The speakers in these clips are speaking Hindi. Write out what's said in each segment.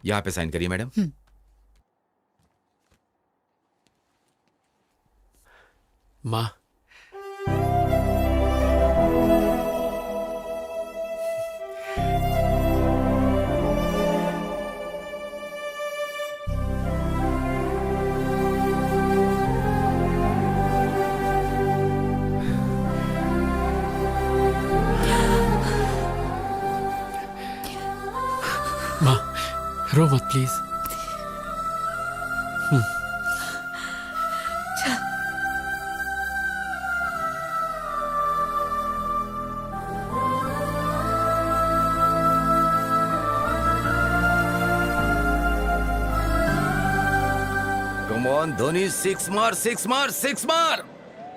यहाँ पे साइन करिए मैडम। माँ, माँ रो मत please. Come on Dhoni, six मार सिक्स मार सिक्स मार।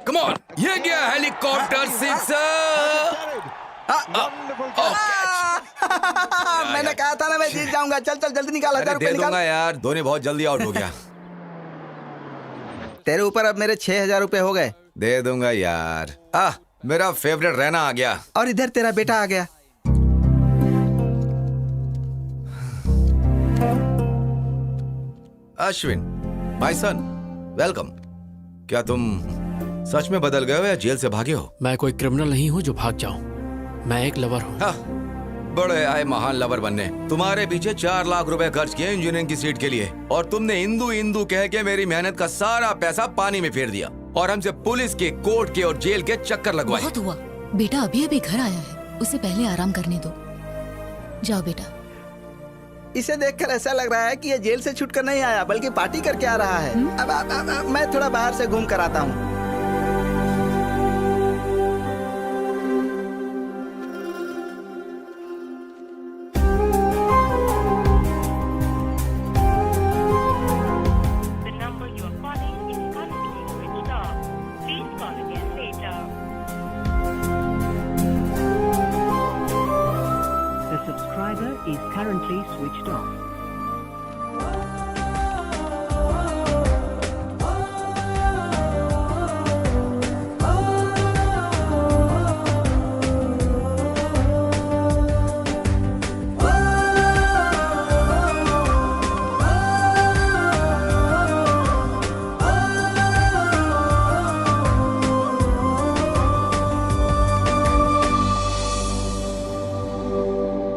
कम ऑन, ये गया हेलीकॉप्टर सिक्सर। मैंने कहा था ना मैं जीत जाऊंगा। चल चल जल्दी निकाल, 1000 रुपए दे निकाल। दूंगा यार, धोनी बहुत जल्दी आउट हो गया। तेरे ऊपर अब मेरे 6000 रुपए हो गए। दे दूंगा यार। मेरा फेवरेट रहना आ गया। और इधर तेरा बेटा आ गया। Ashwin, my son, welcome. क्या तुम सच में बदल गए हो या जेल से भागे हो? मैं कोई क्रिमिनल नहीं हूँ जो भाग जाऊं। मैं एक लवर हूँ। बड़े आए महान लवर बनने। तुम्हारे पीछे 4 लाख रुपए खर्च किए इंजीनियरिंग की सीट के लिए, और तुमने हिंदू हिंदू कह के मेरी मेहनत का सारा पैसा पानी में फेर दिया, और हमसे पुलिस के, कोर्ट के और जेल के चक्कर लगवाए। बहुत हुआ। बेटा अभी अभी घर आया है, उसे पहले आराम करने दो। जाओ बेटा। इसे देखकर ऐसा लग रहा है कि ये जेल से छूटकर नहीं आया बल्कि पार्टी करके आ रहा है। अब मैं थोड़ा बाहर से घूम कर आता हूँ। The number you are calling is currently switched off. Please call again later. The subscriber is currently switched off.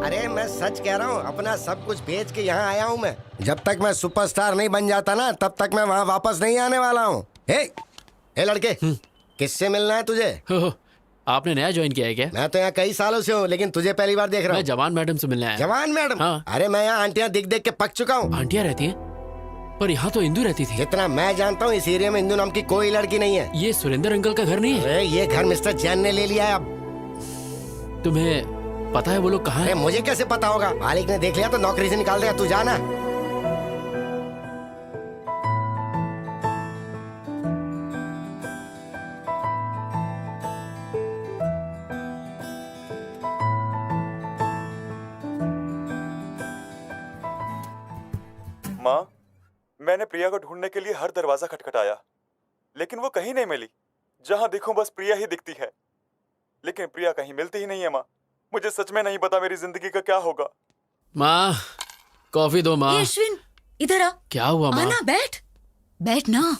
अरे मैं सच कह रहा हूँ, अपना सब कुछ बेच के यहाँ आया हूँ मैं। जब तक मैं सुपरस्टार नहीं बन जाता ना, तब तक मैं वहाँ वापस नहीं आने वाला हूँ। हे लड़के, किससे मिलना है तुझे? हो, आपने नया ज्वाइन किया है क्या? मैं तो यहाँ कई सालों से हूँ, लेकिन तुझे पहली बार देख रहा मैं हूँ। जवान मैडम से मिलने आया। जवान मैडम? हाँ। अरे मैं यहाँ आंटियाँ दिख देख के पक चुका हूँ। आंटियाँ रहती हैं, पर यहाँ तो इंदू रहती थी। जितना मैं जानता हूँ इस एरिया में इंदू नाम की कोई लड़की नहीं है। ये सुरेंद्र अंकल का घर नहीं है? अरे ये घर मिस्टर जैन ने ले लिया है अब। तुम्हें पता है वो लोग कहाँ अरे हैं? मुझे कैसे पता होगा? मालिक ने देख लिया तो नौकरी से निकाल देगा। तू जाना। माँ, मैंने प्रिया को ढूंढने के लिए हर दरवाजा खटखटाया, लेकिन वो कहीं नहीं मिली। जहां देखूं बस प्रिया ही दिखती है, लेकिन प्रिया कहीं मिलती ही नहीं है। माँ, मुझे सच में नहीं पता मेरी जिंदगी का क्या होगा। माँ, कॉफी दो माँ। ए, अश्विन इधर आ। क्या हुआ माँ? आना, बैठ बैठ ना।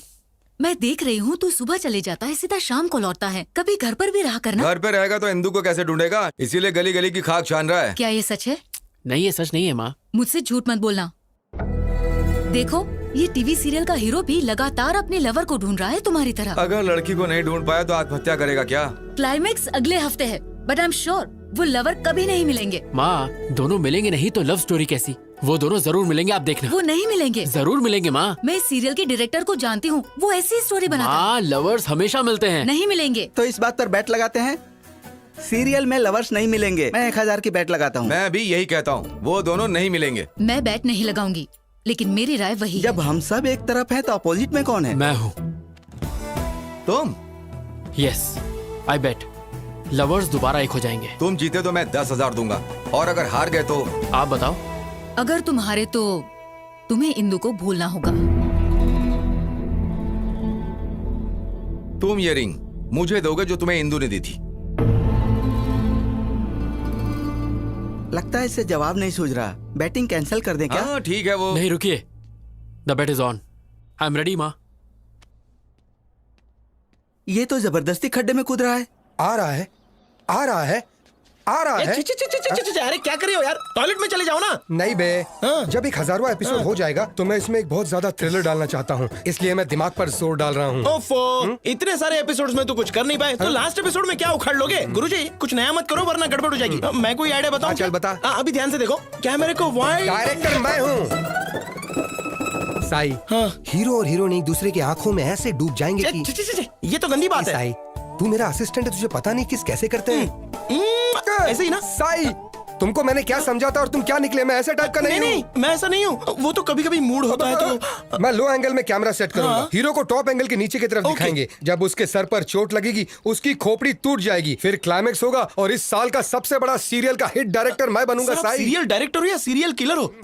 मैं देख रही हूँ तू सुबह चले जाता है, सीधा शाम को लौटता है। कभी घर पर भी रहा करना। घर पे रहेगा तो इंदू को कैसे ढूंढेगा? इसीलिए गली गली की खाक छान रहा है। क्या ये सच है? नहीं, ये सच नहीं है माँ। मुझसे झूठ मत बोलना। देखो, ये टीवी सीरियल का हीरो भी लगातार अपने लवर को ढूंढ रहा है तुम्हारी तरह। अगर लड़की को नहीं ढूंढ पाया तो आत्महत्या करेगा क्या? क्लाइमेक्स अगले हफ्ते है, बट आई एम श्योर वो लवर कभी नहीं मिलेंगे। माँ, दोनों मिलेंगे नहीं तो लव स्टोरी कैसी? वो दोनों जरूर मिलेंगे, आप देखना। वो नहीं मिलेंगे। जरूर मिलेंगे माँ। मैं इस सीरियल के डायरेक्टर को जानती हूँ, वो ऐसी स्टोरी बनाता है। माँ, लवर्स हमेशा मिलते हैं। नहीं मिलेंगे। तो इस बात पर बैट लगाते हैं। सीरियल में लवर्स नहीं मिलेंगे। मैं 1000 की बैट लगाता हूँ। मैं भी यही कहता हूँ, वो दोनों नहीं मिलेंगे। मैं बैट नहीं लगाऊंगी, लेकिन मेरी राय वही जब है। हम सब एक तरफ हैं तो अपोजिट में कौन है? मैं हूँ। तुम? यस, आई बेट लवर्स दोबारा एक हो जाएंगे। तुम जीते तो मैं 10,000 दूंगा, और अगर हार गए तो? आप बताओ। अगर तुम हारे तो तुम्हें इंदु को भूलना होगा। तुम ये रिंग मुझे दोगे जो तुम्हें इंदु ने दी थी। लगता है इसे जवाब नहीं सूझ रहा। बैटिंग कैंसिल कर दें क्या? हाँ ठीक है वो। नहीं रुकिए, the bet is on. I am ready माँ। ये तो जबरदस्ती खड्डे में कूद रहा है। आ रहा है, आ रहा है, आ रहा है। अरे क्या कर रहे हो यार, टॉयलेट में चले जाओ ना। नहीं बे, जब एक 1000वां एपिसोड हो जाएगा तो मैं इसमें एक बहुत ज्यादा थ्रिलर डालना चाहता हूँ, इसलिए मैं दिमाग पर जोर डाल रहा हूँ। ओफो, इतने सारे एपिसोड्स में तो कुछ कर नहीं पाए, तो लास्ट एपिसोड में क्या उखाड़ लोगे? गुरुजी कुछ नया मत करो वरना गड़बड़ हो जाएगी। मैं कोई आइडिया बताऊं? चल बता। अभी ध्यान से देखो, कैमरे को वाइड। डायरेक्टर मैं हूँ साई। हीरो और हीरोइन एक दूसरे की आंखों में ऐसे डूब जाएंगे कि ये तो गंदी बात है। साई, तू मेरा असिस्टेंट है, तुझे पता नहीं किस कैसे करते हैं। ऐसे ही ना साई, तुमको मैंने क्या समझाता और तुम क्या निकले? मैं ऐसे टाइप का नहीं नहीं, हूँ। मैं ऐसा नहीं हूँ। वो तो कभी कभी मूड होता है तो मैं लो एंगल में कैमरा सेट करूंगा। हीरो को टॉप एंगल के नीचे की तरफ दिखाएंगे। जब उसके सर पर चोट लगेगी उसकी खोपड़ी टूट जाएगी, फिर क्लाइमेक्स होगा और इस साल का सबसे बड़ा सीरियल का हिट डायरेक्टर मैं बनूंगा। साई, सीरियल डायरेक्टर हो या सीरियल किलर हो?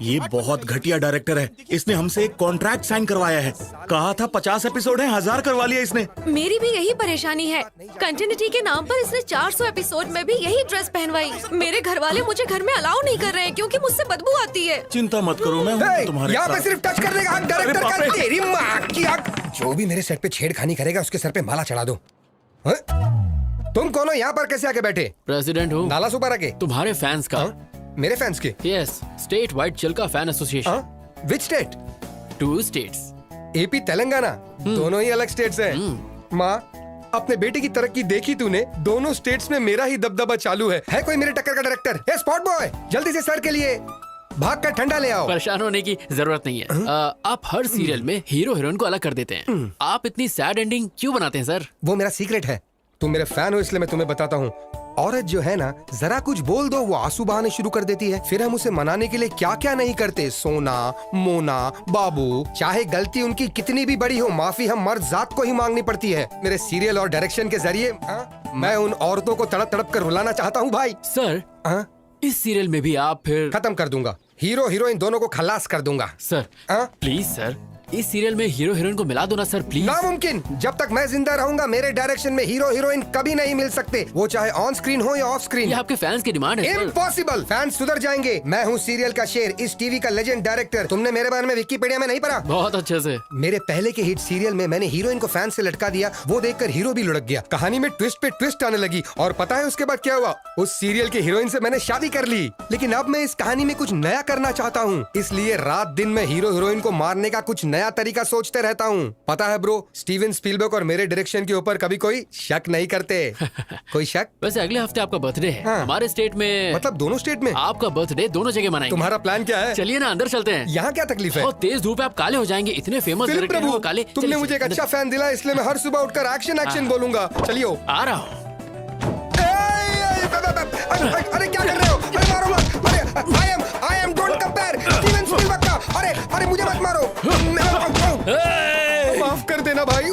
ये बहुत घटिया डायरेक्टर है। इसने हमसे एक कॉन्ट्रैक्ट साइन करवाया है। कहा था 50 एपिसोड है, 1000 करवा लिया इसने। मेरी भी यही परेशानी है। कंटिन्यूटी के नाम पर इसने 400 एपिसोड में भी यही ड्रेस पहनवाई। मेरे घर वाले मुझे घर में अलाउ नहीं कर रहे हैं क्योंकि मुझसे बदबू आती है। चिंता मत करो, मैं हूं तुम्हारे यहाँ पे साथ। सिर्फ टच करने का डायरेक्टर का। तेरी माँ की आग। जो भी मेरे सेट पे छेड़खानी करेगा उसके सर पे माला चढ़ा दो। हाँ? तुम कौन हो? यहाँ पर कैसे आके बैठे? प्रेसिडेंट हूँ नाला सुपर आके। तुम्हारे फैंस का। मेरे फैंस के? Yes, state wide Chilka fan association. Which state? 2 states, AP Telangana, दोनों ही अलग स्टेट्स हैं। माँ, अपने बेटे की तरक्की देखी तूने? दोनों स्टेट्स में मेरा ही दबदबा चालू है कोई मेरे टक्कर का डायरेक्टर? ए स्पॉट बॉय, जल्दी से सर के लिए भाग कर ठंडा ले आओ। परेशान होने की जरूरत नहीं है। आप हर सीरियल में हीरो हीरोइन को अलग कर देते हैं। आप इतनी सैड एंडिंग क्यों बनाते हैं सर? वो मेरा सीक्रेट है। तुम मेरे फैन हो इसलिए मैं तुम्हें बताता हूँ। औरत जो है ना, जरा कुछ बोल दो वो आंसू बहाने शुरू कर देती है। फिर हम उसे मनाने के लिए क्या क्या नहीं करते। सोना, मोना, बाबू, चाहे गलती उनकी कितनी भी बड़ी हो, माफी हम मर्द जात को ही मांगनी पड़ती है। मेरे सीरियल और डायरेक्शन के जरिए मैं उन औरतों को तड़प तड़प कर रुलाना चाहता हूँ भाई। सर, इस सीरियल में भी आप फिर खत्म कर दूंगा। हीरो हीरोइन दोनों को खलास कर दूंगा। सर प्लीज सर, इस सीरियल में हीरो हीरोइन को मिला दो ना सर प्लीज। नामुमकिन। जब तक मैं जिंदा रहूंगा मेरे डायरेक्शन में हीरो हीरोइन कभी नहीं मिल सकते, वो चाहे ऑन स्क्रीन हो या ऑफ स्क्रीन। ये आपके फैंस की डिमांड है। इम्पॉसिबल। फैंस सुधर जाएंगे। मैं हूँ सीरियल का शेर, इस टीवी का लेजेंड डायरेक्टर। तुमने मेरे बारे में विकिपीडिया में नहीं पढ़ा? बहुत अच्छे से। मेरे पहले के हिट सीरियल में मैंने हीरोइन को फैन से लटका दिया, वो देखकर हीरो भी लुढ़क गया। कहानी में ट्विस्ट पे ट्विस्ट आने लगी और पता है उसके बाद क्या हुआ? उस सीरियल के हीरोइन से मैंने शादी कर ली। लेकिन अब मैं इस कहानी में कुछ नया करना चाहता हूँ, इसलिए रात दिन में हीरो हीरोइन को मारने का कुछ नया तरीका सोचते रहता हूँ। पता है ब्रो, स्टीवन स्पीलबर्ग और मेरे डायरेक्शन के ऊपर कभी कोई शक नहीं करते। कोई शक? वैसे अगले हफ्ते आपका बर्थडे है। हमारे स्टेट में, मतलब दोनों स्टेट में आपका बर्थडे दोनों जगह मनाएंगे। तुम्हारा प्लान क्या है? चलिए ना अंदर चलते हैं। यहाँ क्या तकलीफ है? और तेज धूप है, आप काले हो जाएंगे। इतने फेमस डायरेक्टर हो काले। तुमने मुझे एक अच्छा फैन दिला, इसलिए मैं हर सुबह उठकर एक्शन एक्शन बोलूंगा। चलिए आ रहा हूँ। अरे क्या कर रहे हो? अरे मारो मत। अरे I am don't compare Steven Spielberg का। अरे मुझे मत मारो। माफ कर देना भाई।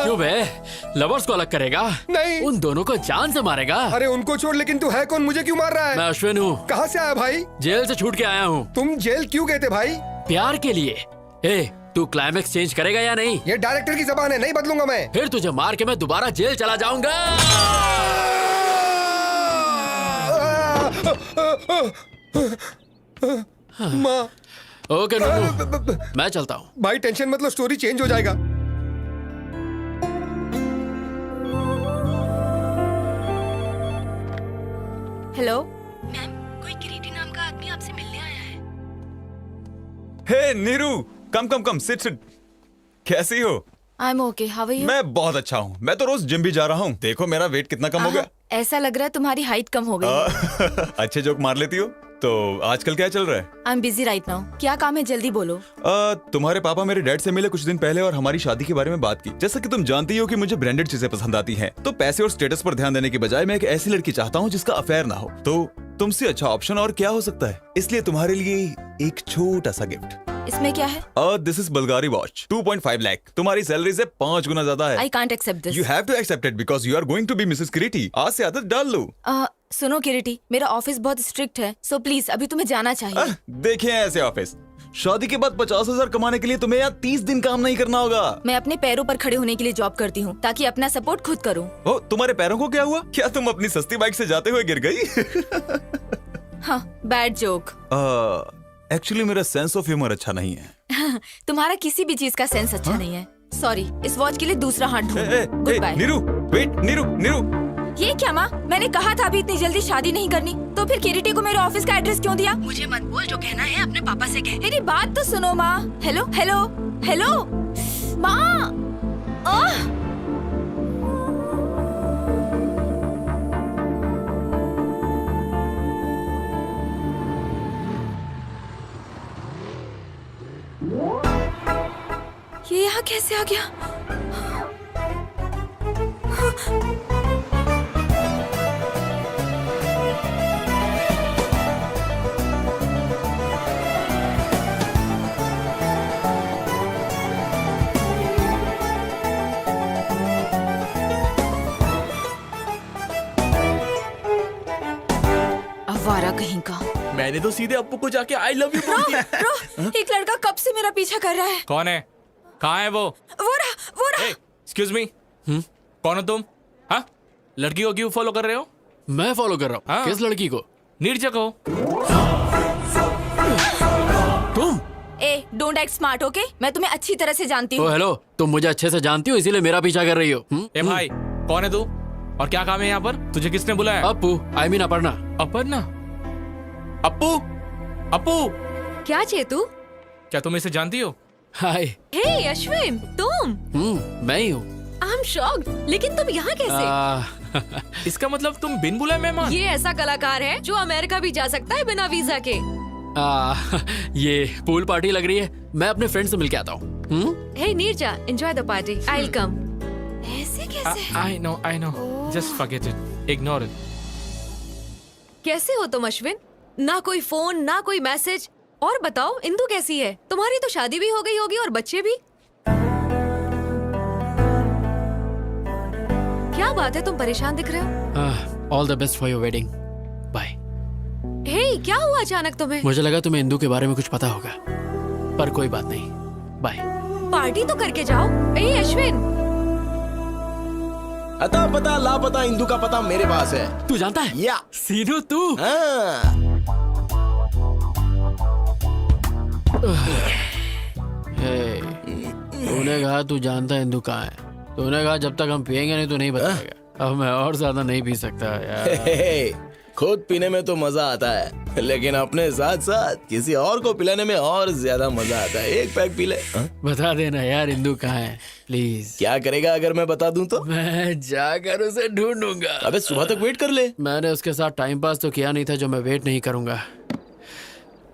क्यों बे? लवर्स को अलग करेगा? नहीं, उन दोनों को जान से मारेगा। अरे उनको छोड़, लेकिन तू है कौन? मुझे क्यों मार रहा है? मैं अश्विन हूँ। कहाँ से आया भाई? जेल से छूट के आया हूँ। तुम जेल क्यों गए थे भाई? प्यार के लिए। ए, तू क्लाइमेक्स चेंज करेगा या नहीं? ये डायरेक्टर की जबान है, नहीं बदलूंगा मैं। फिर तुझे मार के मैं दोबारा जेल चला जाऊंगा। माँ। ओके नूनू, मैं चलता हूँ। भाई टेंशन मत लो, स्टोरी चेंज हो जाएगा। हेलो मैम, कोई किरीटी नाम का आदमी आपसे मिलने आया है। Hey Neeru, come sit sit. कैसी हो? I am okay, how are you? मैं बहुत अच्छा हूँ। मैं तो रोज जिम भी जा रहा हूँ। देखो मेरा वेट कितना कम हो गया। ऐसा लग रहा है तुम्हारी हाइट कम हो गई। अच्छे जोक मार लेती हो। तो आजकल क्या चल रहा है? I am busy right now. क्या काम है, जल्दी बोलो। तुम्हारे पापा मेरे डैड से मिले कुछ दिन पहले और हमारी शादी के बारे में बात की। जैसा कि तुम जानती हो कि मुझे ब्रांडेड चीजें पसंद आती हैं, तो पैसे और स्टेटस पर ध्यान देने के बजाय मैं एक ऐसी लड़की चाहता हूँ जिसका अफेयर ना हो। तो तुमसे अच्छा ऑप्शन और क्या हो सकता है? इसलिए तुम्हारे लिए एक छोटा सा गिफ्ट। इसमें क्या है? This is Bulgari watch, 2.5 lakh. तुम्हारी सैलरी से 5 गुना ज्यादा है। I can't accept this. You have to accept it because you are going to be Mrs Kiriti. आज से आदत डाल लो। सुनो किरीटी, मेरा ऑफिस बहुत स्ट्रिक्ट है, सो प्लीज अभी तुम्हें जाना चाहिए। देखिए ऐसे ऑफिस शादी के बाद 50,000 कमाने के लिए तुम्हें यहाँ 30 दिन काम नहीं करना होगा। मैं अपने पैरों पर खड़े होने के लिए जॉब करती हूँ ताकि अपना सपोर्ट खुद करूँ। ओ, तुम्हारे पैरों को क्या हुआ? क्या तुम अपनी सस्ती बाइक से जाते हुए गिर गई? हाँ, बैड जोक। एक्चुअली मेरा सेंस ऑफ ह्यूमर अच्छा नहीं है। तुम्हारा किसी भी चीज का सेंस अच्छा नहीं है। सॉरी, इस वॉच के लिए दूसरा हाथ ढूंढो। Good bye. Neeru, wait, Neeru. ये क्या माँ? मैंने कहा था अभी इतनी जल्दी शादी नहीं करनी, तो फिर किरीटी को मेरे ऑफिस का एड्रेस क्यों दिया? मुझे मत बोल, जो कहना है अपने पापा से कह। मेरी बात तो सुनो माँ। हेलो हेलो हेलो माँ। ये यहाँ कैसे आ गया? आवारा कहीं का। मैंने तो सीधे अप्पू को जाके आई लव यू बोल दिया। एक लड़का कब से मेरा पीछा कर रहा है। कौन है? कहाँ है वो रहा। एक्सक्यूज मी, कौन हो तुम? हाँ, लड़की को क्यों फॉलो कर रहे हो? मैं फॉलो कर रहा हूँ। किस लड़की को? नीरजा को। तुम? Don't act smart, okay? मैं तुम्हें अच्छी तरह से जानती हूँ। हेलो, तुम मुझे अच्छे से जानती हो, इसीलिए मेरा पीछा कर रही हो। ए भाई, कौन है तू और क्या काम है यहाँ पर? तुझे किसने बुलाया? Appu, I mean Aparna. अपर्णा? अप्पू क्या चेतू? क्या तुम इसे जानती हो? हाय। हे अश्विन, तुम? मैं ही हूँ। आई एम शॉक्ड, लेकिन तुम यहाँ कैसे? इसका मतलब तुम बिन बुलाए मेहमान? ये ऐसा कलाकार है जो अमेरिका भी जा सकता है बिना वीजा के। ये पूल पार्टी लग रही है, मैं अपने फ्रेंड से मिलके आता हूँ। Hey Neerja, enjoy the party, I will come. ऐसे कैसे? I know, just forget it, ignore it. कैसे हो तुम अश्विन? ना कोई फोन, ना कोई मैसेज। और बताओ, इंदु कैसी है? तुम्हारी तो शादी भी हो गई होगी और बच्चे भी। क्या बात है, तुम परेशान दिख रहे हो? All the best for your wedding. Bye. Hey, क्या हुआ अचानक तुम्हें? मुझे लगा तुम्हें इंदु के बारे में कुछ पता होगा, पर कोई बात नहीं। बाय। पार्टी तो करके जाओ। ए अश्विन, अता पता लापता इंदु का पता मेरे पास है। तू जानता है? या सीनू तू? हाँ। तूने कहा तू जानता है इंदु कहाँ है। तूने कहा जब तक हम पिएंगे नहीं तो नहीं बताएगा। अब मैं और ज्यादा नहीं पी सकता यार। खुद पीने में तो मजा आता है, लेकिन अपने साथ साथ किसी और को पिलाने में और ज्यादा मजा आता है। एक पैक पी ले। बता देना यार इंदु कहाँ है, प्लीज। क्या करेगा अगर मैं बता दूं तो? मैं जाकर उसे ढूंढूंगा। अबे सुबह तक वेट कर ले। मैंने उसके साथ टाइम पास तो किया नहीं था जो मैं वेट नहीं करूंगा।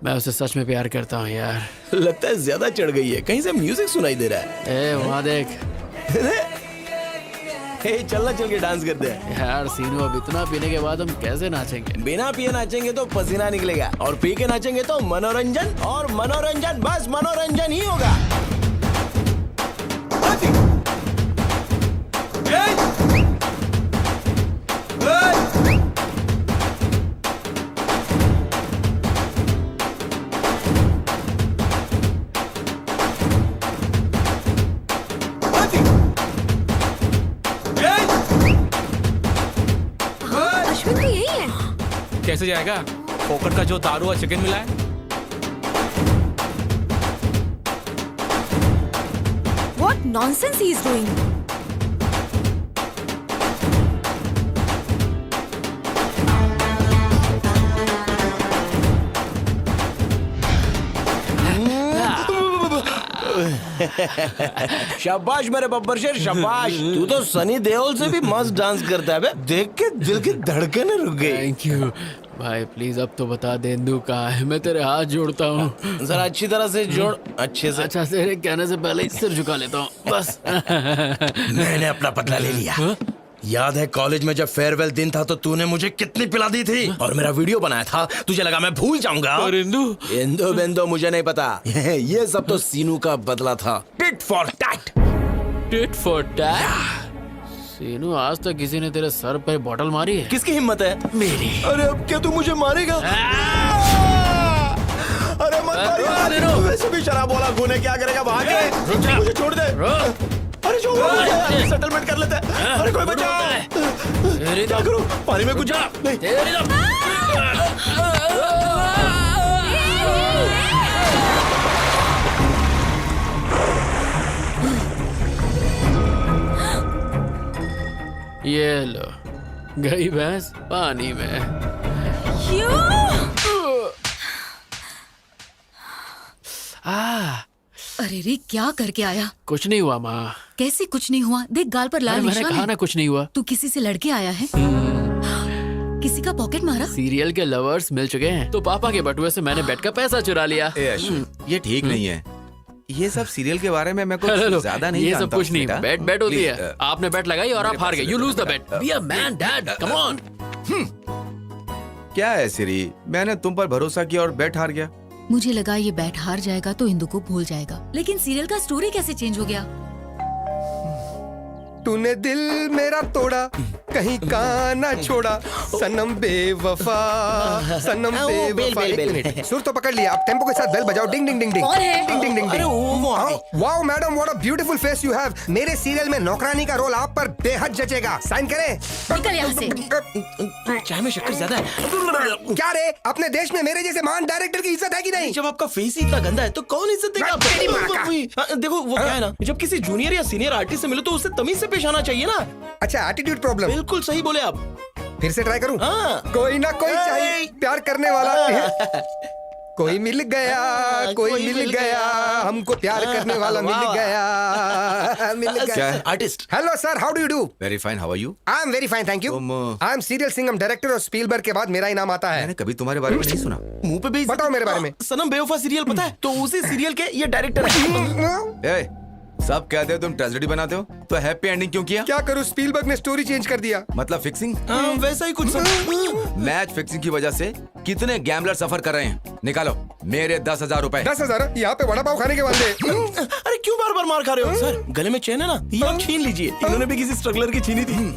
मैं उसे सच में प्यार करता हूँ यार। लगता है ज्यादा चढ़ गई है, कहीं से म्यूजिक सुनाई दे रहा है। वहाँ देख। चलना, चल के डांस करते हैं यार। सीनू, अब इतना पीने के बाद हम कैसे नाचेंगे? बिना पिए नाचेंगे तो पसीना निकलेगा, और पी के नाचेंगे तो मनोरंजन, और मनोरंजन बस मनोरंजन ही होगा। कैसे जाएगा? फोकट का जो दारू और चिकन मिला है। What nonsense he is doing? शाबाश मेरे बब्बर शेर, शाबाश। तू तो सनी देओल से भी मस्त डांस करता है बे। देख के दिल की धड़कनें रुक गई। थैंक यू भाई, प्लीज अब तो बता दे इंदु कहाँ है। मैं तेरे हाथ जोड़ता हूँ। जरा अच्छी तरह से जोड़, अच्छे से। अच्छा, तेरे कहने से पहले ही सिर झुका लेता हूँ बस। मैंने अपना बदला ले लिया। याद है कॉलेज में जब फेयरवेल दिन था तो तूने मुझे कितनी पिला दी थी, और मेरा वीडियो बनाया था। तुझे लगा मैं भूल जाऊंगा? और इंदु बेंदो मुझे नहीं पता। ये सब तो सीनू का बदला था। Tit for tat. Tit for tat? Seenu, आज तक किसी ने तेरे सर पे बॉटल मारी है? किसकी हिम्मत है? मेरी। अरे अब क्या तू मुझे मारेगा? अरे मत मार वैसे भी शराब वाला खून है, क्या करेगा? भाग के मुझे छोड़ दे। अरे छोड़, सेटलमेंट कर लेते हैं। अरे कोई बचा, क्या करूं? पानी में कुछ जा नहीं। ये लो, गई भैंस पानी में। अरे रे, क्या करके आया? कुछ नहीं हुआ माँ। कैसे कुछ नहीं हुआ? देख गाल पर लाल मैंने निशान कहा है। ना कुछ नहीं हुआ। तू किसी से लड़के आया है? किसी का पॉकेट मारा? सीरियल के लवर्स मिल चुके हैं, तो पापा के बटुए से मैंने बेट का पैसा चुरा लिया। ए अश्विन, ये ठीक नहीं है। ये सब सीरियल के बारे में मैं हेलो, कुछ ज्यादा नहीं ये जानता सब कुछ नहीं। बेटा। बेट बेट होती Please, है। आपने बेट लगाई और आप हार गए। You lose the bet. Be a man dad, come on. क्या है सिरी, मैंने तुम पर भरोसा किया और बेट हार गया। मुझे लगा ये बैट हार जाएगा तो इंदु को भूल जाएगा, लेकिन सीरियल का स्टोरी कैसे चेंज हो गया? तूने दिल मेरा तोड़ा, कहीं का ना छोड़ा, सनम बेवफा, सनम बेवफा। एक मिनट, सुर तो पकड़ लिया, अब टेम्पो के साथ बेल बजाओ। डिंग डिंग डिंग डिंग। कौन है? Ding ding ding ding. Wow madam, what a beautiful face you have. मेरे सीरियल में नौकरानी का रोल आप पर बेहद जचेगा। साइन करें? निकल यहाँ से। चाय में शक्कर ज्यादा है। क्या रे, अपने देश में मेरे जैसे महान डायरेक्टर की इज्जत है कि नहीं? जब आपका फेस ही इतना गंदा है तो कौन इज्जत देगा तेरी माँ का। आपको? देखो वो क्या है ना, जब किसी जूनियर या सीनियर आर्टिस्ट से मिलो तो उससे तमीज से पेश आना चाहिए ना। अच्छा, एटीट्यूड प्रॉब्लम। बिल्कुल सही बोले आप। फिर से ट्राई करूं? हाँ। कोई ना कोई चाहिए प्यार करने वाला। कोई मिल गया, कोई मिल गया, हमको प्यार करने वाला मिल गया, मिल गया। Artist. Hello sir, how do you do? Very fine, how are you? I am very fine, thank you. I am serial Singham director और स्पीलबर्ग के बाद मेरा ही नाम आता है। मैंने कभी तुम्हारे बारे में नहीं सुना। मुंह पे भी बताओ मेरे बारे में। सनम बेवफा सीरियल पता है? तो उसी सीरियल के ये डायरेक्टर है। ए, सब कहते हो तुम ट्रेजेडी बनाते हो, तो हैप्पी एंडिंग क्यों किया? क्या करूं, स्पीलबर्ग ने स्टोरी चेंज कर दिया। मतलब फिक्सिंग? वैसा ही कुछ। मैच फिक्सिंग की वजह से कितने गैम्बलर सफर कर रहे हैं। निकालो मेरे 10,000 रुपए। 10,000? यहाँ पे वड़ा पाव खाने के वाले। अरे क्यों बार बार मार खा रहे हो सर? गले में चेन है ना, ये आप छीन लीजिए। इन्होंने भी किसी स्ट्रगलर की छीनी थी।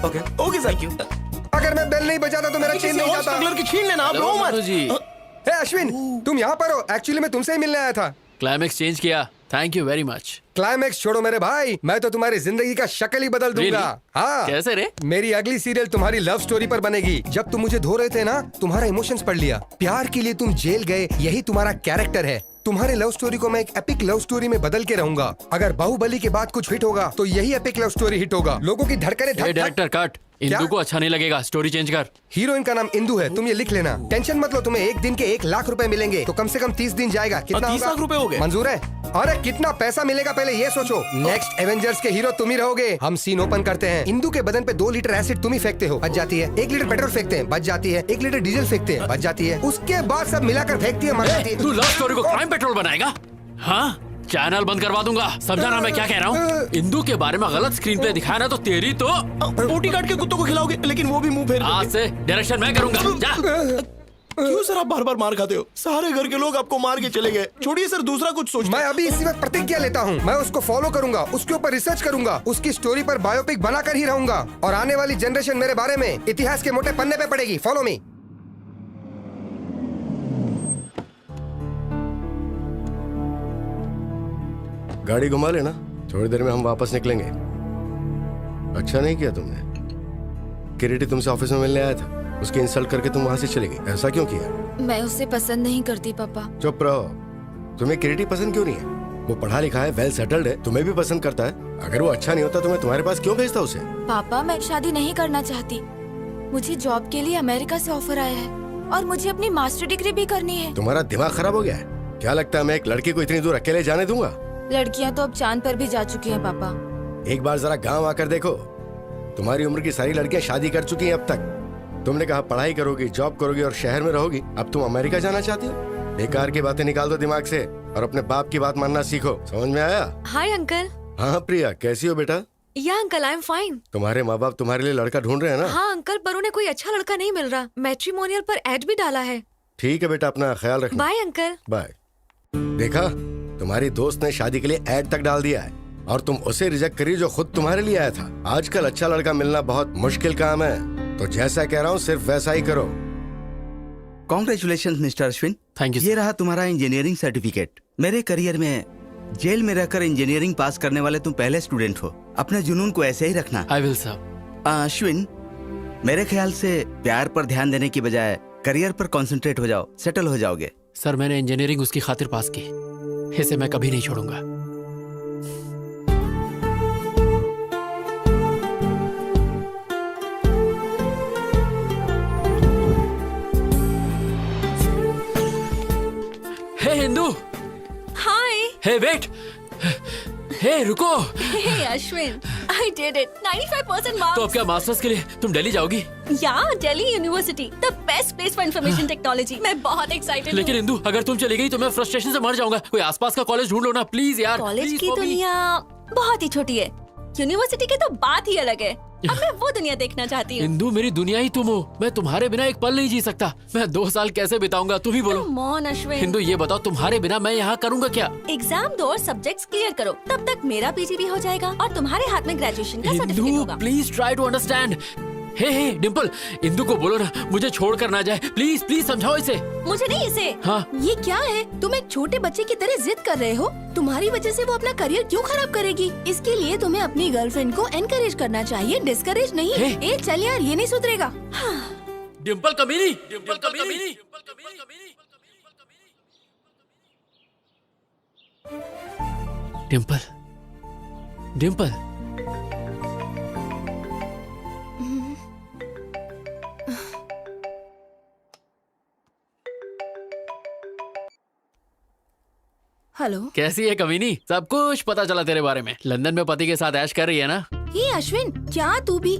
ओके ओके सर, क्यों? अगर मैं बेल नहीं बजाता तो मेरा चेन नहीं जाता। स्ट्रगलर की छीन लेना, आप रो मत। जी, ए अश्विन, तुम यहाँ पर हो? एक्चुअली मैं तुमसे ही मिलने आया था। क्लाइमेक्स चेंज किया, thank you very much. Climax छोड़ो मेरे भाई, मैं तो तुम्हारी जिंदगी का शक्ल ही बदल दूंगा। हाँ, कैसे रे? मेरी अगली सीरियल तुम्हारी लव स्टोरी पर बनेगी। जब तुम मुझे धो रहे थे ना, तुम्हारा इमोशंस पढ़ लिया। प्यार के लिए तुम जेल गए, यही तुम्हारा कैरेक्टर है। तुम्हारे लव स्टोरी को मैं एक एपिक लव स्टोरी में बदल के रहूंगा। अगर बाहुबली के बाद कुछ हिट होगा तो यही एपिक लव स्टोरी हिट होगा। लोगों की धड़कने धक धक। डायरेक्टर कट, इंदु को अच्छा नहीं लगेगा, स्टोरी चेंज कर। हीरोइन का नाम इंदु है, तुम ये लिख लेना। टेंशन मत लो, तुम्हें एक दिन के 1 लाख रुपए मिलेंगे, तो कम से कम 30 दिन जाएगा। कितना 30 लाख रुपए हो गए? मंजूर है? अरे कितना पैसा मिलेगा पहले ये सोचो। नेक्स्ट एवेंजर्स के हीरो तुम ही रहोगे। हम सीन ओपन करते हैं। इंदु के बदन पे 2 लीटर एसिड तुम ही फेंकते हो, बच जाती है। 1 लीटर पेट्रोल फेंकते हैं, बच जाती है। 1 लीटर डीजल फेंकते हैं, बच जाती है। उसके बाद सब मिलाकर फेंकती है, मर जाती है। तू लव स्टोरी को क्राइम पेट्रोल बनाएगा? हाँ, चैनल बंद करवा दूंगा। समझा ना मैं क्या कह रहा हूँ? इंदु के बारे में गलत स्क्रीन प्ले दिखाया ना तो तेरी तो बोटी काट के कुत्तों को खिलाओगे, लेकिन वो भी मुंह फेर देंगे। आज से डायरेक्शन मैं करूंगा। जा। क्यों सर आप बार बार मार खाते हो? सारे घर के लोग आपको मार के चले गए। छोड़िए सर, दूसरा कुछ सोचिए। मैं अभी इसी वक्त प्रतिज्ञा लेता हूँ, मैं उसको फॉलो करूंगा, उसके ऊपर रिसर्च करूंगा, उसकी स्टोरी पर बायोपिक बनाकर ही रहूंगा, और आने वाली जनरेशन मेरे बारे में इतिहास के मोटे पन्ने पे पड़ेगी। Follow me. गाड़ी घुमा लेना, थोड़ी देर में हम वापस निकलेंगे। अच्छा नहीं किया तुमने। किरीटी तुमसे ऑफिस में मिलने आया था, उसकी इंसल्ट करके तुम वहां से चली गई। ऐसा क्यों किया? मैं उसे पसंद नहीं करती पापा। चुप रहो। तुम्हें किरीटी पसंद क्यों नहीं है? वो पढ़ा लिखा है, वेल सेटल्ड है, तुम्हें भी पसंद करता है। अगर वो अच्छा नहीं होता तो मैं तुम्हारे पास क्यों भेजता उसे? पापा, मैं शादी नहीं करना चाहती। मुझे जॉब के लिए अमेरिका से ऑफर आया है और मुझे अपनी मास्टर डिग्री भी करनी है। तुम्हारा दिमाग खराब हो गया है क्या? लगता है मैं एक लड़की को इतनी दूर अकेले जाने दूंगा? लड़कियां तो अब चांद पर भी जा चुकी हैं पापा। एक बार जरा गांव आकर देखो, तुम्हारी उम्र की सारी लड़कियां शादी कर चुकी हैं अब तक। तुमने कहा पढ़ाई करोगी, जॉब करोगी और शहर में रहोगी। अब तुम अमेरिका जाना चाहती हो? बेकार की बातें निकाल दो दिमाग से और अपने बाप की बात मानना सीखो। समझ में आया? Hi uncle. हाँ प्रिया, कैसी हो बेटा? या अंकल, आई एम फाइन। तुम्हारे माँ बाप तुम्हारे लिए लड़का ढूंढ रहे हैं ना? हाँ अंकल, पर उन्हें कोई अच्छा लड़का नहीं मिल रहा। मैट्रिमोनियल पर एड भी डाला है। ठीक है बेटा, अपना ख्याल रखना। Bye uncle. बाय। देखा, तुम्हारी दोस्त ने शादी के लिए ऐड तक डाल दिया है और तुम उसे रिजेक्ट करी जो खुद तुम्हारे लिए आया था। आजकल अच्छा लड़का मिलना बहुत मुश्किल काम है, तो जैसा कह रहा हूँ सिर्फ वैसा ही करो। Congratulation mister Ashwin. Thank you ये रहा तुम्हारा इंजीनियरिंग सर्टिफिकेट। मेरे करियर में जेल में रहकर इंजीनियरिंग पास करने वाले तुम पहले स्टूडेंट हो। अपने जुनून को ऐसे ही रखना। I will sir. अश्विन, मेरे ख्याल से प्यार पर ध्यान देने की बजाय करियर पर कंसंट्रेट हो जाओ, सेटल हो जाओगे। सर मैंने इंजीनियरिंग उसकी खातिर पास की, इसे मैं कभी नहीं छोड़ूंगा। हे हिंदू। हाय। हे वेट। हे रुको। हे Ashwin, I did it. 95% marks. तो अब क्या मास्टर्स के लिए तुम दिल्ली जाओगी? Yeah, Delhi University, the best place for information technology. मैं बहुत excited लेकिन हूँ। इंदू, अगर तुम चली गई तो मैं फ्रस्ट्रेशन से मर जाऊंगा। कोई आसपास का कॉलेज ढूंढ लो ना प्लीज यार। कॉलेज Please की for me. दुनिया बहुत ही छोटी है, यूनिवर्सिटी की तो बात ही अलग है। अब मैं वो दुनिया देखना चाहती हूँ। इंदू मेरी दुनिया ही तुम हो, मैं तुम्हारे बिना एक पल नहीं जी सकता। मैं 2 साल कैसे बिताऊंगा, तुम ही बोलो। Come on, Ashwin. हिंदू ये बताओ, तुम्हारे बिना मैं यहाँ करूँगा क्या? एग्जाम दो और सब्जेक्ट्स क्लियर करो, तब तक मेरा पीजी भी हो जाएगा और तुम्हारे हाथ में ग्रेजुएशन का सर्टिफिकेट इंदू होगा। Please try to understand. Hey Dimple, Indu को बोलो ना मुझे छोड़ कर ना जाए, प्लीज प्लीज समझाओ इसे। मुझे नहीं इसे। हाँ। ये क्या है? तुम एक छोटे बच्चे की तरह जिद कर रहे हो। तुम्हारी वजह से वो अपना करियर क्यों खराब करेगी? इसके लिए तुम्हें अपनी गर्लफ्रेंड को एनकरेज करना चाहिए, डिस्करेज नहीं। ए चल यार, ये नहीं सुधरेगा। डिम्पल कमीनी, डिम्पल कमीनी। डिम्पल, डिम्पल। हेलो। कैसी है कमीनी? सब कुछ पता चला तेरे बारे में। लंदन में पति के साथ ऐश कर रही है ना? ये अश्विन, क्या तू भी?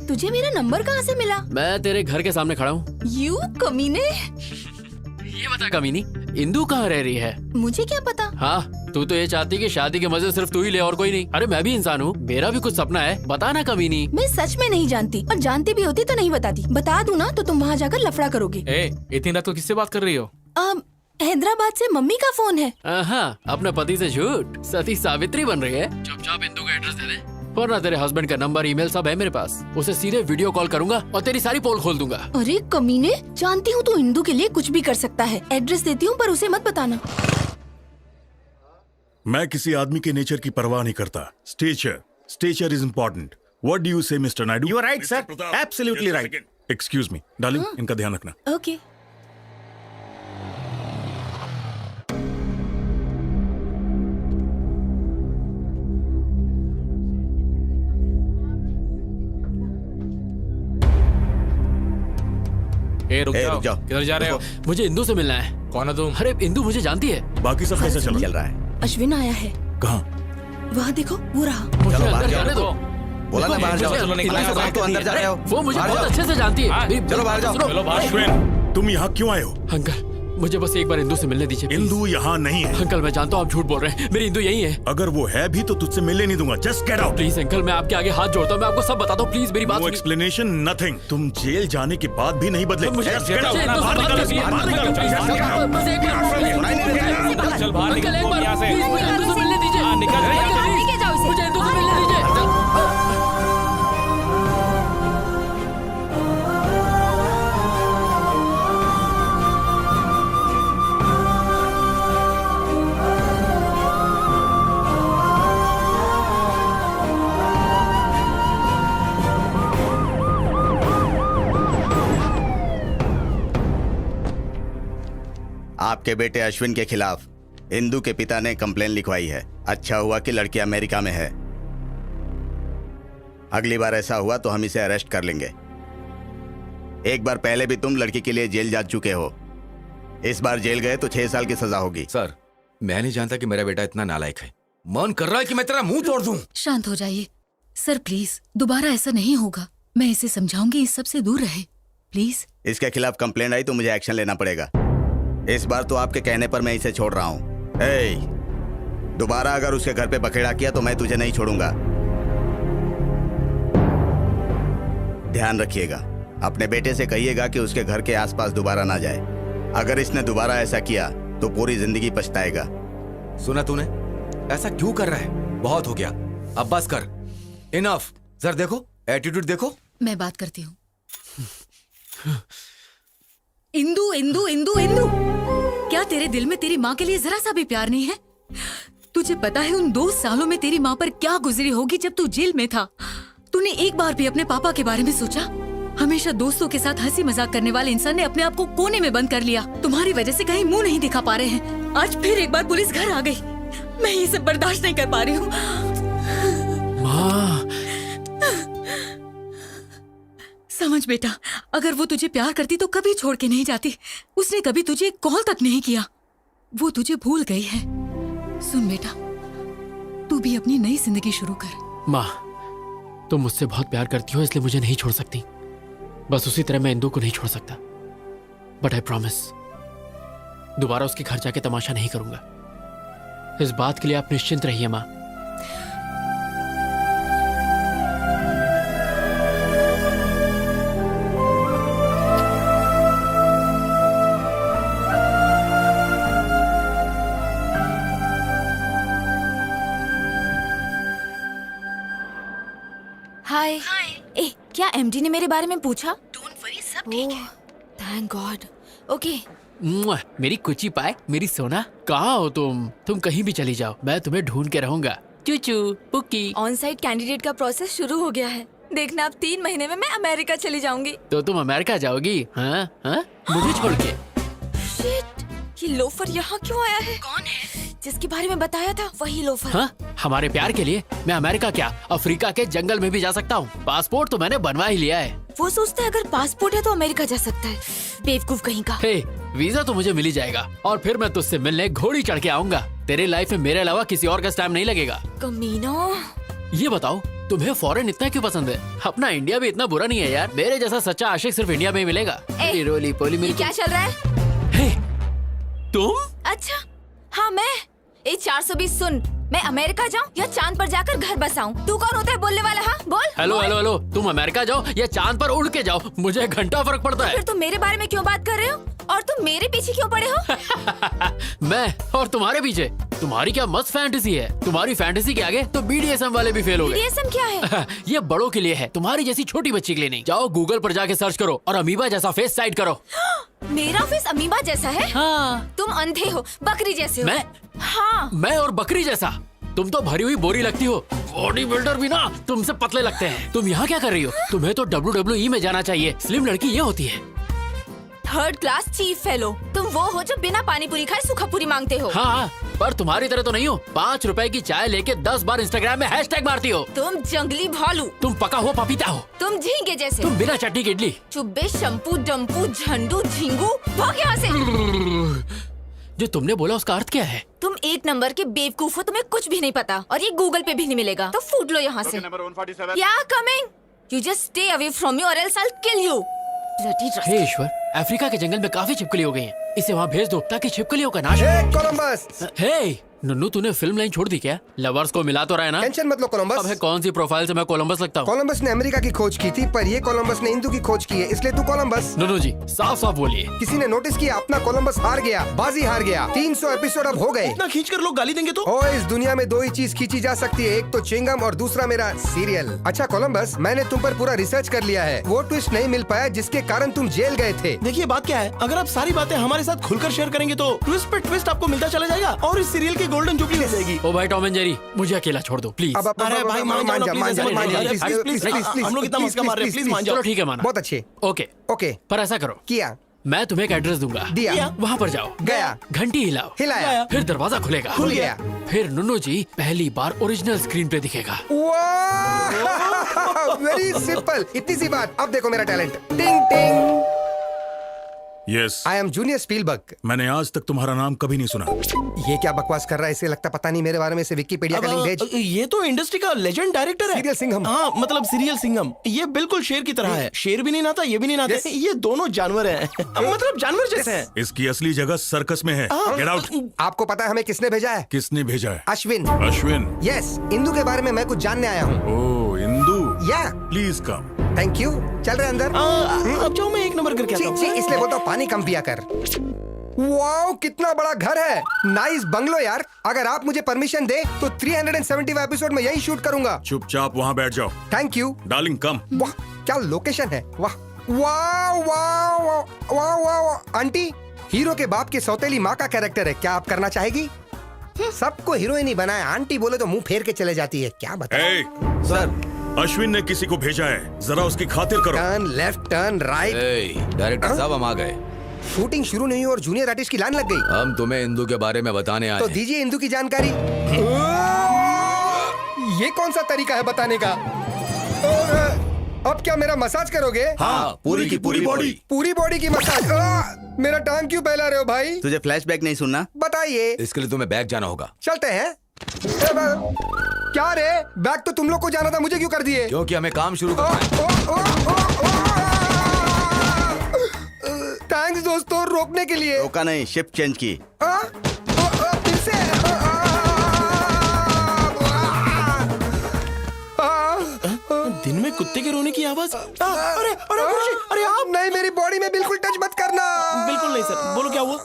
तुझे मेरा नंबर कहाँ से मिला? मैं तेरे घर के सामने खड़ा हूँ। यू कमीने। ये बता कमीनी, इंदू कहाँ रह रही है? मुझे क्या पता? हाँ, तू तो ये चाहती कि शादी के मजे सिर्फ तू ही ले और कोई नहीं। अरे मैं भी इंसान हूँ, मेरा भी कुछ सपना है। बता ना कमीनी। मैं सच में नहीं जानती, और जानती भी होती तो नहीं बताती। बता दूँ ना तो तुम वहाँ जाकर लफड़ा करोगे। इतनी रात को किससे बात कर रही हो? हैदराबाद से मम्मी का फोन है। हाँ, अपने पति से झूठ, सती सावित्री बन रही है। चुपचाप इंदू का एड्रेस दे दे, वरना तेरे हस्बैंड का नंबर ईमेल सब है मेरे पास। उसे सीधे वीडियो कॉल करूंगा और तेरी सारी पोल खोल दूंगा। अरे कमीने, जानती हूँ तू इंदू के लिए कुछ भी कर सकता है। एड्रेस देती हूँ पर उसे मत बताना। मैं किसी आदमी के नेचर की परवाह नहीं करता। Stature is important. What do you say mister Naidu? You are right, sir. Absolutely right. Excuse me darling, इनका ध्यान रखना। ओके। रुक जाओ। किधर जा रहे हो? मुझे इंदू से मिलना है। कौन है तुम? अरे इंदू मुझे जानती है। बाकी सब कैसे चल रहा है? अश्विन आया है। कहाँ? वहाँ देखो, वो रहा। मुझे अंदर जाने दो। बोला ना बाहर जाओ। तो अंदर जा रहे हो। वो मुझे बहुत अच्छे से जानती है। चलो बाहर जाओ। चलो बाहर। अश्विन, तुम यहाँ क्यों आए हो? अंकल, मुझे बस एक बार इंदू से मिलने दीजिए। इंदू यहाँ नहीं है। अंकल मैं जानता हूँ आप झूठ बोल रहे हैं, मेरी इंदू यही है। अगर वो है भी तो तुझसे मिलने नहीं दूंगा। Just get out. Please uncle, मैं आपके आगे हाथ जोड़ता हूँ, मैं आपको सब बताता हूँ, प्लीज मेरी बात नो सुनिए। Explanation, nothing. तुम जेल जाने के बाद भी नहीं बदले। मुझे Just get out. इंदू से बाहर बात निकल, करनी है। बाहर निकल, प्लीज, just get out. बस एक बार। चल बाहर अंकल एक बार यहाँ से। प्लीज मुझे इंदू से मिलने दीजिए। निकल रहे हैं। अंकल, लेके जाओ इसे। मुझे इंदू से मिलने दीजिए। आपके बेटे अश्विन के खिलाफ इंदू के पिता ने कंप्लेन लिखवाई है। अच्छा हुआ कि लड़की अमेरिका में है। अगली बार ऐसा हुआ तो हम इसे अरेस्ट कर लेंगे। एक बार पहले भी तुम लड़की के लिए जेल जा चुके हो। इस बार जेल गए तो 6 साल की सजा होगी। सर, मैं नहीं जानता कि मेरा बेटा इतना नालायक है। मन कर रहा है कि मैं तेरा मुंह तोड़ दूं। शांत हो जाइए सर, प्लीज दोबारा ऐसा नहीं होगा। मैं इसे समझाऊंगी इस सब से दूर रहे, प्लीज। इसके खिलाफ कंप्लेंट आई तो मुझे एक्शन लेना पड़ेगा। इस बार तो आपके कहने पर मैं इसे छोड़ रहा हूँ। दोबारा अगर उसके घर पे बखेड़ा किया तो मैं तुझे नहीं छोड़ूंगा। ध्यान रखिएगा, अपने बेटे से कहिएगा कि उसके घर के आसपास दोबारा ना जाए। अगर इसने दोबारा ऐसा किया तो पूरी जिंदगी पछताएगा। सुना तूने? ऐसा क्यों कर रहा है? बहुत हो गया, अब बस कर। इनफ। सर देखो, एटीट्यूड देखो। मैं बात करती हूँ। इंदु इंदु इंदु इंदु, क्या तेरे दिल में तेरी माँ के लिए जरा सा भी प्यार नहीं है? तुझे पता है उन 2 सालों में तेरी माँ पर क्या गुजरी होगी जब तू जेल में था? तूने एक बार भी अपने पापा के बारे में सोचा? हमेशा दोस्तों के साथ हंसी मजाक करने वाले इंसान ने अपने आप को कोने में बंद कर लिया। तुम्हारी वजह से कहीं मुंह नहीं दिखा पा रहे हैं। आज फिर एक बार पुलिस घर आ गई। मैं ये सब बर्दाश्त नहीं कर पा रही हूँ। माँ, समझ बेटा, अगर वो तुझे प्यार करती तो कभी छोड़ के नहीं जाती। उसने कभी तुझे कॉल तक नहीं किया। वो तुझे भूल गई है। सुन बेटा, तू भी अपनी नई जिंदगी शुरू कर। माँ, तुम मुझसे बहुत प्यार करती हो, इसलिए मुझे नहीं छोड़ सकती। बस उसी तरह मैं इंदु को नहीं छोड़ सकता। बट आई प्रॉमिस, दोबारा उसके घर जाके तमाशा नहीं करूंगा। इस बात के लिए आप निश्चिंत रहिए माँ। हाय। ए, क्या एमडी ने मेरे बारे में पूछा? डोंट वरी, सब ठीक है। Thank God. ओके। मुआ, मेरी कुची पाए, मेरी सोना, कहाँ हो तुम? तुम कहीं भी चली जाओ, मैं तुम्हें ढूंढ के रहूंगा। चूचू पुक्की। ऑन साइट कैंडिडेट का प्रोसेस शुरू हो गया है। देखना, अब 3 महीने में मैं अमेरिका चली जाऊंगी। तो तुम अमेरिका जाओगी? हाँ हाँ, मुझे छोड़ के। शिट, ये लोफर यहाँ क्यों आया है? कौन है? जिसके बारे में बताया था वही लोफर। हाँ, हमारे प्यार के लिए मैं अमेरिका क्या, अफ्रीका के जंगल में भी जा सकता हूँ। पासपोर्ट तो मैंने बनवा ही लिया है। वो सोचता है अगर पासपोर्ट है तो अमेरिका जा सकता है। बेवकूफ कहीं का। हे, वीजा तो मुझे मिल ही जाएगा और फिर मैं तुझसे मिलने घोड़ी चढ़ के आऊंगा। तेरे लाइफ में मेरे अलावा किसी और का स्टैम्प नहीं लगेगा। कमीना। ये बताओ, तुम्हें फॉरेन इतना क्यों पसंद है? अपना इंडिया भी इतना बुरा नहीं है यार। मेरे जैसा सच्चा आशिक सिर्फ इंडिया में ही मिलेगा। रोली पोली ये मेरी। क्या चल रहा है? हे, तुम? अच्छा, हाँ मैं। 420 सुन, मैं अमेरिका जाऊँ या चांद पर जाकर घर बसाऊं? तू कौन होता है बोलने वाला? हाँ बोल। हेलो हेलो हेलो, तुम अमेरिका जाओ या चांद पर उड़ के जाओ, मुझे घंटा फर्क पड़ता है। फिर तुम मेरे बारे में क्यों बात कर रहे हो? और तुम मेरे पीछे क्यों पड़े हो? मैं और तुम्हारे पीछे? तुम्हारी क्या मस्त फैंटेसी है। तुम्हारी फैंटेसी के आगे तो BDSM वाले भी फेल हो गए। BDSM क्या है? ये बड़ों के लिए है, तुम्हारी जैसी छोटी बच्ची के लिए नहीं। जाओ गूगल पर जाके सर्च करो और अमीबा जैसा फेस साइड करो। मेरा फेस अमीबा जैसा है? हाँ। तुम अंधे हो, बकरी जैसे हो। मैं? हाँ। मैं और बकरी जैसा? तुम तो भरी हुई बोरी लगती हो। बॉडी बिल्डर भी ना तुमसे पतले लगते हैं। तुम यहाँ क्या कर रही हो? तुम्हें तो WWE में जाना चाहिए। स्लिम लड़की ये होती है। 3rd class chief fellow. तुम वो हो जो बिना पानी पूरी खाए सूखा पूरी मांगते हो। हाँ, पर तुम्हारी तरह तो नहीं हो। 5 रुपए की चाय लेके 10 बार इंस्टाग्राम में हैशटैग मारती हो। तुम जंगली भालू। तुम पका हुआ पपीता हो। तुम झींगे जैसे। तुम बिना चटनी की इडली। चुब्बे, शंपू, डम्पू, झंडू, झिंगू, भाग यहाँ से। जो तुमने बोला उसका अर्थ क्या है? तुम 1 नंबर के बेवकूफ हो, तुम्हें कुछ भी नहीं पता और ये गूगल पे भी नहीं मिलेगा। तो फूट लो यहाँ से। या coming. You just stay away from me और else I will kill you. Hey ईश्वर, अफ्रीका के जंगल में काफी छिपकली हो गई हैं। इसे वहाँ भेज दो ताकि छिपकलियों का नाश हे कोलंबस। हे नुन्नू, तूने फिल्म लाइन छोड़ दी क्या? लवर्स को मिला तो रहा है ना? टेंशन मत लो कोलंबस। अब है कौन सी प्रोफाइल से मैं कोलंबस लगता हूँ? कोलंबस ने अमेरिका की खोज की थी, पर ये कोलंबस ने इंदु की खोज की है, इसलिए तू कोलंबस। नुन्नू जी, साफ साफ बोलिए। किसी ने नोटिस किया अपना कोलंबस हार गया, बाजी हार गया। 300 एपिसोड अब हो गए। इतना खींच कर लोग गाली देंगे तो? ओ, इस दुनिया में 2 ही चीज खींची जा सकती है, एक तो च्युइंगम और दूसरा मेरा सीरियल। अच्छा कोलंबस, मैंने तुम पर पूरा रिसर्च कर लिया है। वो ट्विस्ट नहीं मिल पाया जिसके कारण तुम जेल गए थे। देखिए बात क्या है, अगर आप सारी बातें हमारे साथ खुलकर शेयर करेंगे तो ट्विस्ट पे ट्विस्ट आपको मिलता चला जाएगा और इस सीरियल की गोल्डन जुबली हो जाएगी। ओ भाई टॉम एंड जेरी, मुझे अकेला छोड़ दो प्लीज। अरे भाई मान जाओ ना, प्लीज हम लोग इतना मस्का मार रहे हैं, प्लीज मान जाओ। चलो ठीक है, माना। बहुत अच्छे। ओके ओके, पर ऐसा करो, किया। मैं तुम्हें एक एड्रेस दूंगा, दिया। वहाँ पर जाओ, गया। घंटी हिलाओ, हिलाया। फिर दरवाजा खुलेगा, खुल गया। फिर नुन्नू जी पहली बार ओरिजिनल स्क्रीन पे दिखेगा। वेरी सिंपल, इतनी सी बात। अब देखो मेरा टैलेंट। टिंग टिंग। Yes, I am junior Spielberg. मैंने आज तक तुम्हारा नाम कभी नहीं सुना। ये क्या बकवास कर रहा है? इसे लगता पता नहीं मेरे बारे में। से विकिपीडिया का लिंक भेज। ये तो इंडस्ट्री का लेजेंड डायरेक्टर है, सीरियल सिंघम। हाँ मतलब सीरियल सिंघम। ये बिल्कुल शेर की तरह है। शेर भी नहीं नाता, ये भी नहीं नाता। ये दोनों जानवर हैं। मतलब जानवर जैसे हैं। इसकी असली जगह सर्कस में है। Get out. आपको पता है हमें किसने भेजा है? किसने भेजा है? अश्विन। अश्विन? यस, इंदु के बारे में मैं कुछ जानने आया हूँ। ओह इंदु, या प्लीज कम। Thank you. चल रहे अंदर। अब जाओ, मैं 1 नंबर करके आता हूँ। इसलिए बोलता हूँ पानी कम पिया कर। वाओ, कितना बड़ा घर है। नाइस बंगलो यार। अगर आप मुझे परमिशन दे तो 375 एपिसोड में यही शूट करूंगा। चुपचाप वहाँ बैठ जाओ। थैंक यू डार्लिंग, कम। वाह क्या लोकेशन है। वाह वाह वाह वाह वाह वाह। आंटी, हीरो के बाप की सौतेली माँ का कैरेक्टर है, क्या आप करना चाहेगी? सबको हीरोइन ही बनाया, आंटी बोले तो मुंह फेर के चले जाती है, क्या बताएं? सर, अश्विन ने किसी को भेजा है, जरा उसकी खातिर करो। Turn left, turn right. Director साहब हम आ गए। शूटिंग शुरू नहीं हुई और जूनियर आर्टिस्ट की लाइन लग गई। हम तुम्हें इंदू के बारे में बताने आए तो हैं। दीजिए इंदू की जानकारी। ये कौन सा तरीका है बताने का? अब क्या मेरा मसाज करोगे? हाँ, पूरी की पूरी बॉडी। पूरी बॉडी की मसाज। मेरा टांग क्यों फैला रहे हो भाई? तुझे फ्लैशबैक नहीं सुनना? बताइए। इसके लिए तुम्हें बैग जाना होगा। चलते हैं। क्या रे, बैग तो तुम लोग को जाना था, मुझे क्यों कर दिए? क्योंकि हमें काम शुरू करना है। थैंक्स दोस्तों, रोकने के लिए। रोका नहीं, शिफ्ट चेंज की। फिर से। दिन में कुत्ते के रोने की आवाज। अरे अरे अरे आप नहीं, मेरी बॉडी में बिल्कुल टच मत करना। बिल्कुल नहीं सर, बोलो क्या हुआ?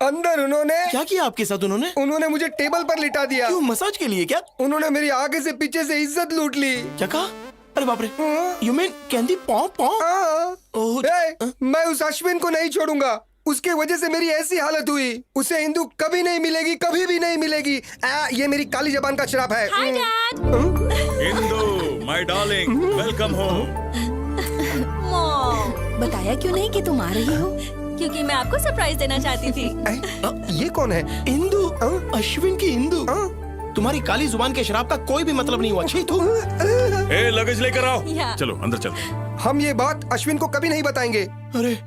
अंदर उन्होंने क्या किया आपके साथ? उन्होंने मुझे टेबल पर लिटा दिया। क्यों, मसाज के लिए क्या? उन्होंने मेरी आगे से पीछे से इज्जत लूट ली। क्या कहा? अरे बाप रे, यू मीन कैंडी पॉ पॉ? मैं उस अश्विन को नहीं छोड़ूंगा, उसके वजह से मेरी ऐसी हालत हुई। उसे इंदू कभी नहीं मिलेगी, कभी भी नहीं मिलेगी। ये मेरी काली जबान का श्राप है। Hi dad. Indu, my darling, welcome home. Mom, बताया क्यों नहीं कि तुम आ रही हो? क्योंकि मैं आपको सरप्राइज देना चाहती थी। ये कौन है? इंदू, अश्विन की इंदू। तुम्हारी काली जुबान के शराब का कोई भी मतलब नहीं हुआ। छी तू। ए, लगेज लेकर आओ। या। चलो अंदर चलो। हम ये बात अश्विन को कभी नहीं बताएंगे। अरे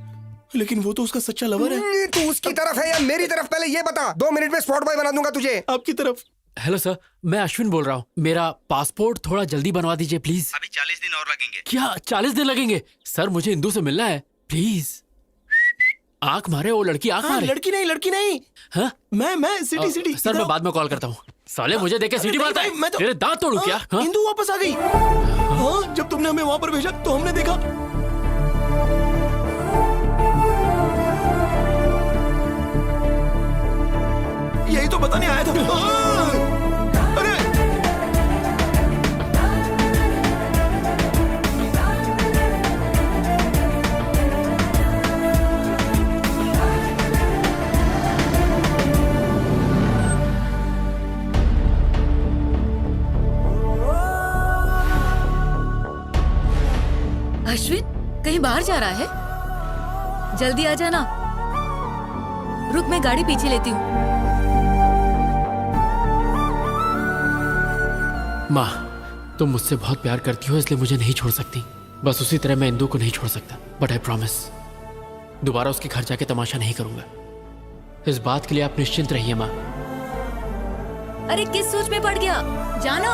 लेकिन वो तो उसका सच्चा लवर है। तू उसकी तरफ है या मेरी तरफ, पहले ये बता। 2 मिनट में स्पॉट बॉय बना दूंगा तुझे। आपकी तरफ। हेलो सर, मैं अश्विन बोल रहा हूँ। मेरा पासपोर्ट थोड़ा जल्दी बनवा दीजिए प्लीज। अभी 40 दिन और लगेंगे। क्या 40 दिन लगेंगे? सर मुझे इंदू से मिलना है प्लीज। आंख मारे वो लड़की, आंख मारे। लड़की नहीं। हाँ? मैं सिटी। सर मैं बाद में कॉल करता हूँ। साले मुझे देखे सीटी मारता है। मैं तो तेरे दांत तोड़ू क्या? हाँ? इंदू वापस आ गई। हाँ, जब तुमने हमें वहाँ पर भेजा तो हमने देखा। यही तो बताने आया था। अरे अश्विन कहीं बाहर जा रहा है? जल्दी आ जाना। रुक, मैं गाड़ी पीछे लेती हूँ। माँ, तुम मुझसे बहुत प्यार करती हो, इसलिए मुझे नहीं छोड़ सकती। बस उसी तरह मैं इंदू को नहीं छोड़ सकता। बट आई प्रॉमिस, दोबारा उसके घर जाके तमाशा नहीं करूंगा। इस बात के लिए आप निश्चिंत रहिए माँ। अरे किस सोच में पड़ गया? जाना।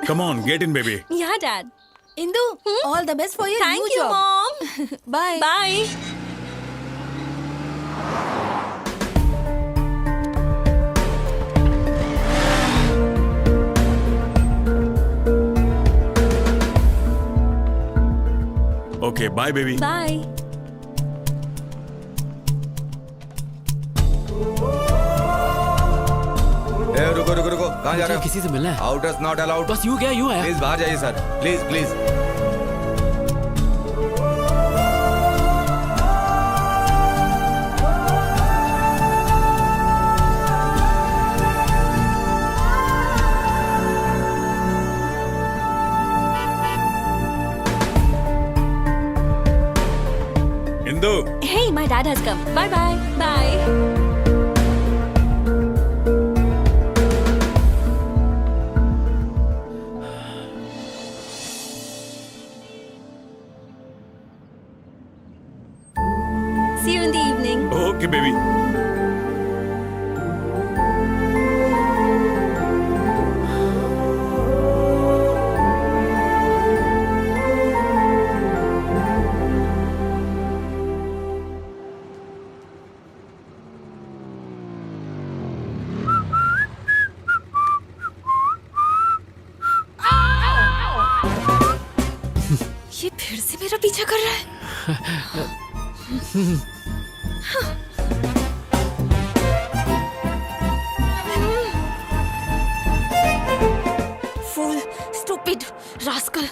Come on, get in, baby. Yeah dad. Indu, all the best for your new thank you job. Mom. Bye bye. Okay, bye, baby. Bye. रुको, कहाँ जा रहे हो? किसी से मिलना है। Outers not allowed. बस यूं गया, यूं आया। प्लीज बाहर जाइए sir, please please. Indu, Hey, my dad has come. Bye bye. Bye. See you in the evening. okay, baby. ये फिर से मेरा पीछा कर रहा है। Fool, stupid, rascal.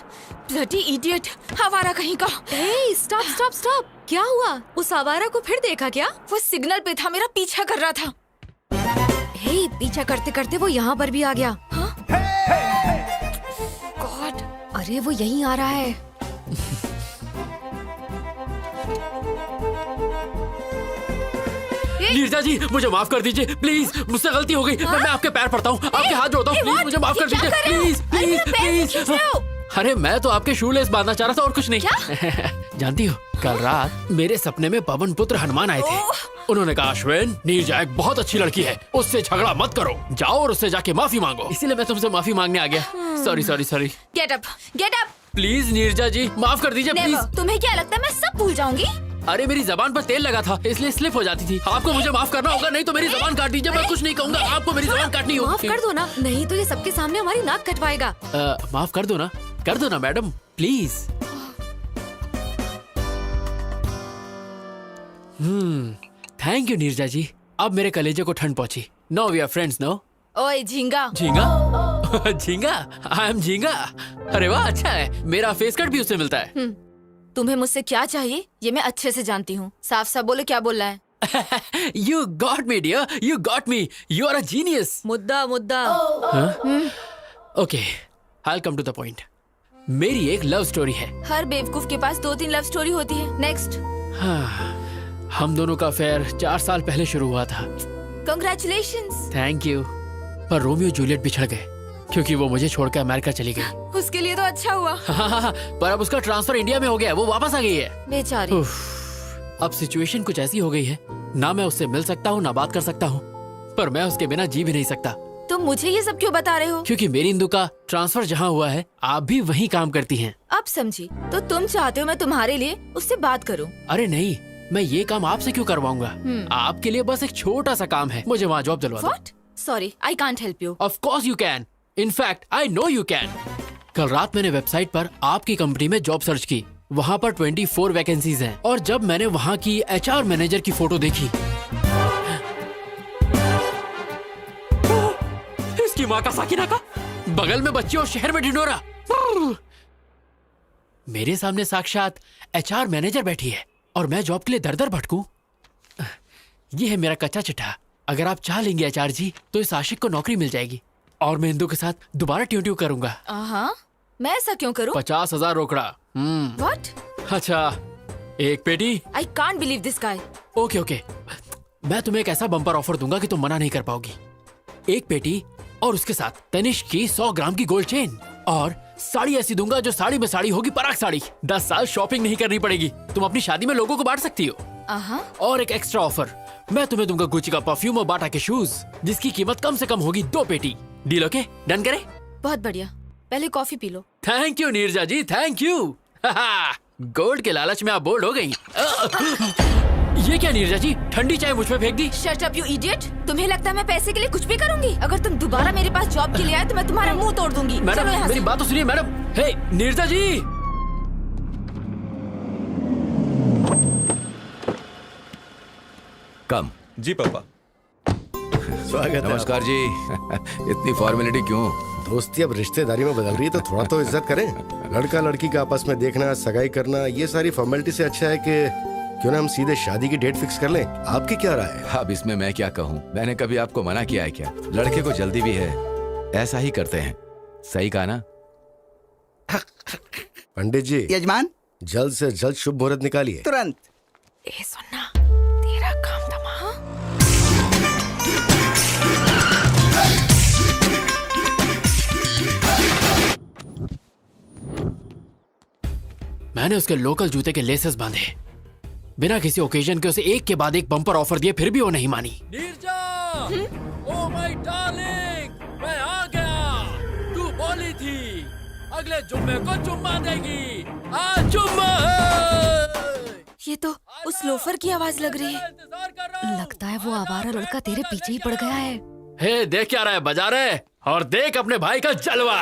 Bloody idiot, आवारा कहीं का। ए, स्टॉप स्टॉप स्टॉप, क्या हुआ? उस आवारा को फिर देखा क्या? वो सिग्नल पे था, मेरा पीछा कर रहा था। हे, पीछा करते करते वो यहाँ पर भी आ गया। गॉड, अरे वो यहीं आ रहा है। नीरजा जी, मुझे माफ कर दीजिए प्लीज, मुझसे गलती हो गई। मैं आपके पैर पड़ता हूँ, आपके हाथ जोड़ता हूँ, प्लीज मुझे माफ कर दीजिए, प्लीज प्लीज प्लीज। अरे मैं तो आपके शूलेस बांधना चाह रहा था और कुछ नहीं। जानती हो, कल रात मेरे सपने में पवन पुत्र हनुमान आए थे। उन्होंने कहा, अश्विन, नीरजा एक बहुत अच्छी लड़की है, उससे झगड़ा मत करो, जाओ और उससे जाके माफी मांगो। इसीलिए मैं तुमसे माफी मांगने आ गया। Sorry sorry sorry. Get up, get up. Please Neerja ji, माफ कर दीजिए प्लीज। तुम्हें क्या लगता है मैं सब भूल जाऊंगी? अरे मेरी जबान पर तेल लगा था, इसलिए स्लिप हो जाती थी। आपको मुझे माफ करना होगा, नहीं तो मेरी जबान काट दीजिए। मैं कुछ नहीं कहूँगा, आपको मेरी जबान काटनी होगी। माफ कर दो ना, नहीं तो ये सबके सामने हमारी नाक कटवाएगा। माफ कर दो ना madam, please. Thank you Neerja ji, अब मेरे कलेजे को ठंड पहुंची। No we are friends no. ओए झींगा। झींगा? झींगा? आई एम झींगा। अरे वाह, अच्छा है, मेरा फेस कट भी उससे मिलता है। तुम्हें मुझसे क्या चाहिए ये मैं अच्छे से जानती हूँ। साफ साफ बोलो, क्या बोलना है? You got me dear, you got me, you are a genius. मुद्दा मुद्दा। Okay, I'll come to the point. मेरी एक लव स्टोरी है। हर बेवकूफ के पास 2-3 लव स्टोरी होती है। नेक्स्ट। हम दोनों का अफेयर 4 साल पहले शुरू हुआ था। Congratulations. Thank you. पर रोमियो जूलियट बिछड़ गए क्योंकि वो मुझे छोड़कर अमेरिका चली गई। उसके लिए तो अच्छा हुआ। पर अब उसका ट्रांसफर इंडिया में हो गया है, वो वापस आ गई है। बेचारी। अब सिचुएशन कुछ ऐसी हो गई है, ना मैं उससे मिल सकता हूँ ना बात कर सकता हूँ, पर मैं उसके बिना जी भी नहीं सकता। तुम मुझे ये सब क्यों बता रहे हो? क्योंकि मेरी इंदु का ट्रांसफर जहाँ हुआ है, आप भी वहीं काम करती हैं। अब समझी। तो तुम चाहते हो मैं तुम्हारे लिए उससे बात करूं? अरे नहीं, मैं ये काम आपसे क्यों करवाऊंगा? आपके लिए बस एक छोटा सा काम है, मुझे वहाँ जॉब दिलवा दो। What? Sorry, I can't help you. Of course you can. In fact, I know you can. कल रात मैंने वेबसाइट पर आपकी कंपनी में जॉब सर्च की, वहाँ पर 24 वैकेंसीज हैं, और जब मैंने वहाँ की HR मैनेजर की फोटो देखी, इसकी माँ का साकिना का, बगल में बच्ची और शहर में ढिंढोरा, मेरे सामने साक्षात HR मैनेजर बैठी है और मैं जॉब के लिए दर दर भटकूं। ये है मेरा कच्चा चिट्ठा। अगर आप चाह लेंगे HR जी, तो इस आशिक को नौकरी मिल जाएगी और मैं इंदु के साथ दोबारा ट्यू ट्यू करूंगा। मैं ऐसा क्यों करूं? 50,000 रोकड़ा। What? अच्छा, एक पेटी। I can't believe this guy. Okay, मैं तुम्हें एक ऐसा बम्पर ऑफर दूंगा कि तुम मना नहीं कर पाओगी। एक पेटी और उसके साथ तनिष्क की 100 ग्राम की गोल्ड चेन, और साड़ी ऐसी दूंगा जो साड़ी में साड़ी होगी, पराग साड़ी। 10 साल शॉपिंग नहीं करनी पड़ेगी, तुम अपनी शादी में लोगों को बांट सकती हो। और एक एक्स्ट्रा ऑफर, मैं तुम्हें दूंगा गुच्ची का परफ्यूम और बाटा के शूज, जिसकी कीमत कम से कम होगी 2 पेटी। Deal okay? डन करें? बहुत बढ़िया, पहले कॉफी पी लो। Thank you Neerja ji, thank you. Gold के लालच में आप बोल्ड हो गई। ये क्या नीरजा जी, ठंडी चाय मुझ पे फेंक दी? Shut up you idiot! तुम्हें लगता है मैं पैसे के लिए कुछ भी करूंगी? अगर तुम दोबारा मेरे पास जॉब के लिए आए तो मैं तुम्हारा मुंह तोड़ दूंगी। मैडम, चलो यहाँ मेरी से। बात तो सुनिए मैडम। हे नीरजा जी। कम। जी पापा। स्वागत है। नमस्कार जी। इतनी फॉर्मेलिटी क्यों? दोस्ती अब रिश्तेदारी में बदल रही है तो थोड़ा तो इज्जत करें। लड़का लड़की का आपस में देखना, सगाई करना, ये सारी फॉर्मेलिटी से अच्छा है कि क्यों ना हम सीधे शादी की डेट फिक्स कर लें। आपकी क्या राय है? अब इसमें मैं क्या कहूँ? मैंने कभी आपको मना किया है क्या? लड़के को जल्दी भी है, ऐसा ही करते हैं। सही कहा ना? पंडित जी। यजमान, जल्द से जल्द शुभ मुहूर्त निकालिए। तुरंत। ए सुनना, तेरा काम था। मैंने उसके लोकल जूते के लेसेस बांधे, बिना किसी ओकेजन के उसे एक के बाद एक बम्पर ऑफर दिए, फिर भी वो नहीं मानी। नीरजा, ओ माय डार्लिंग, मैं आ गया। तू बोली थी अगले जुम्मे को चुम्मा देगी, आज चुम्मा है। ये तो उस लोफर की आवाज लग रही है। लगता है वो आवारा लड़का तेरे पीछे ही पड़ गया है। हे, देख क्या रहा है, बजा रहे, और देख अपने भाई का जलवा।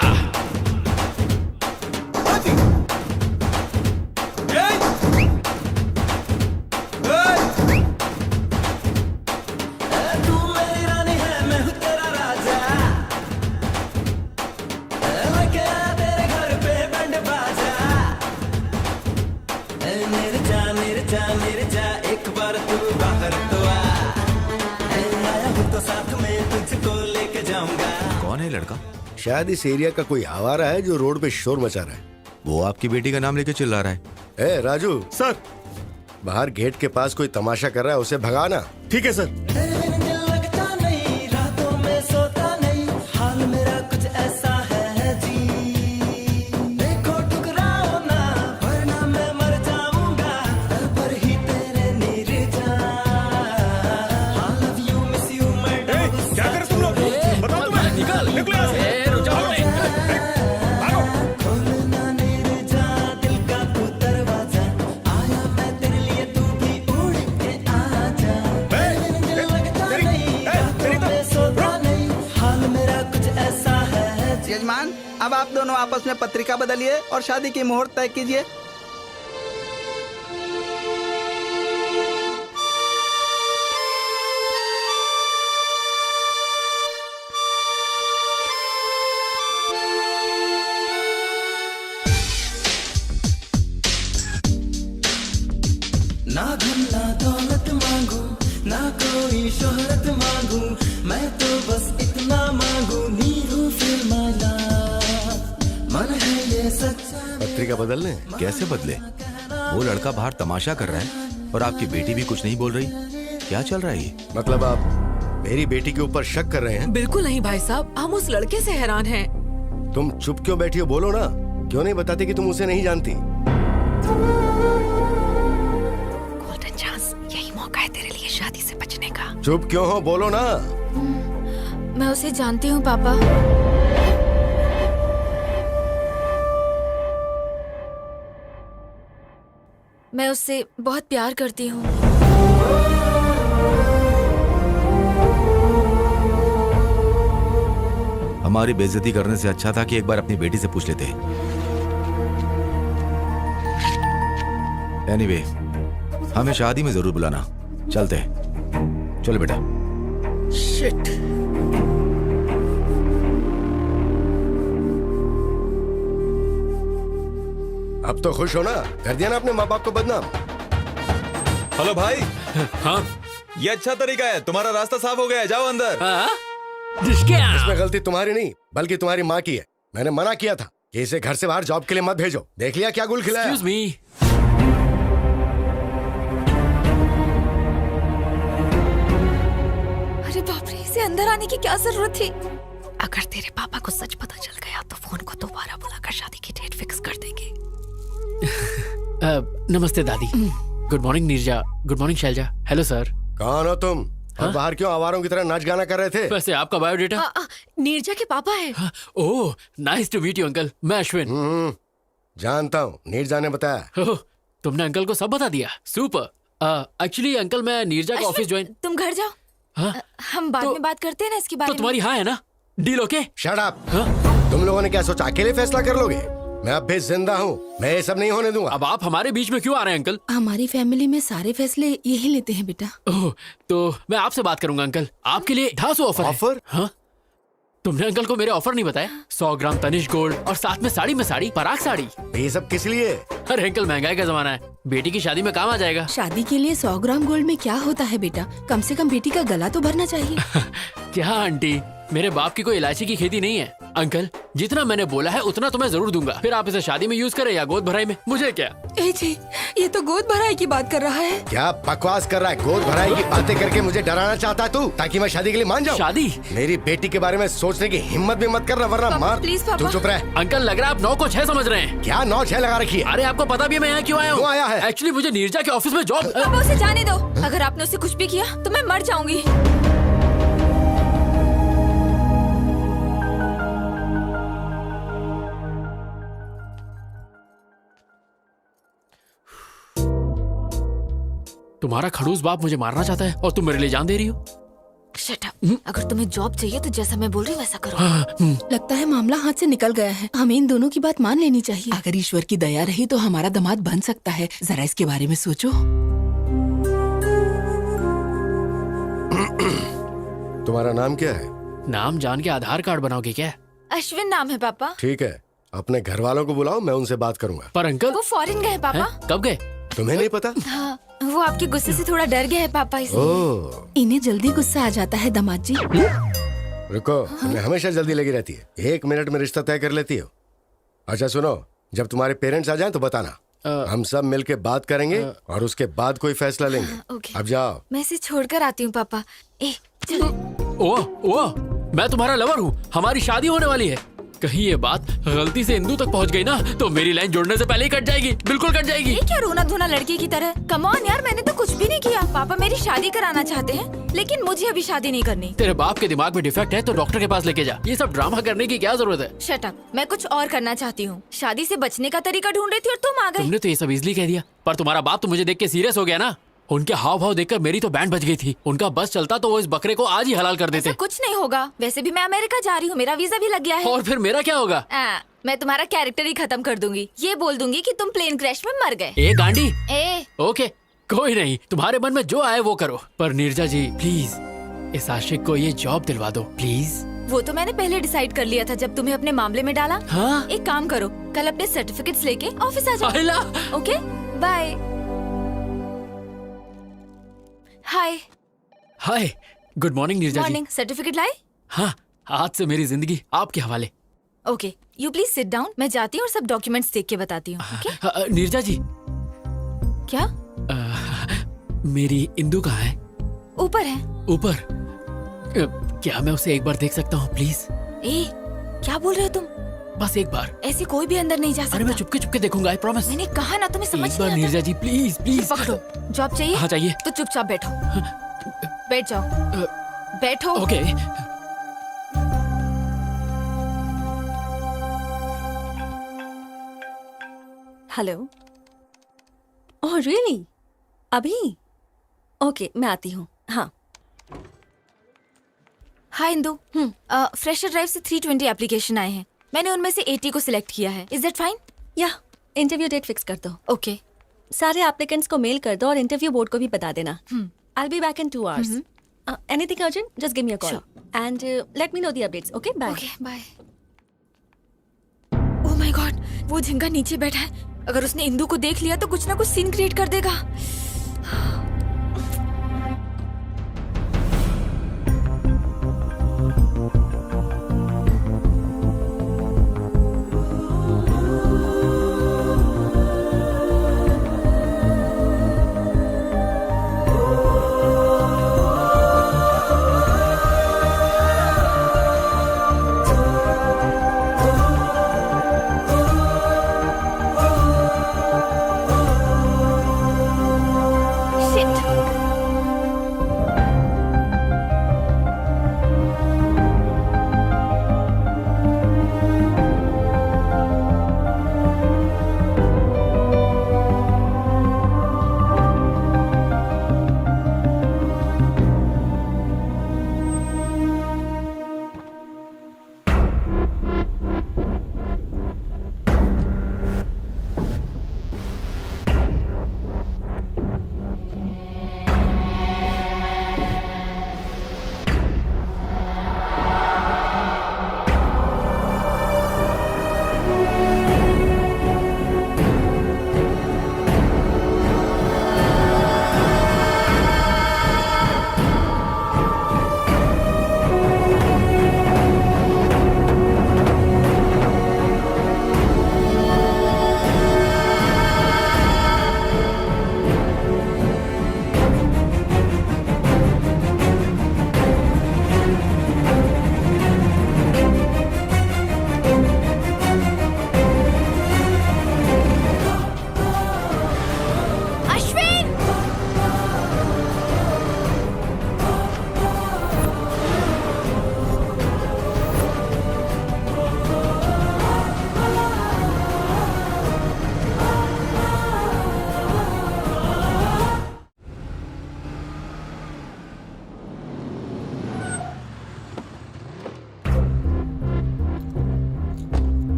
जा एक बार तू बाहर तो आ, आया हूँ तो साथ में तुझको लेके जाऊंगा। कौन है लड़का? शायद इस एरिया का कोई आवारा है जो रोड पे शोर मचा रहा है। वो आपकी बेटी का नाम लेके चिल्ला रहा है। ए राजू सर। बाहर गेट के पास कोई तमाशा कर रहा है, उसे भगाना। ठीक है सर। लगता नहीं रातों में सोता नहीं, हाल मेरा कुछ ऐसा है जी, देखो ठुकराओ ना वरना मैं मर जाऊंगा, दर पर ही तेरे Nirja. I love you, miss you, मैं क्या कर तुम लोग? बताओ तुम्हें। निकलो यहाँ से। खोलना निर्जा दिल का तू दरवाजा, आया मैं तेरे लिए, तू भी उड़ के आजा। लगता नहीं रातों में सोता नहीं, हाल मेरा कुछ ऐसा है। यजमान, अब आप दोनों आपस में पत्रिका बदलिए और शादी की मुहूर्त तय कीजिए। ना धन ना दौलत मांगू, ना कोई शोहरत मांगू, मैं तो बस इतना मांगू, नीरू फिर माला, मन है ये सच्चा। पत्रिका बदलने? कैसे बदले? वो लड़का बाहर तमाशा कर रहा है और आपकी बेटी भी कुछ नहीं बोल रही। क्या चल रहा है ये? मतलब आप मेरी बेटी के ऊपर शक कर रहे हैं? बिल्कुल नहीं भाई साहब, हम उस लड़के से हैरान हैं। तुम चुप क्यों बैठी हो? बोलो ना, क्यों नहीं बताते कि तुम उसे नहीं जानती? गोल्डन चांस, यही मौका है तेरे लिए शादी से बचने का। चुप क्यों हो? बोलो ना। मैं उसे जानती हूँ पापा। मैं उससे बहुत प्यार करती हूँ। हमारी बेइज्जती करने से अच्छा था कि एक बार अपनी बेटी से पूछ लेते। एनीवे, हमें शादी में जरूर बुलाना। चलते हैं। चलो बेटा। शिट। अब तो खुश हो ना? कर दिया ना अपने माँ बाप को बदनाम। हेलो भाई। हाँ, ये अच्छा तरीका है, तुम्हारा रास्ता साफ हो गया है, जाओ अंदर। इसमें गलती तुम्हारी नहीं बल्कि तुम्हारी माँ की है। मैंने मना किया था कि इसे घर से बाहर जॉब के लिए मत भेजो। देख लिया क्या गुल खिलाया? Excuse me। अरे बाप रे, इसे अंदर आने की क्या जरूरत थी? अगर तेरे पापा को सच पता चल गया तो फोन को दोबारा बुलाकर शादी की डेट फिक्स कर देंगे। नमस्ते दादी। Good morning Neerja. Good morning Shailaja. Hello sir. कौन हो तुम? और बाहर क्यों आवारों की तरह नाच गाना कर रहे थे? वैसे आपका बायोडेटा? नीरजा के पापा है। Oh, nice to meet you uncle. मैं अश्विन। जानता हूँ, नीरजा ने बताया। ओह, तुमने अंकल को सब बता दिया। सुपर। एक्चुअली अंकल, मैं नीरजा का ऑफिस ज्वाइन। तुम घर जाओ। हम बाद में बात करते हैं ना इसके बारे में। तुम्हारी हाँ है ना? Deal okay? Shut up. तुम लोगों ने क्या सोचा अकेले फैसला कर लोगे? मैं अब भी जिंदा हूँ, मैं ये सब नहीं होने दूंगा। अब आप हमारे बीच में क्यों आ रहे हैं अंकल? हमारी फैमिली में सारे फैसले यही लेते हैं बेटा। ओह, तो मैं आपसे बात करूंगा अंकल। आपके लिए ढासू ऑफर है। ऑफर? हाँ, तुमने अंकल को मेरे ऑफर नहीं बताया? 100 ग्राम तनिष्क गोल्ड और साथ में साड़ी में साड़ी, पराग साड़ी। ये सब किस लिए? अरे अंकल, महंगाई का जमाना है, बेटी की शादी में काम आ जाएगा। शादी के लिए 100 ग्राम गोल्ड में क्या होता है बेटा? कम से कम बेटी का गला तो भरना चाहिए। क्या आंटी, मेरे बाप की कोई इलायची की खेती नहीं है। अंकल, जितना मैंने बोला है उतना तो मैं जरूर दूंगा। फिर आप इसे शादी में यूज करें या गोद भराई में, मुझे क्या। ए जी, ये तो गोद भराई की बात कर रहा है। क्या बकवास कर रहा है? गोद भराई की बातें करके मुझे डराना चाहता है तू, ताकि मैं शादी के लिए मान जाऊं? शादी? मेरी बेटी के बारे में सोचने की हिम्मत भी मत करना, वरना मार। प्लीज पापा। तू चुप रह। अंकल, लग रहा है आप 9 को 6 समझ रहे हैं। क्या 9-6 लगा रखी है? अरे आपको पता भी है मैं यहाँ क्यों आया हूँ? क्यों आया है? एक्चुअली मुझे नीरजा के ऑफिस में जॉब। पापा, उसे जाने दो। अगर आपने उसे कुछ भी किया तो मैं मर जाऊंगी। तुम्हारा खड़ूस बाप मुझे मारना चाहता है और तुम मेरे लिए जान दे रही हो। Shut up. अगर तुम्हें जॉब चाहिए तो जैसा मैं बोल रही हूँ वैसा करो। लगता है मामला हाथ से निकल गया है। हमें इन दोनों की बात मान लेनी चाहिए। अगर ईश्वर की दया रही तो हमारा दामाद बन सकता है। जरा इसके बारे में सोचो। तुम्हारा नाम क्या है? नाम जान के आधार कार्ड बनाओगे क्या? अश्विन नाम है पापा। ठीक है, अपने घर वालों को बुलाओ, मैं उनसे बात करूंगा। पर अंकल, वो फॉरेन गए पापा। कब गए? तुम्हें नहीं पता? हाँ, वो आपके गुस्से से थोड़ा डर गया है पापा, इसलिए। ओह, इन्हें जल्दी गुस्सा आ जाता है दामाद जी। रुको, तुम्हें हमेशा जल्दी लगी रहती है। 1 मिनट में रिश्ता तय कर लेती हो। अच्छा सुनो, जब तुम्हारे पेरेंट्स आ जाएं तो बताना, हम सब मिलके बात करेंगे और उसके बाद कोई फैसला लेंगे। ओके। अब जाओ। मैं इसे छोड़कर आती हूँ पापा। चलो। ओह, मैं तुम्हारा लवर हूँ, हमारी शादी होने वाली है। कहीं ये बात गलती से इंदू तक पहुँच गई ना तो मेरी लाइन जोड़ने से पहले ही कट जाएगी, बिल्कुल कट जाएगी। ये क्या रोना धोना लड़के की तरह? कम ऑन यार, मैंने तो कुछ भी नहीं किया। पापा मेरी शादी कराना चाहते हैं, लेकिन मुझे अभी शादी नहीं करनी। तेरे बाप के दिमाग में डिफेक्ट है तो डॉक्टर के पास लेके जा। ये सब ड्रामा करने की क्या जरूरत है? शट अप, मैं कुछ और करना चाहती हूँ। शादी से बचने का तरीका ढूंढ रही थी और तुम आ गए। तुमने तो ये सब इजली कह दिया, पर तुम्हारा बाप तो मुझे देख के सीरियस हो गया ना। उनके हाव भाव देखकर मेरी तो बैंड बज गई थी। उनका बस चलता तो वो इस बकरे को आज ही हलाल कर देते। कुछ नहीं होगा, वैसे भी मैं अमेरिका जा रही हूँ, मेरा वीजा भी लग गया है। और फिर मेरा क्या होगा? मैं तुम्हारा कैरेक्टर ही खत्म कर दूंगी। ये बोल दूंगी कि तुम प्लेन क्रैश में मर गए। ए गांडी। ओके, कोई नहीं, तुम्हारे मन में जो आए वो करो, पर नीरजा जी प्लीज इस आशिक को ये जॉब दिलवा दो प्लीज। वो तो मैंने पहले डिसाइड कर लिया था जब तुम्हें अपने मामले में डाला। हाँ? एक काम करो, कल अपने सर्टिफिकेट्स लेके ऑफिस आ जाओ। Okay, bye. Hi. Hi, good morning Neerja ji. Morning. Certificate लाए? हाँ, आज से मेरी जिंदगी आपके हवाले। Okay, you please sit down. मैं जाती हूँ और सब डॉक्यूमेंट्स देख के बताती हूँ। ओके? नीरजा जी। क्या? मेरी इंदू कहाँ है? ऊपर है। ऊपर? क्या मैं उसे एक बार देख सकता हूँ प्लीज? क्या बोल रहे हो तुम? बस एक बार। ऐसे कोई भी अंदर नहीं जा सकता। अरे मैं चुपके चुपके देखूंगा, आई प्रॉमिस। मैंने कहा ना, तुम्हें समझ एक बार नहीं आता। नीरजा जी प्लीज प्लीज। पकड़ो। जॉब चाहिए? हाँ चाहिए। तो चुपचाप बैठो। बैठ जाओ। बैठो। ओके। हेलो। Oh really? अभी? ओके, मैं आती हूँ। हाँ। हाय इंदू। फ्रेशर ड्राइव से 320 एप्लीकेशन आए हैं। मैंने उनमें से 80 को सिलेक्ट किया है। Is that fine? या इंटरव्यू डेट फिक्स कर दो। ओके। सारे एप्लीकेंट्स को मेल कर दो और इंटरव्यू बोर्ड को भी बता देना। I'll be back in 2 hours. Anything urgent? Just give me a call. And let me know the updates. Okay, bye. Okay, bye. Oh my God, वो झिंगा नीचे बैठा है। अगर उसने इंदू को देख लिया तो कुछ ना कुछ सीन क्रिएट कर देगा।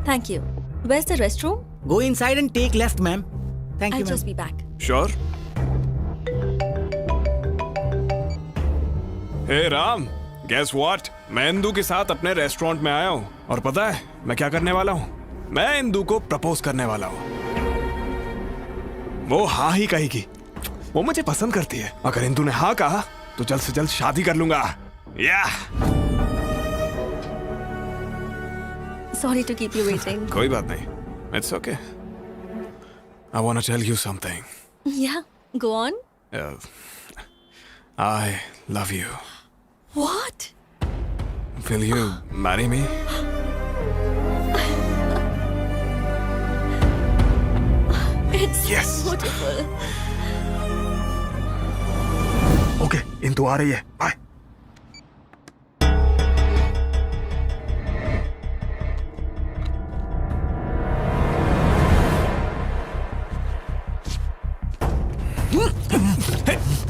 Thank you. Where's the restroom? Go inside and take left, ma'am. Thank I'll you, ma'am. just be back. Sure. हे राम, गेस व्हाट? मैं इंदू के साथ अपने रेस्टोरेंट में आया हूँ और पता है मैं क्या करने वाला हूँ? मैं इंदू को प्रपोज करने वाला हूँ। वो हाँ ही कहेगी। वो मुझे पसंद करती है। अगर इंदू ने हाँ कहा तो जल्द से जल्द शादी कर लूंगा। या Sorry to keep you waiting. कोई बात नहीं, it's okay. I want to tell you something. Yeah, go on. I love you. What? Will you marry me? It's Yes. beautiful. Okay, Indu आ रही है। बाय।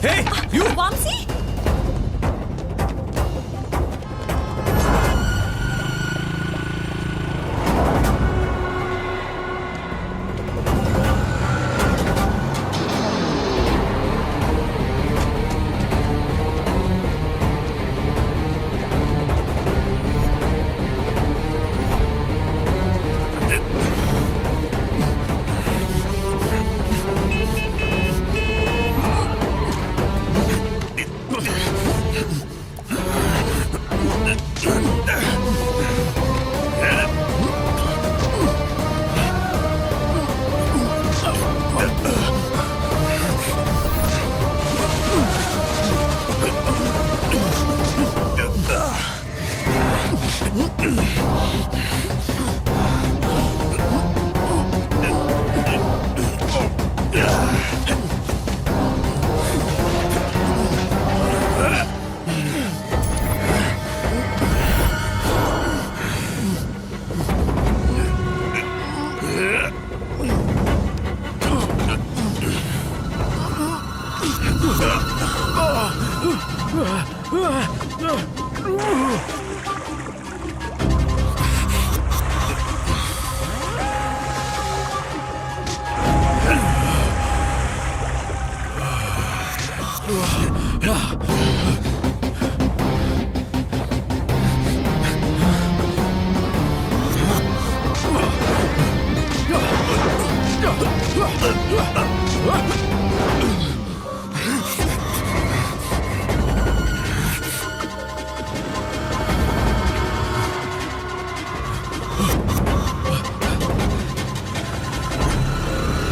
Hey, you! Vamsi?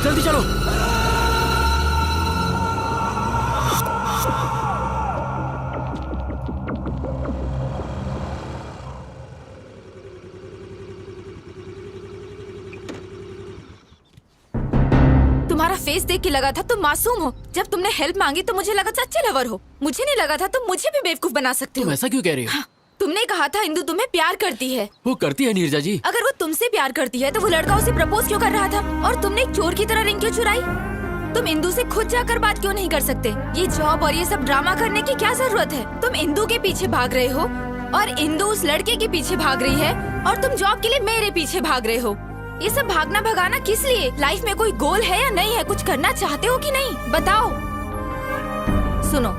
जल्दी चलो। तुम्हारा फेस देख के लगा था तुम मासूम हो। जब तुमने हेल्प मांगी तो मुझे लगा था अच्छे लवर हो। मुझे नहीं लगा था तुम मुझे भी बेवकूफ बना सकते हो। तुम ऐसा क्यों कह रही हो? तुमने कहा था इंदु तुम्हें प्यार करती है। वो करती है नीरजा जी। अगर वो तुमसे प्यार करती है तो वो लड़का उसे प्रपोज क्यों कर रहा था? और तुमने एक चोर की तरह रिंग क्यों चुराई? तुम इंदु से खुद जाकर बात क्यों नहीं कर सकते? ये जॉब और ये सब ड्रामा करने की क्या जरूरत है? तुम इंदु के पीछे भाग रहे हो और इंदु उस लड़के के पीछे भाग रही है और तुम जॉब के लिए मेरे पीछे भाग रहे हो। ये सब भागना भगाना किस लिए? लाइफ में कोई गोल है या नहीं है? कुछ करना चाहते हो कि नहीं? बताओ। सुनो,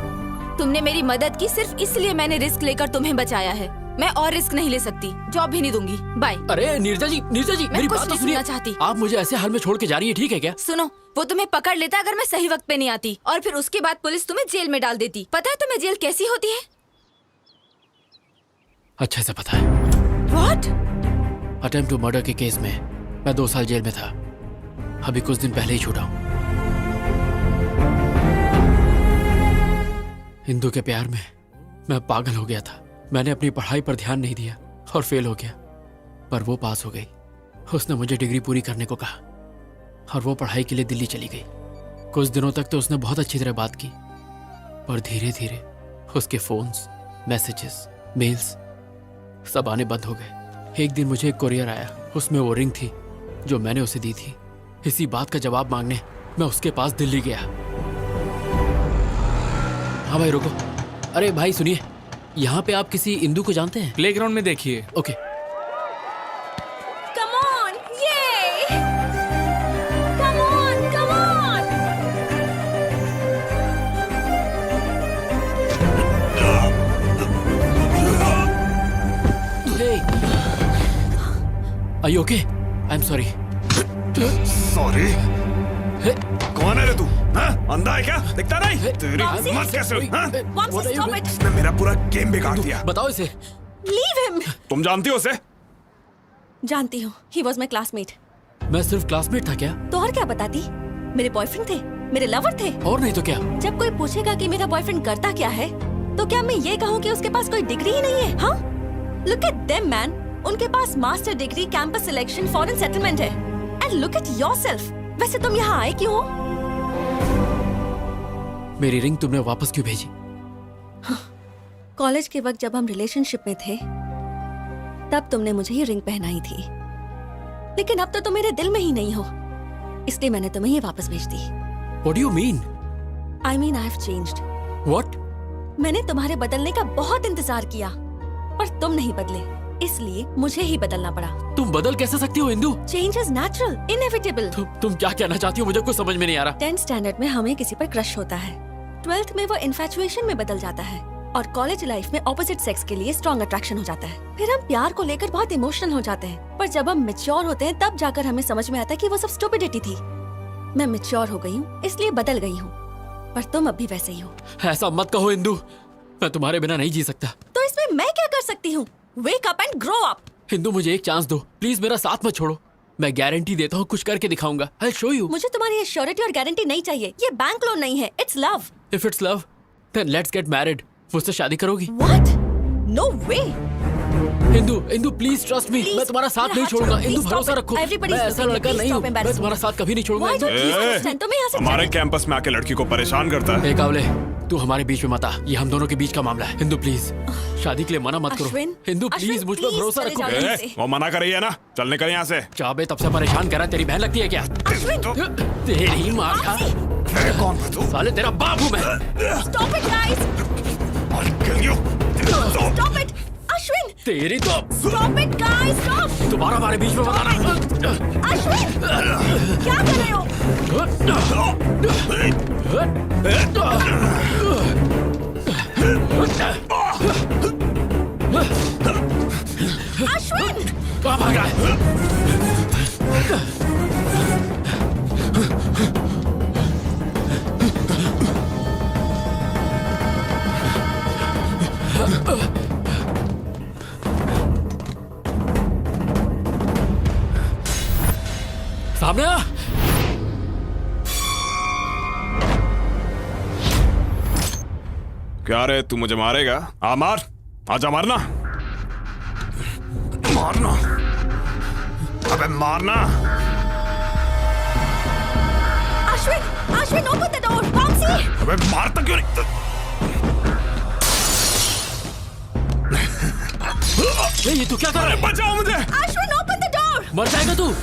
तुमने मेरी मदद की सिर्फ इसलिए मैंने रिस्क लेकर तुम्हें बचाया है। मैं और रिस्क नहीं ले सकती। जॉब भी नहीं दूंगी। बाय। अरे नीरजा जी मेरी बात तो सुनिए। चाहती। आप मुझे ऐसे हाल में छोड़ के जा रही है, ठीक है क्या? सुनो, वो तुम्हें पकड़ लेता अगर मैं सही वक्त पे नहीं आती, और फिर उसके बाद पुलिस तुम्हें जेल में डाल देती। पता है तुम्हें जेल कैसी होती है? अच्छे से पता है। What? अटेम्प्ट टू मर्डर के केस में मैं 2 साल जेल में था। अभी कुछ दिन पहले ही छूटा हूँ। हिंदू के प्यार में मैं पागल हो गया था। मैंने अपनी पढ़ाई पर ध्यान नहीं दिया और फेल हो गया, पर वो पास हो गई। उसने मुझे डिग्री पूरी करने को कहा और वो पढ़ाई के लिए दिल्ली चली गई। कुछ दिनों तक तो उसने बहुत अच्छी तरह बात की, पर धीरे धीरे उसके फोन्स, मैसेजेस, मेल्स सब आने बंद हो गए। एक दिन मुझे एक कोरियर आया, उसमें वो रिंग थी जो मैंने उसे दी थी। इसी बात का जवाब मांगने मैं उसके पास दिल्ली गया। हाँ भाई रुको। अरे भाई सुनिए, यहाँ पे आप किसी इंदू को जानते हैं? प्लेग्राउंड में देखिए। Okay. Come on, yay! Come on, come on! Are you okay? I'm sorry. Sorry. कौन है रे तू? हाँ? अंधा है क्या? दिखता नहीं? तेरी हिम्मत कैसे हुई? हाँ? Vamsi, stop it. इसने मेरा पूरा गेम बिगाड़ दिया। बताओ इसे। Leave him. तुम जानती हो उसे? जानती हूँ, he was my classmate. मैं सिर्फ क्लासमेट था क्या? तो और क्या बताती? मेरे बॉयफ्रेंड थे, मेरे लवर थे। और नहीं तो क्या? जब कोई पूछेगा कि मेरा बॉयफ्रेंड करता क्या है, तो क्या मैं ये कहूँ कि उसके पास कोई डिग्री ही नहीं है? हाँ? Look at them, man. उनके पास master degree, campus selection, foreign settlement है। And look at yourself. वैसे तुम यहाँ आए क्यों हो? मेरी रिंग तुमने वापस क्यों भेजी? कॉलेज के वक्त जब हम रिलेशनशिप में थे, तब तुमने मुझे ये रिंग पहनाई थी। लेकिन अब तो तुम मेरे दिल में ही नहीं हो, इसलिए मैंने तुम्हें ये वापस भेज दी। What do you mean? I mean I have changed. What? मैंने तुम्हारे बदलने का बहुत इंतजार किया, पर तुम नहीं बदले, इसलिए मुझे ही बदलना पड़ा। तुम बदल कैसे सकती हो Indu? Change is natural, inevitable. तुम क्या कहना चाहती हो? मुझे कुछ समझ में नहीं आ रहा। 10th स्टैंडर्ड में हमें किसी पर क्रश होता है, 12th में वो इन्फैचुएशन में बदल जाता है, और कॉलेज लाइफ में ऑपोजिट सेक्स के लिए स्ट्रॉन्ग अट्रैक्शन हो जाता है। फिर हम प्यार को लेकर बहुत इमोशनल हो जाते हैं, पर जब हम मैच्योर होते हैं तब जाकर हमें समझ में आता है कि वो सब स्टुपिडिटी थी। मैं मैच्योर हो गई हूँ, इसलिए बदल गई हूँ, पर तुम अब भी वैसे ही हो। ऐसा मत कहो इंदु, मैं तुम्हारे बिना नहीं जी सकता। तो इसमें मैं क्या कर सकती हूँ? Wake up and grow up. Indu मुझे एक चांस दो, प्लीज मेरा साथ मत छोड़ो। मैं गारंटी देता हूँ कुछ करके दिखाऊंगा। I'll show you. मुझे तुम्हारी श्योरिटी और गारंटी नहीं चाहिए, ये बैंक लोन नहीं है, it's love. If it's love, then let's get married. मुझसे शादी करोगी? What? No way. Indu please trust me, मैं तुम्हारा साथ नहीं छोड़ूंगा। इंदु भरोसा रखो, मैं ऐसा लड़का नहीं हूँ, मैं तुम्हारा साथ कभी नहीं छोड़ूंगा। हमारे कैंपस में आके लड़की को परेशान करता है। कावले, तू हमारे बीच में मत आ, ये हम दोनों के बीच का मामला है। इंदु प्लीज शादी के लिए मना मत करो। इंदु प्लीज मुझ पर भरोसा रखो। वो मना कर रही है ना, चल निकल यहाँ से। चाबे तब से परेशान कर रहा है, तेरी बहन लगती है क्या? तेरी माँ का कौन है तू? साले तेरा बाप हूँ मैं। Stop it, guys. Stop it. Ashwin! तेरी तो Stop it, guys! Stop! दोबारा हमारे बीच में मत आना। अश्विन! क्या कर रहे हो? अश्विन! कहाँ भाग रहा है? सामने आ। क्या रे, तू मुझे मारेगा? आ मार, आजा मारना, मारना, अबे मारना। Ashwin, open the door, Vamsi! अबे मारता क्यों नहीं? ये तू क्या कर रहा है? बचाओ मुझे! Ashwin, open the door! मर जाएगा तू,